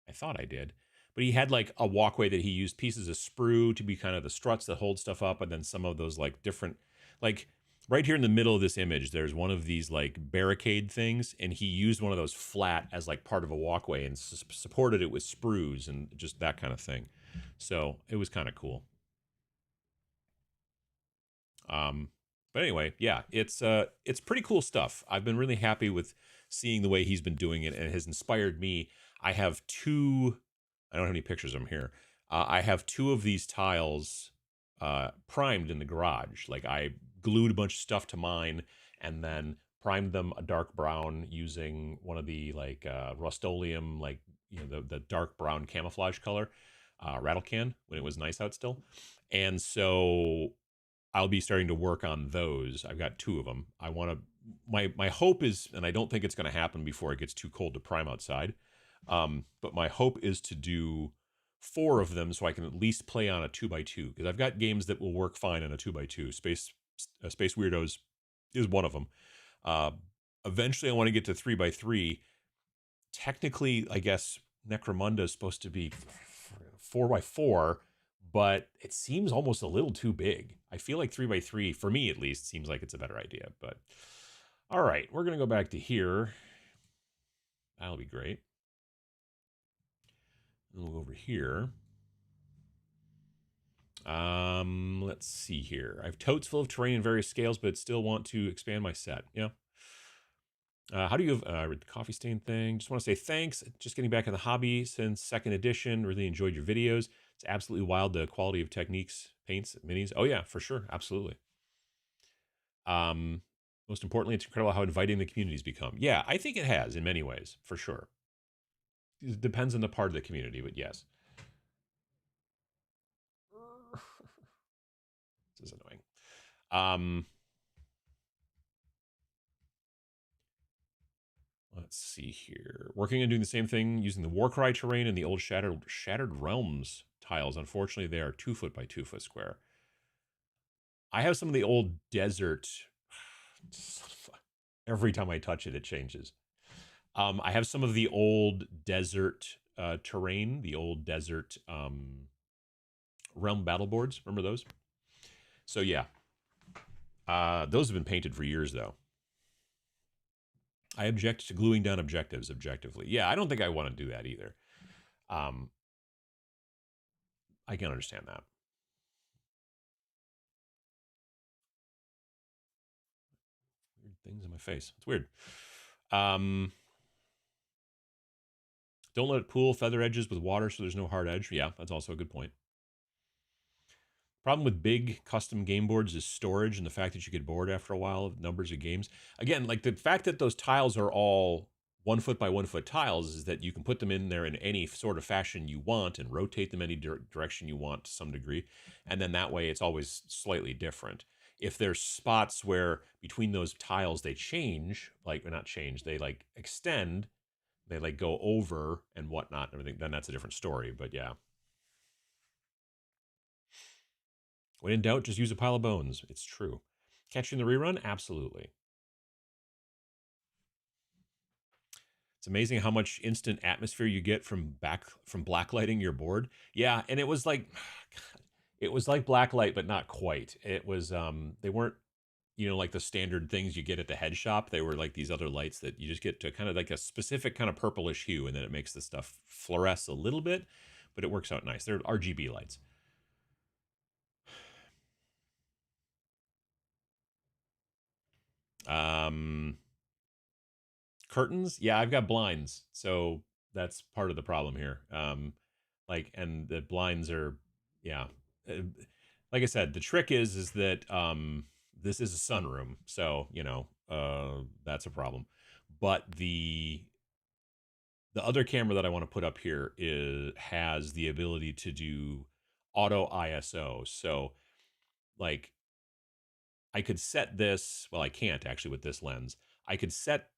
I thought I did. But he had like a walkway that he used pieces of sprue to be kind of the struts that hold stuff up, and then some of those like different, like right here in the middle of this image, there's one of these like barricade things, and he used one of those flat as like part of a walkway and supported it with sprues and just that kind of thing. So it was kind of cool. But anyway, yeah, it's pretty cool stuff. I've been really happy with seeing the way he's been doing it, and it has inspired me. I have two. I don't have any pictures of them here. I have two of these tiles primed in the garage. Like I glued a bunch of stuff to mine, and then primed them a dark brown using one of the like Rust-Oleum, like the dark brown camouflage color rattle can when it was nice out still. And so I'll be starting to work on those. I've got two of them. I want to. My hope is, and I don't think it's going to happen before it gets too cold to prime outside. But my hope is to do four of them so I can at least play on a 2x2, because I've got games that will work fine on a 2x2. Space Weirdos is one of them. Uh, Eventually, I want to get to 3x3. Technically, I guess Necromunda is supposed to be 4x4, but it seems almost a little too big. I feel like 3x3, for me at least, seems like it's a better idea. But all right, we're going to go back to here. That'll be great. And we'll go over here. Let's see here. I have totes full of terrain in various scales, but still want to expand my set. Yeah. How do you read the coffee stain thing? Just want to say thanks. Just getting back in the hobby since second edition. Really enjoyed your videos. It's absolutely wild, the quality of techniques, paints, minis. Oh yeah, for sure, absolutely. Most importantly, it's incredible how inviting the community's become. Yeah, I think it has in many ways, for sure. It depends on the part of the community, but yes. This is annoying. Let's see here. Working on doing the same thing using the Warcry terrain and the old Shattered Realms tiles. Unfortunately, they are 2 foot by 2 foot square. I have some of the old desert. Every time I touch it, it changes. I have some of the old desert terrain, the old desert realm battle boards. Remember those? So yeah, those have been painted for years though. I object to gluing down objectives objectively. Yeah, I don't think I want to do that either. I can understand that. Weird things in my face. It's weird. Don't let it pool feather edges with water so there's no hard edge. Yeah, that's also a good point. Problem with big custom game boards is storage and the fact that you get bored after a while of numbers of games. Again, like the fact that those tiles are all 1 foot by 1 foot tiles is that you can put them in there in any sort of fashion you want and rotate them any direction you want to some degree. And then that way it's always slightly different. If there's spots where between those tiles they change, like, or not change, they like extend, they like go over and whatnot and everything, then that's a different story. But yeah. When in doubt, just use a pile of bones. It's true. Catching the rerun? Absolutely. It's amazing how much instant atmosphere you get from blacklighting your board. Yeah, and it was like it was like blacklight, but not quite. It was they weren't, like the standard things you get at the head shop. They were like these other lights that you just get to kind of like a specific kind of purplish hue, and then it makes the stuff fluoresce a little bit, but it works out nice. They're RGB lights. Um, Curtains, yeah, I've got blinds, so that's part of the problem here. And the blinds are, yeah. Uh, like I said, the trick is that this is a sunroom, so that's a problem. But the other camera that I want to put up here has the ability to do auto ISO. So like I could set this, well, I can't actually with this lens. I could set,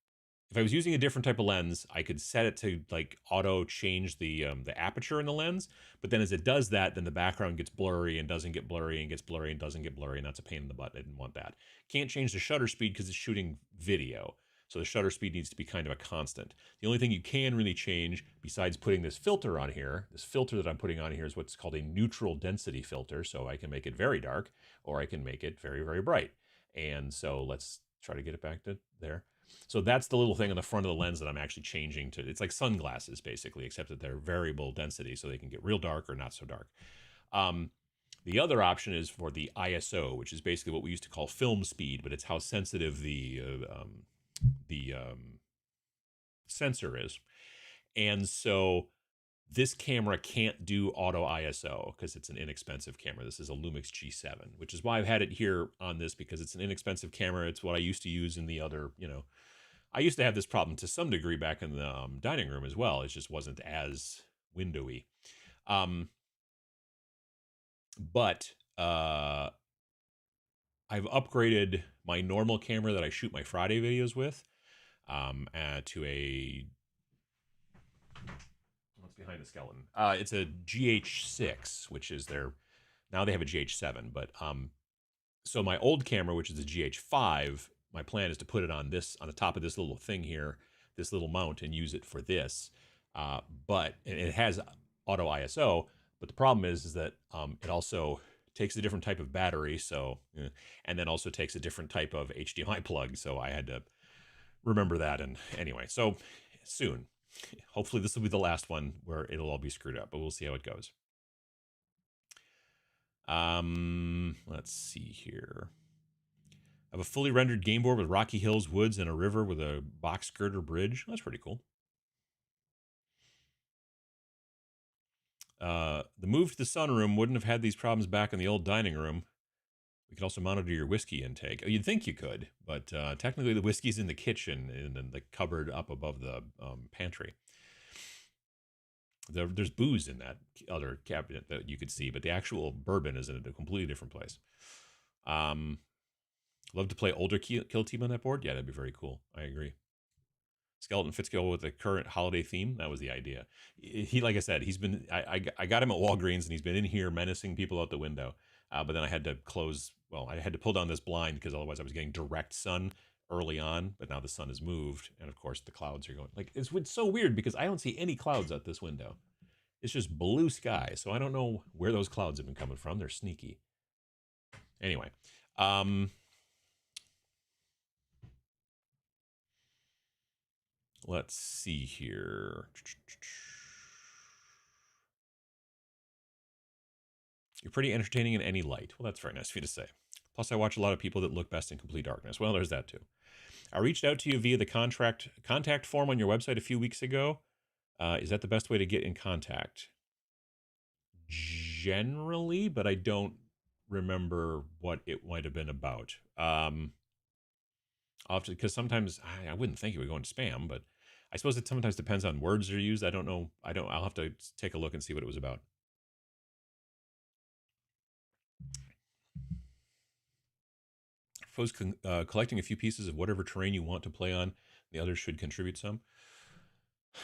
if I was using a different type of lens, I could set it to like auto change the aperture in the lens. But then as it does that, then the background gets blurry and doesn't get blurry and gets blurry and doesn't get blurry, and that's a pain in the butt. I didn't want that. Can't change the shutter speed because it's shooting video. So the shutter speed needs to be kind of a constant. The only thing you can really change besides putting this filter on here, this filter that I'm putting on here is what's called a neutral density filter. So I can make it very dark or I can make it very, very bright. And so let's try to get it back to there. So that's the little thing on the front of the lens that I'm actually changing to. It's like sunglasses basically, except that they're variable density, so they can get real dark or not so dark. The other option is for the ISO, which is basically what we used to call film speed, but it's how sensitive the sensor is. And so this camera can't do auto ISO because it's an inexpensive camera. This is a Lumix G7, which is why I've had it here on this, because it's an inexpensive camera. It's what I used to use in the other, I used to have this problem to some degree back in the dining room as well. It just wasn't as windowy. But I've upgraded my normal camera that I shoot my Friday videos with to a, what's behind the skeleton? It's a GH6, which is now they have a GH7, but so my old camera, which is a GH5, my plan is to put it on the top of this little thing here, this little mount, and use it for this. But it has auto ISO, but the problem is that it also takes a different type of battery, and then also takes a different type of HDMI plug. So I had to remember that. And anyway, so soon, hopefully this will be the last one where it'll all be screwed up, but we'll see how it goes. Let's see here. I have a fully rendered game board with rocky hills, woods, and a river with a box girder bridge. That's pretty cool. The move to the sunroom wouldn't have had these problems back in the old dining room. We could also monitor your whiskey intake. You'd think you could, but technically the whiskey's in the kitchen and in the cupboard up above the pantry. There's booze in that other cabinet that you could see, but the actual bourbon is in a completely different place. Love to play older kill team on that board. Yeah, that'd be very cool. I agree. Skeleton fits well with the current holiday theme. That was the idea. He, like I said, he's been. I got him at Walgreens, and he's been in here menacing people out the window. But then I had to close. Well, I had to pull down this blind because otherwise I was getting direct sun early on. But now the sun has moved, and of course the clouds are going. Like it's so weird because I don't see any clouds out this window. It's just blue sky. So I don't know where those clouds have been coming from. They're sneaky. Anyway, let's see here. You're pretty entertaining in any light. Well, that's very nice of you to say. Plus, I watch a lot of people that look best in complete darkness. Well, there's that too. I reached out to you via the contact form on your website a few weeks ago. Is that the best way to get in contact? Generally, but I don't remember what it might have been about. Because sometimes I wouldn't think it would go into spam, but I suppose it sometimes depends on words that are used. I don't know. I'll have to take a look and see what it was about. Propose collecting a few pieces of whatever terrain you want to play on. The others should contribute some.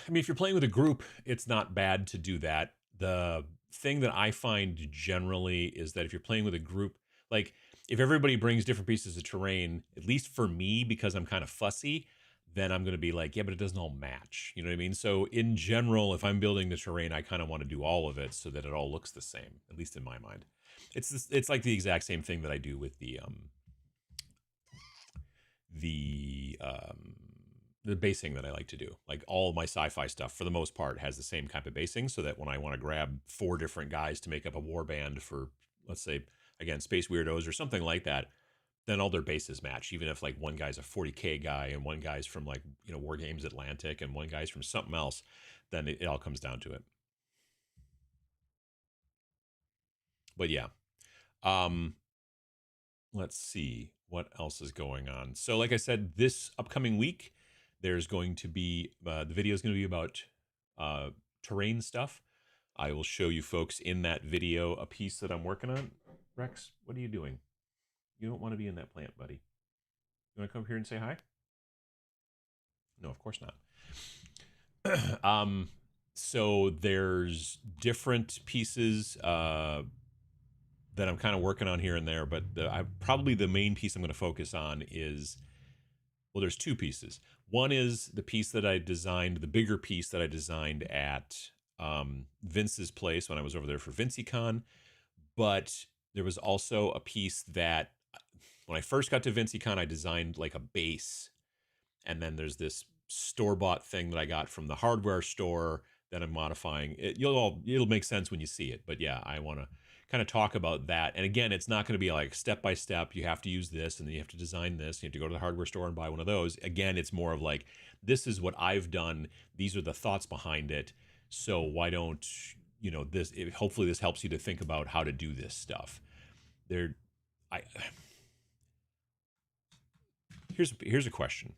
I mean, if you're playing with a group, it's not bad to do that. The thing that I find generally is that if you're playing with a group, like if everybody brings different pieces of terrain, at least for me, because I'm kind of fussy, then I'm going to be like, yeah, but it doesn't all match. You know what I mean? So in general, if I'm building the terrain, I kind of want to do all of it so that it all looks the same, at least in my mind. It's like the exact same thing that I do with the um the basing that I like to do. Like all my sci-fi stuff for the most part has the same type of basing, so that when I want to grab 4 different guys to make up a war band for, let's say, again, space weirdos or something like that, then all their bases match. Even if like one guy's a 40K guy and one guy's from like, War Games Atlantic and one guy's from something else, then it all comes down to it. But yeah. Um let's see what else is going on. So, like I said, this upcoming week, there's going to be the video is going to be about uh, terrain stuff. I will show you folks in that video a piece that I'm working on. Rex, what are you doing? You don't want to be in that plant, buddy. You want to come here and say hi? No, of course not. So there's different pieces that I'm kind of working on here and there, but probably the main piece I'm going to focus on is, well, there's 2 pieces. One is the piece that I designed, the bigger piece that I designed at Vince's place when I was over there for VinceyCon. But there was also a piece that when I first got to VinceyCon, I designed like a base. And then there's this store-bought thing that I got from the hardware store that I'm modifying. It'll make sense when you see it. But yeah, I want to kind of talk about that. And again, it's not going to be like step by step. You have to use this, and then you have to design this. You have to go to the hardware store and buy one of those. Again, it's more of like, this is what I've done. These are the thoughts behind it. So why don't this? Hopefully, this helps you to think about how to do this stuff. There, I here's a question.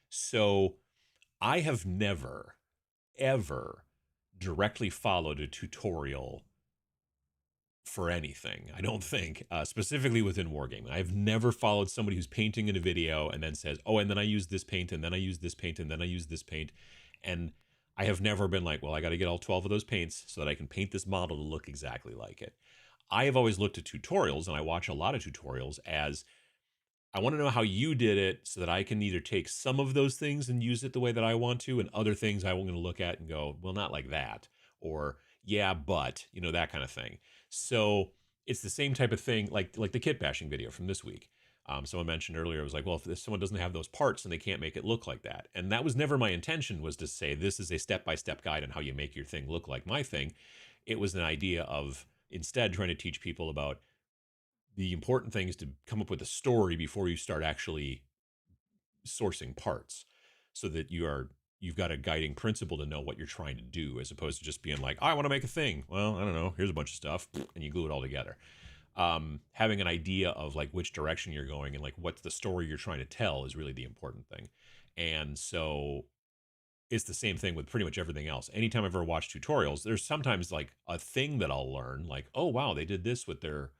So I have never, ever directly followed a tutorial for anything. I don't think, specifically within wargaming. I've never followed somebody who's painting in a video and then says, oh, and then I use this paint, and then I use this paint, and then I use this paint. And I have never been like, well, I got to get all 12 of those paints so that I can paint this model to look exactly like it. I have always looked at tutorials, and I watch a lot of tutorials as, I want to know how you did it so that I can either take some of those things and use it the way that I want to, and other things I'm going to look at and go, well, not like that. Or, yeah, but, that kind of thing. So it's the same type of thing, like the kit bashing video from this week. Someone mentioned earlier, it was like, well, if someone doesn't have those parts, then they can't make it look like that. And that was never my intention, was to say this is a step-by-step guide on how you make your thing look like my thing. It was an idea of instead trying to teach people about the important thing is to come up with a story before you start actually sourcing parts, so that you've got a guiding principle to know what you're trying to do, as opposed to just being like, oh, I want to make a thing. Well, I don't know. Here's a bunch of stuff, and you glue it all together. Having an idea of like which direction you're going and like what's the story you're trying to tell is really the important thing. And so it's the same thing with pretty much everything else. Anytime I've ever watched tutorials, there's sometimes like a thing that I'll learn, like, oh wow, they did this with their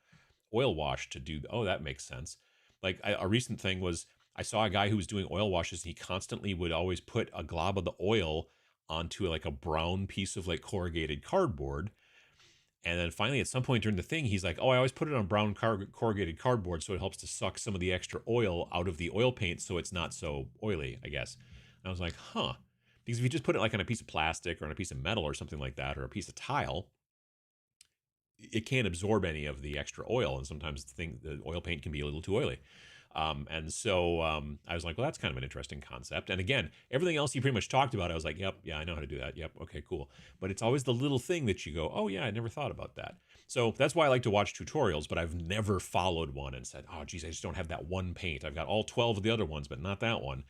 oil wash to do, oh, that makes sense. Like a recent thing was, I saw a guy who was doing oil washes, and he constantly would always put a glob of the oil onto like a brown piece of like corrugated cardboard. And then finally, at some point during the thing, he's like, oh, I always put it on brown corrugated cardboard so it helps to suck some of the extra oil out of the oil paint so it's not so oily, I guess. And I was like, huh. Because if you just put it like on a piece of plastic or on a piece of metal or something like that, or a piece of tile, it can't absorb any of the extra oil, and sometimes the oil paint can be a little too oily. And so I was like, well, that's kind of an interesting concept. And again, everything else you pretty much talked about, I was like, yep, yeah, I know how to do that. Yep, okay, cool. But it's always the little thing that you go, oh yeah, I never thought about that. So that's why I like to watch tutorials, but I've never followed one and said, oh geez, I just don't have that one paint. I've got all 12 of the other ones, but not that one.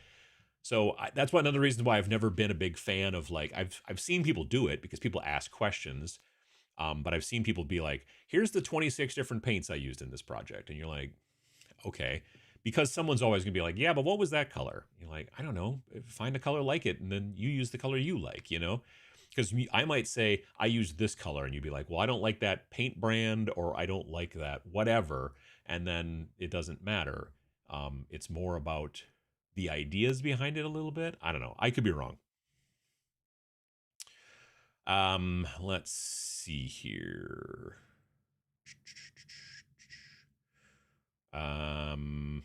So that's one another reason why I've never been a big fan of, like, I've seen people do it because people ask questions. But I've seen people be like, here's the 26 different paints I used in this project. And you're like, okay. Because someone's always going to be like, yeah, but what was that color? You're like, I don't know. Find a color like it, and then you use the color you like, Because I might say, I use this color, and you'd be like, well, I don't like that paint brand, or I don't like that whatever. And then it doesn't matter. It's more about the ideas behind it a little bit. I don't know. I could be wrong. Let's see here. Um,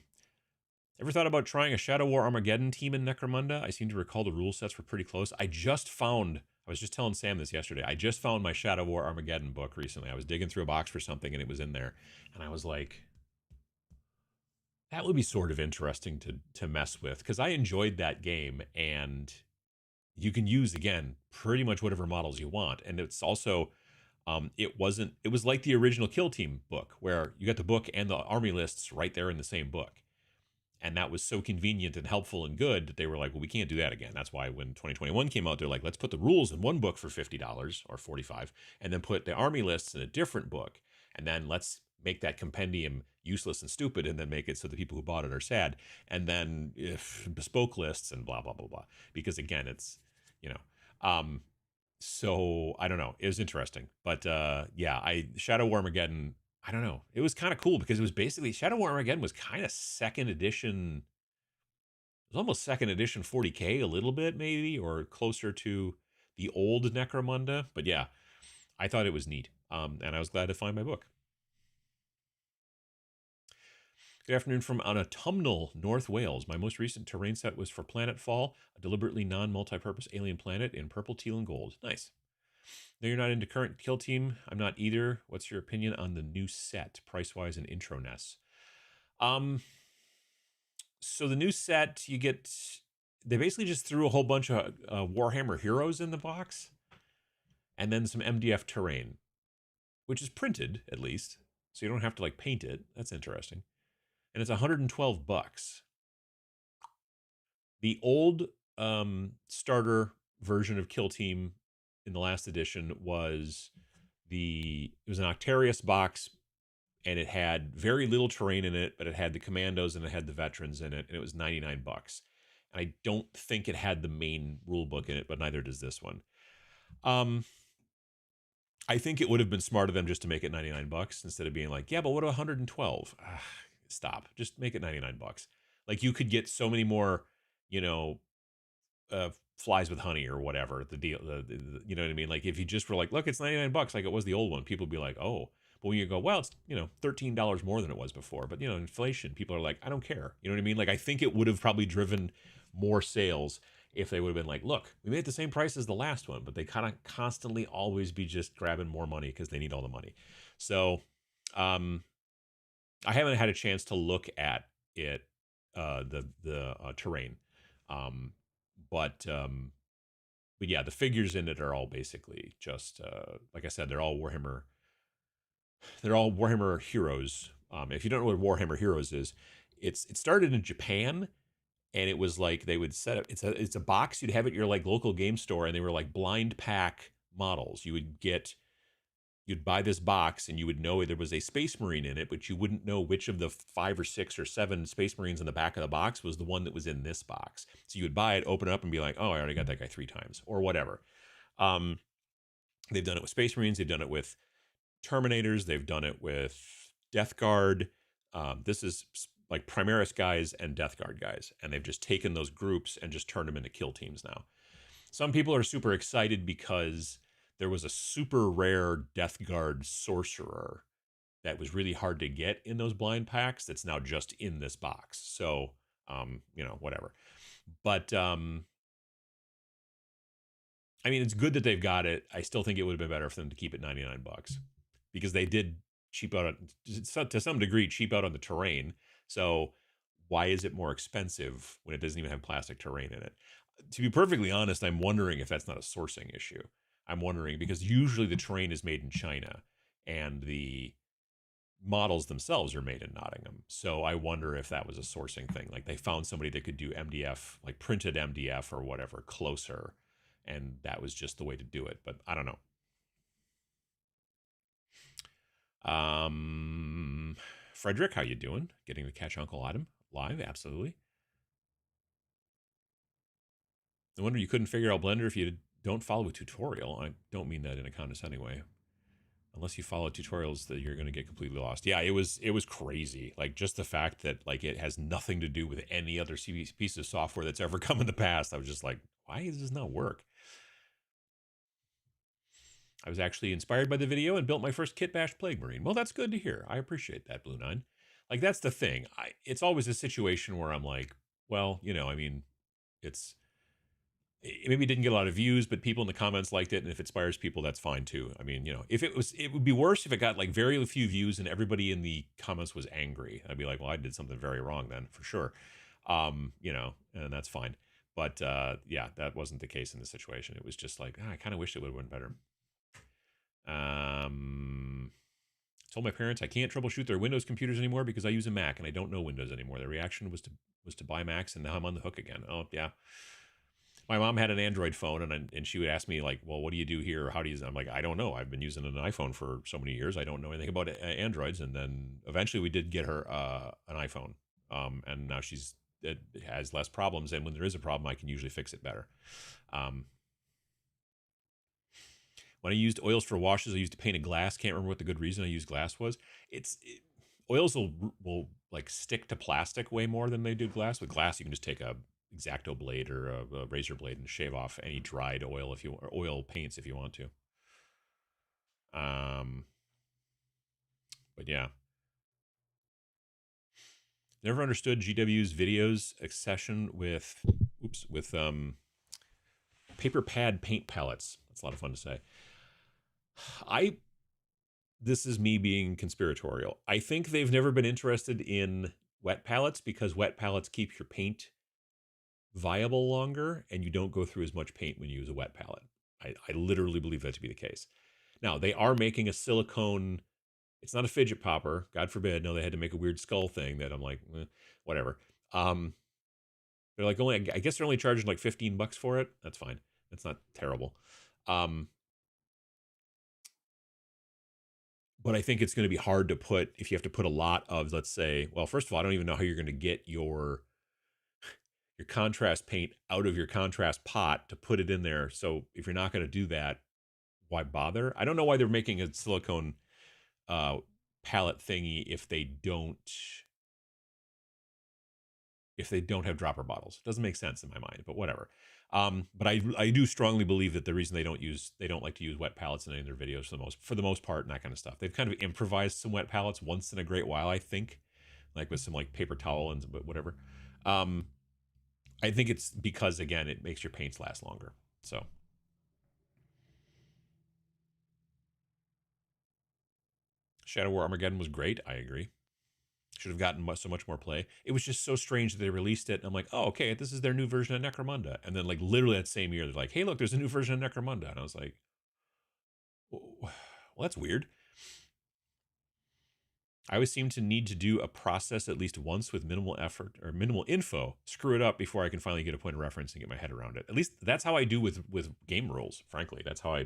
Ever thought about trying a Shadow War Armageddon team in Necromunda? I seem to recall the rule sets were pretty close. I was just telling Sam this yesterday. I just found my Shadow War Armageddon book recently. I was digging through a box for something and it was in there. And I was like, that would be sort of interesting to mess with because I enjoyed that game and you can use again pretty much whatever models you want. And it's also it was like the original Kill Team book where you got the book and the army lists right there in the same book. And that was so convenient and helpful and good that they were like, well, we can't do that again. That's why when 2021 came out, they're like, let's put the rules in one book for $50 or $45 and then put the army lists in a different book. And then let's make that compendium useless and stupid and then make it so the people who bought it are sad. And then if bespoke lists and blah, blah, blah, blah. Because again, it's, you know, so I don't know. It was interesting. But yeah, Shadow War Armageddon, I don't know. It was kind of cool because it was basically Shadow War Armageddon was kind of second edition. It was almost second edition 40K a little bit maybe, or closer to the old Necromunda. But yeah, I thought it was neat. And I was glad to find my book. Good afternoon from autumnal North Wales. My most recent terrain set was for Planetfall, a deliberately non-multi-purpose alien planet in purple, teal, and gold. Nice. No, you're not into current Kill Team. I'm not either. What's your opinion on the new set, price-wise and intro-ness? So the new set, they basically just threw a whole bunch of Warhammer heroes in the box, and then some MDF terrain, which is printed at least, so you don't have to like paint it. That's interesting, and it's $112. The old starter version of Kill Team in the last edition was it was an Octarius box, and it had very little terrain in it, but it had the commandos and it had the veterans in it, and it was $99. And I don't think it had the main rule book in it, but neither does this one. I think it would have been smart of them just to make it $99 instead of being like, yeah, but what 112? Stop. Just make it $99. Like you could get so many more, you know, flies with honey or whatever the deal. You know what I mean? Like if you just were like, look, it's $99 like it was the old one, people would be like, oh. But when you go, well, it's, $13 more than it was before. But, inflation, people are like, I don't care. You know what I mean? Like, I think it would have probably driven more sales if they would have been like, look, we made the same price as the last one. But they kind of constantly always be just grabbing more money because they need all the money. So I haven't had a chance to look at it, the terrain. But yeah, the figures in it are all basically just, like I said, they're all Warhammer heroes. If you don't know what Warhammer Heroes is, it started in Japan, and it was like they would set up. It's a box you'd have at your like local game store, and they were like blind pack models. You'd buy this box, and you would know there was a Space Marine in it, but you wouldn't know which of the 5 or 6 or 7 Space Marines in the back of the box was the one that was in this box. So you would buy it, open it up, and be like, oh, I already got that guy 3 times, or whatever. They've done it with Space Marines. They've done it with Terminators. They've done it with Death Guard. This is like Primaris guys and Death Guard guys, and they've just taken those groups and just turned them into kill teams now. Some people are super excited because there was a super rare Death Guard sorcerer that was really hard to get in those blind packs that's now just in this box. So, whatever. But I mean, it's good that they've got it. I still think it would have been better for them to keep it $99 because they did cheap out to some degree, cheap out on the terrain. So why is it more expensive when it doesn't even have plastic terrain in it? To be perfectly honest, I'm wondering if that's not a sourcing issue. I'm wondering because usually the terrain is made in China and the models themselves are made in Nottingham. So I wonder if that was a sourcing thing. Like they found somebody that could do MDF, like printed MDF or whatever, closer. And that was just the way to do it. But I don't know. Frederick, how you doing? Getting to catch Uncle Adam live? Absolutely. No wonder you couldn't figure out Blender if you don't follow a tutorial. I don't mean that in a condescending way. Unless you follow tutorials, that you're going to get completely lost. Yeah, it was crazy. Like just the fact that like it has nothing to do with any other piece of software that's ever come in the past. I was just like, why does this not work? I was actually inspired by the video and built my first Kit Bash Plague Marine. Well, that's good to hear. I appreciate that, Blue Nine. Like, that's the thing. It's always a situation where I'm like, well, I mean, it's it maybe didn't get a lot of views, but people in the comments liked it, and if it inspires people, that's fine too. I mean, if it would be worse if it got like very few views and everybody in the comments was angry. I'd be like, well, I did something very wrong then, for sure. And that's fine. But yeah, that wasn't the case in this situation. It was just like, I kind of wish it would have went better. Told my parents I can't troubleshoot their Windows computers anymore because I use a Mac and I don't know Windows anymore. Their reaction was to buy Macs, and now I'm on the hook again. Oh yeah. My mom had an Android phone, and she would ask me like, well, what do you do here? Or how do you use it? I'm like, I don't know. I've been using an iPhone for so many years. I don't know anything about Androids. And then eventually we did get her an iPhone. And now it has less problems. And when there is a problem, I can usually fix it better. When I used oils for washes, I used painted glass. Can't remember what the good reason I used glass was. Oils will like stick to plastic way more than they do glass. With glass, you can just take a X-Acto blade or a razor blade and shave off any dried oil or oil paints if you want to. But yeah, never understood GW's videos obsession with paper pad paint palettes. That's a lot of fun to say. This is me being conspiratorial. I think they've never been interested in wet palettes because wet palettes keep your paint viable longer and you don't go through as much paint when you use a wet palette. I literally believe that to be the case. Now, they are making a silicone. It's not a fidget popper, God forbid. No, they had to make a weird skull thing that I'm like, whatever. They're like I guess they're only charging like $15 for it. That's fine. That's not terrible. But I think it's going to be hard to put if you have to put a lot of, let's say, well, first of all, I don't even know how you're going to get your contrast paint out of your contrast pot to put it in there. So if you're not going to do that, why bother? I don't know why they're making a silicone palette thingy if they don't have dropper bottles. It doesn't make sense in my mind, but whatever. But I do strongly believe that the reason they don't like to use wet palettes in any of their videos for the most part and that kind of stuff. They've kind of improvised some wet palettes once in a great while, I think, like with some like paper towel and whatever. I think it's because, again, it makes your paints last longer. So Shadow War Armageddon was great. I agree. Should have gotten so much more play. It was just so strange that they released it. And I'm like, oh, okay, this is their new version of Necromunda. And then like literally that same year, they're like, hey, look, there's a new version of Necromunda. And I was like, well, that's weird. I always seem to need to do a process at least once with minimal effort or minimal info, screw it up before I can finally get a point of reference and get my head around it. At least that's how I do with game rules, frankly. That's how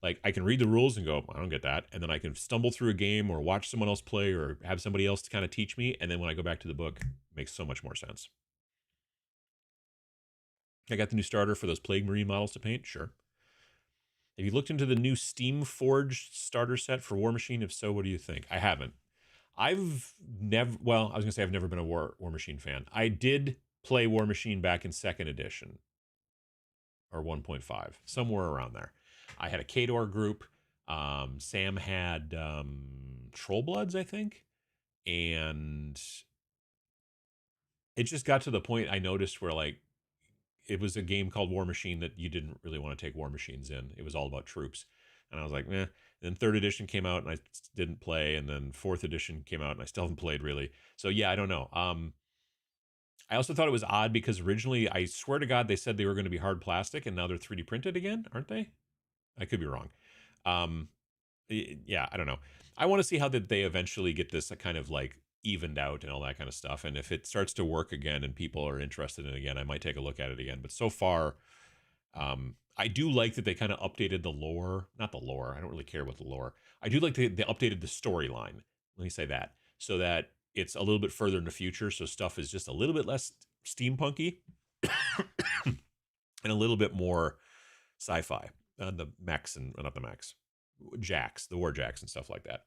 like I can read the rules and go, I don't get that. And then I can stumble through a game or watch someone else play or have somebody else to kind of teach me. And then when I go back to the book, it makes so much more sense. I got the new starter for those Plague Marine models to paint. Sure. Have you looked into the new Steam Forged starter set for War Machine? If so, what do you think? I haven't. I've never, well, I was gonna say I've never been a War Machine fan. I did play War Machine back in 2nd edition or 1.5, somewhere around there. I had a Kador group. Sam had Trollbloods, I think, and it just got to the point I noticed where like it was a game called War Machine that you didn't really want to take War Machines in. It was all about troops, and I was like, meh. Then 3rd edition came out and I didn't play, and then 4th edition came out and I still haven't played really. So yeah, I don't know. I also thought it was odd because originally, I swear to God, they said they were going to be hard plastic, and now they're 3D printed again, aren't they? I could be wrong. Yeah, I don't know. I want to see how that they eventually get this kind of like evened out and all that kind of stuff. And if it starts to work again and people are interested in it again, I might take a look at it again. But so far, I do like that they kind of updated the lore. Not the lore. I don't really care about the lore. I do like they updated the storyline. Let me say that. So that it's a little bit further in the future. So stuff is just a little bit less steampunky and a little bit more sci-fi. The mechs and not the mechs. Jacks, the war jacks and stuff like that.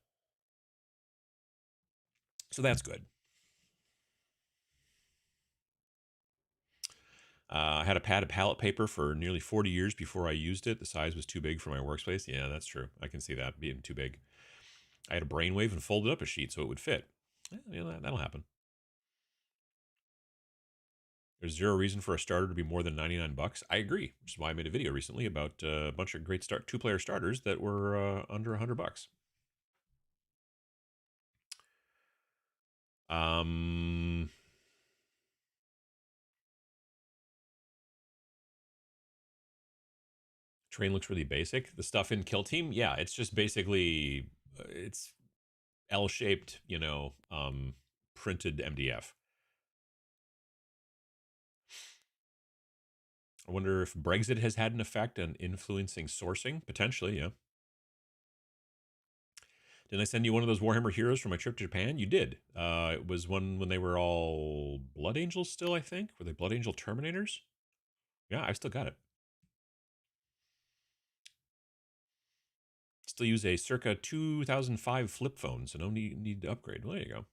So that's good. I had a pad of palette paper for nearly 40 years before I used it. The size was too big for my workspace. Yeah, that's true. I can see that being too big. I had a brainwave and folded up a sheet so it would fit. Yeah, that'll happen. There's zero reason for a starter to be more than 99 bucks. I agree, which is why I made a video recently about a bunch of great two-player starters that were under 100 bucks. Um, Train looks really basic. The stuff in Kill Team, yeah, it's just basically it's L-shaped, printed MDF. I wonder if Brexit has had an effect on influencing sourcing. Potentially, yeah. Didn't I send you one of those Warhammer heroes from my trip to Japan? You did. It was one when they were all Blood Angels still, I think. Were they Blood Angel Terminators? Yeah, I still got it. Still use a circa 2005 flip phone, so no need to upgrade. Well, there you go.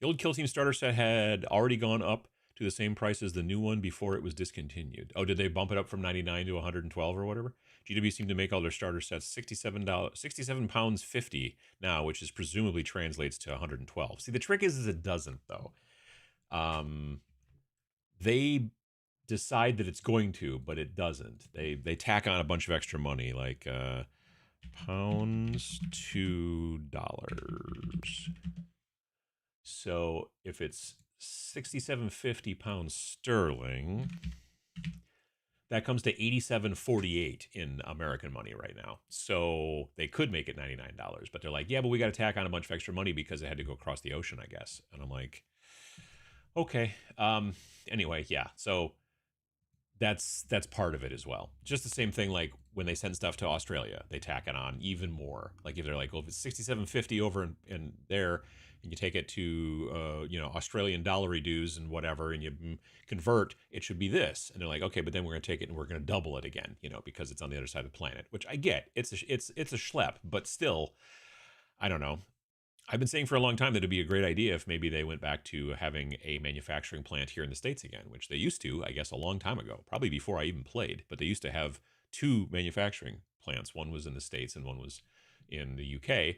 The old Kill Team starter set had already gone up to the same price as the new one before it was discontinued. Oh, did they bump it up from 99 to 112 or whatever? GW seemed to make all their starter sets £67 50 now, which is presumably translates to 112. See, the trick is it doesn't though. They decide that it's going to, but it doesn't. They tack on a bunch of extra money, like pounds to dollars. So if it's 67.50 pounds sterling, that comes to 87.48 in American money right now. So they could make it $99, but they're like, yeah, but we got to tack on a bunch of extra money because it had to go across the ocean, I guess. And I'm like, okay. Anyway, yeah. So that's part of it as well. Just the same thing like when they send stuff to Australia, they tack it on even more. Like if they're like, well, if it's 67.50 over in there, and you take it to Australian dollary dues and whatever, and you convert, it should be this. And they're like, okay, but then we're going to take it and we're going to double it again, because it's on the other side of the planet. Which I get. It's a schlep, but still, I don't know. I've been saying for a long time that it'd be a great idea if maybe they went back to having a manufacturing plant here in the States again, which they used to, I guess, a long time ago, probably before I even played. But they used to have two manufacturing plants. One was in the States and one was in the UK.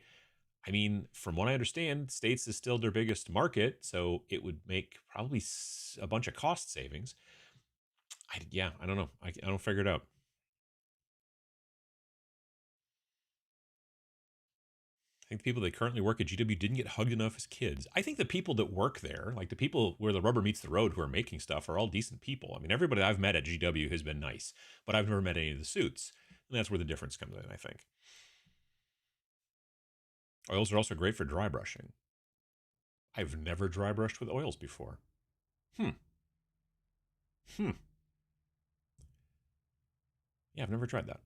I mean, from what I understand, States is still their biggest market, so it would make probably a bunch of cost savings. I don't know. I don't figure it out. I think the people that currently work at GW didn't get hugged enough as kids. I think the people that work there, like the people where the rubber meets the road who are making stuff, are all decent people. I mean, everybody I've met at GW has been nice, but I've never met any of the suits. And that's where the difference comes in, I think. Oils are also great for dry brushing. I've never dry brushed with oils before. Hmm. Hmm. Yeah, I've never tried that.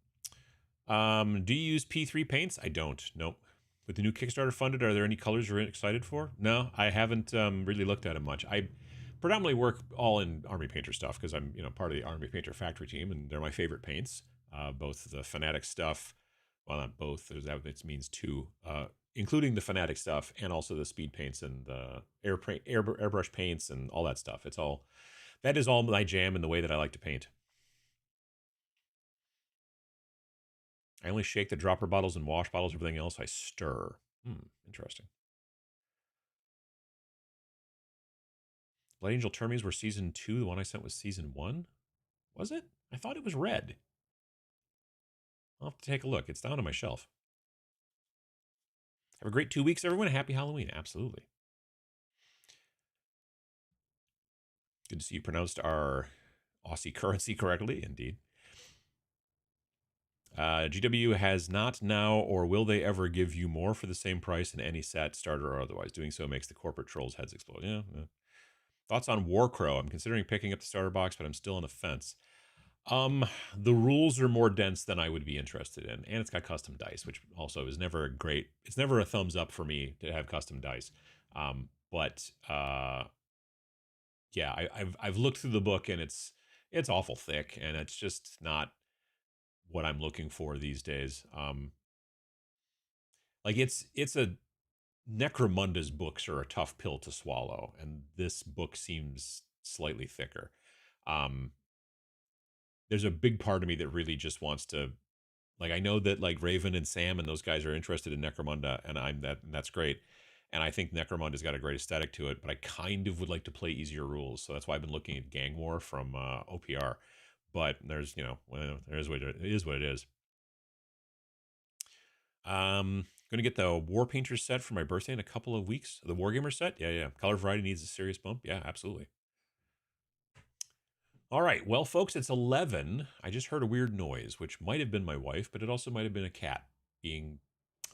Do you use P3 paints? I don't. Nope. With the new Kickstarter funded, are there any colors you're excited for? No, I haven't really looked at it much. I predominantly work all in Army Painter stuff because I'm part of the Army Painter factory team, and they're my favorite paints. Both the Fanatic stuff, well, not both. That means two, including the Fanatic stuff and also the speed paints and the airbrush paints and all that stuff. That is all my jam and the way that I like to paint. I only shake the dropper bottles and wash bottles. Everything else I stir. Interesting. Blood Angel Termies were season 2. The one I sent was season 1. Was it? I thought it was red. I'll have to take a look. It's down on my shelf. Have a great 2 weeks, everyone. Happy Halloween. Absolutely. Good to see you pronounced our Aussie currency correctly. Indeed. GW has not now or will they ever give you more for the same price in any set, starter or otherwise. Doing so makes the corporate trolls' heads explode. Yeah. Thoughts on Warcrow? I'm considering picking up the starter box, but I'm still on the fence. The rules are more dense than I would be interested in, and it's got custom dice, which also is never great. It's never a thumbs up for me to have custom dice. But yeah, I've looked through the book and it's awful thick, and it's just not what I'm looking for these days. Like it's a Necromunda's books are a tough pill to swallow, and this book seems slightly thicker. There's a big part of me that really just wants to, like, I know that like Raven and Sam and those guys are interested in Necromunda, and and that's great. And I think Necromunda's got a great aesthetic to it, but I kind of would like to play easier rules. So that's why I've been looking at Gang War from OPR. But there's, well, there is what it is. What it is. Gonna get the War Painter set for my birthday in a couple of weeks. The Wargamer set, yeah. Color variety needs a serious bump. Yeah, absolutely. All right, well, folks, it's 11. I just heard a weird noise, which might have been my wife, but it also might have been a cat being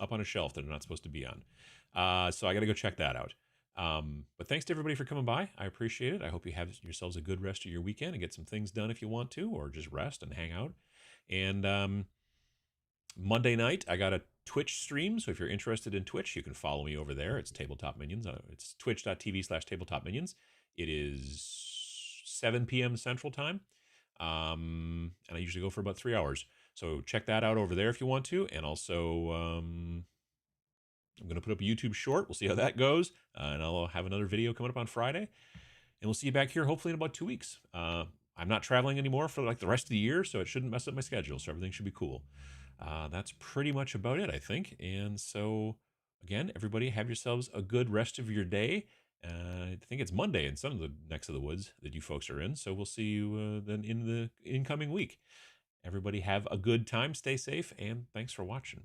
up on a shelf that they're not supposed to be on. So I got to go check that out. But thanks to everybody for coming by. I appreciate it. I hope you have yourselves a good rest of your weekend and get some things done if you want to, or just rest and hang out. And Monday night, I got a Twitch stream. So if you're interested in Twitch, you can follow me over there. It's Tabletop Minions. It's twitch.tv/Tabletop Minions. It is 7 p.m. Central Time. And I usually go for about 3 hours. So check that out over there if you want to. And also, I'm going to put up a YouTube short. We'll see how that goes. And I'll have another video coming up on Friday. And we'll see you back here hopefully in about 2 weeks. I'm not traveling anymore for like the rest of the year, so it shouldn't mess up my schedule. So everything should be cool. That's pretty much about it, I think. And so, again, everybody have yourselves a good rest of your day. I think it's Monday in some of the necks of the woods that you folks are in. So we'll see you then in the incoming week. Everybody have a good time, stay safe, and thanks for watching.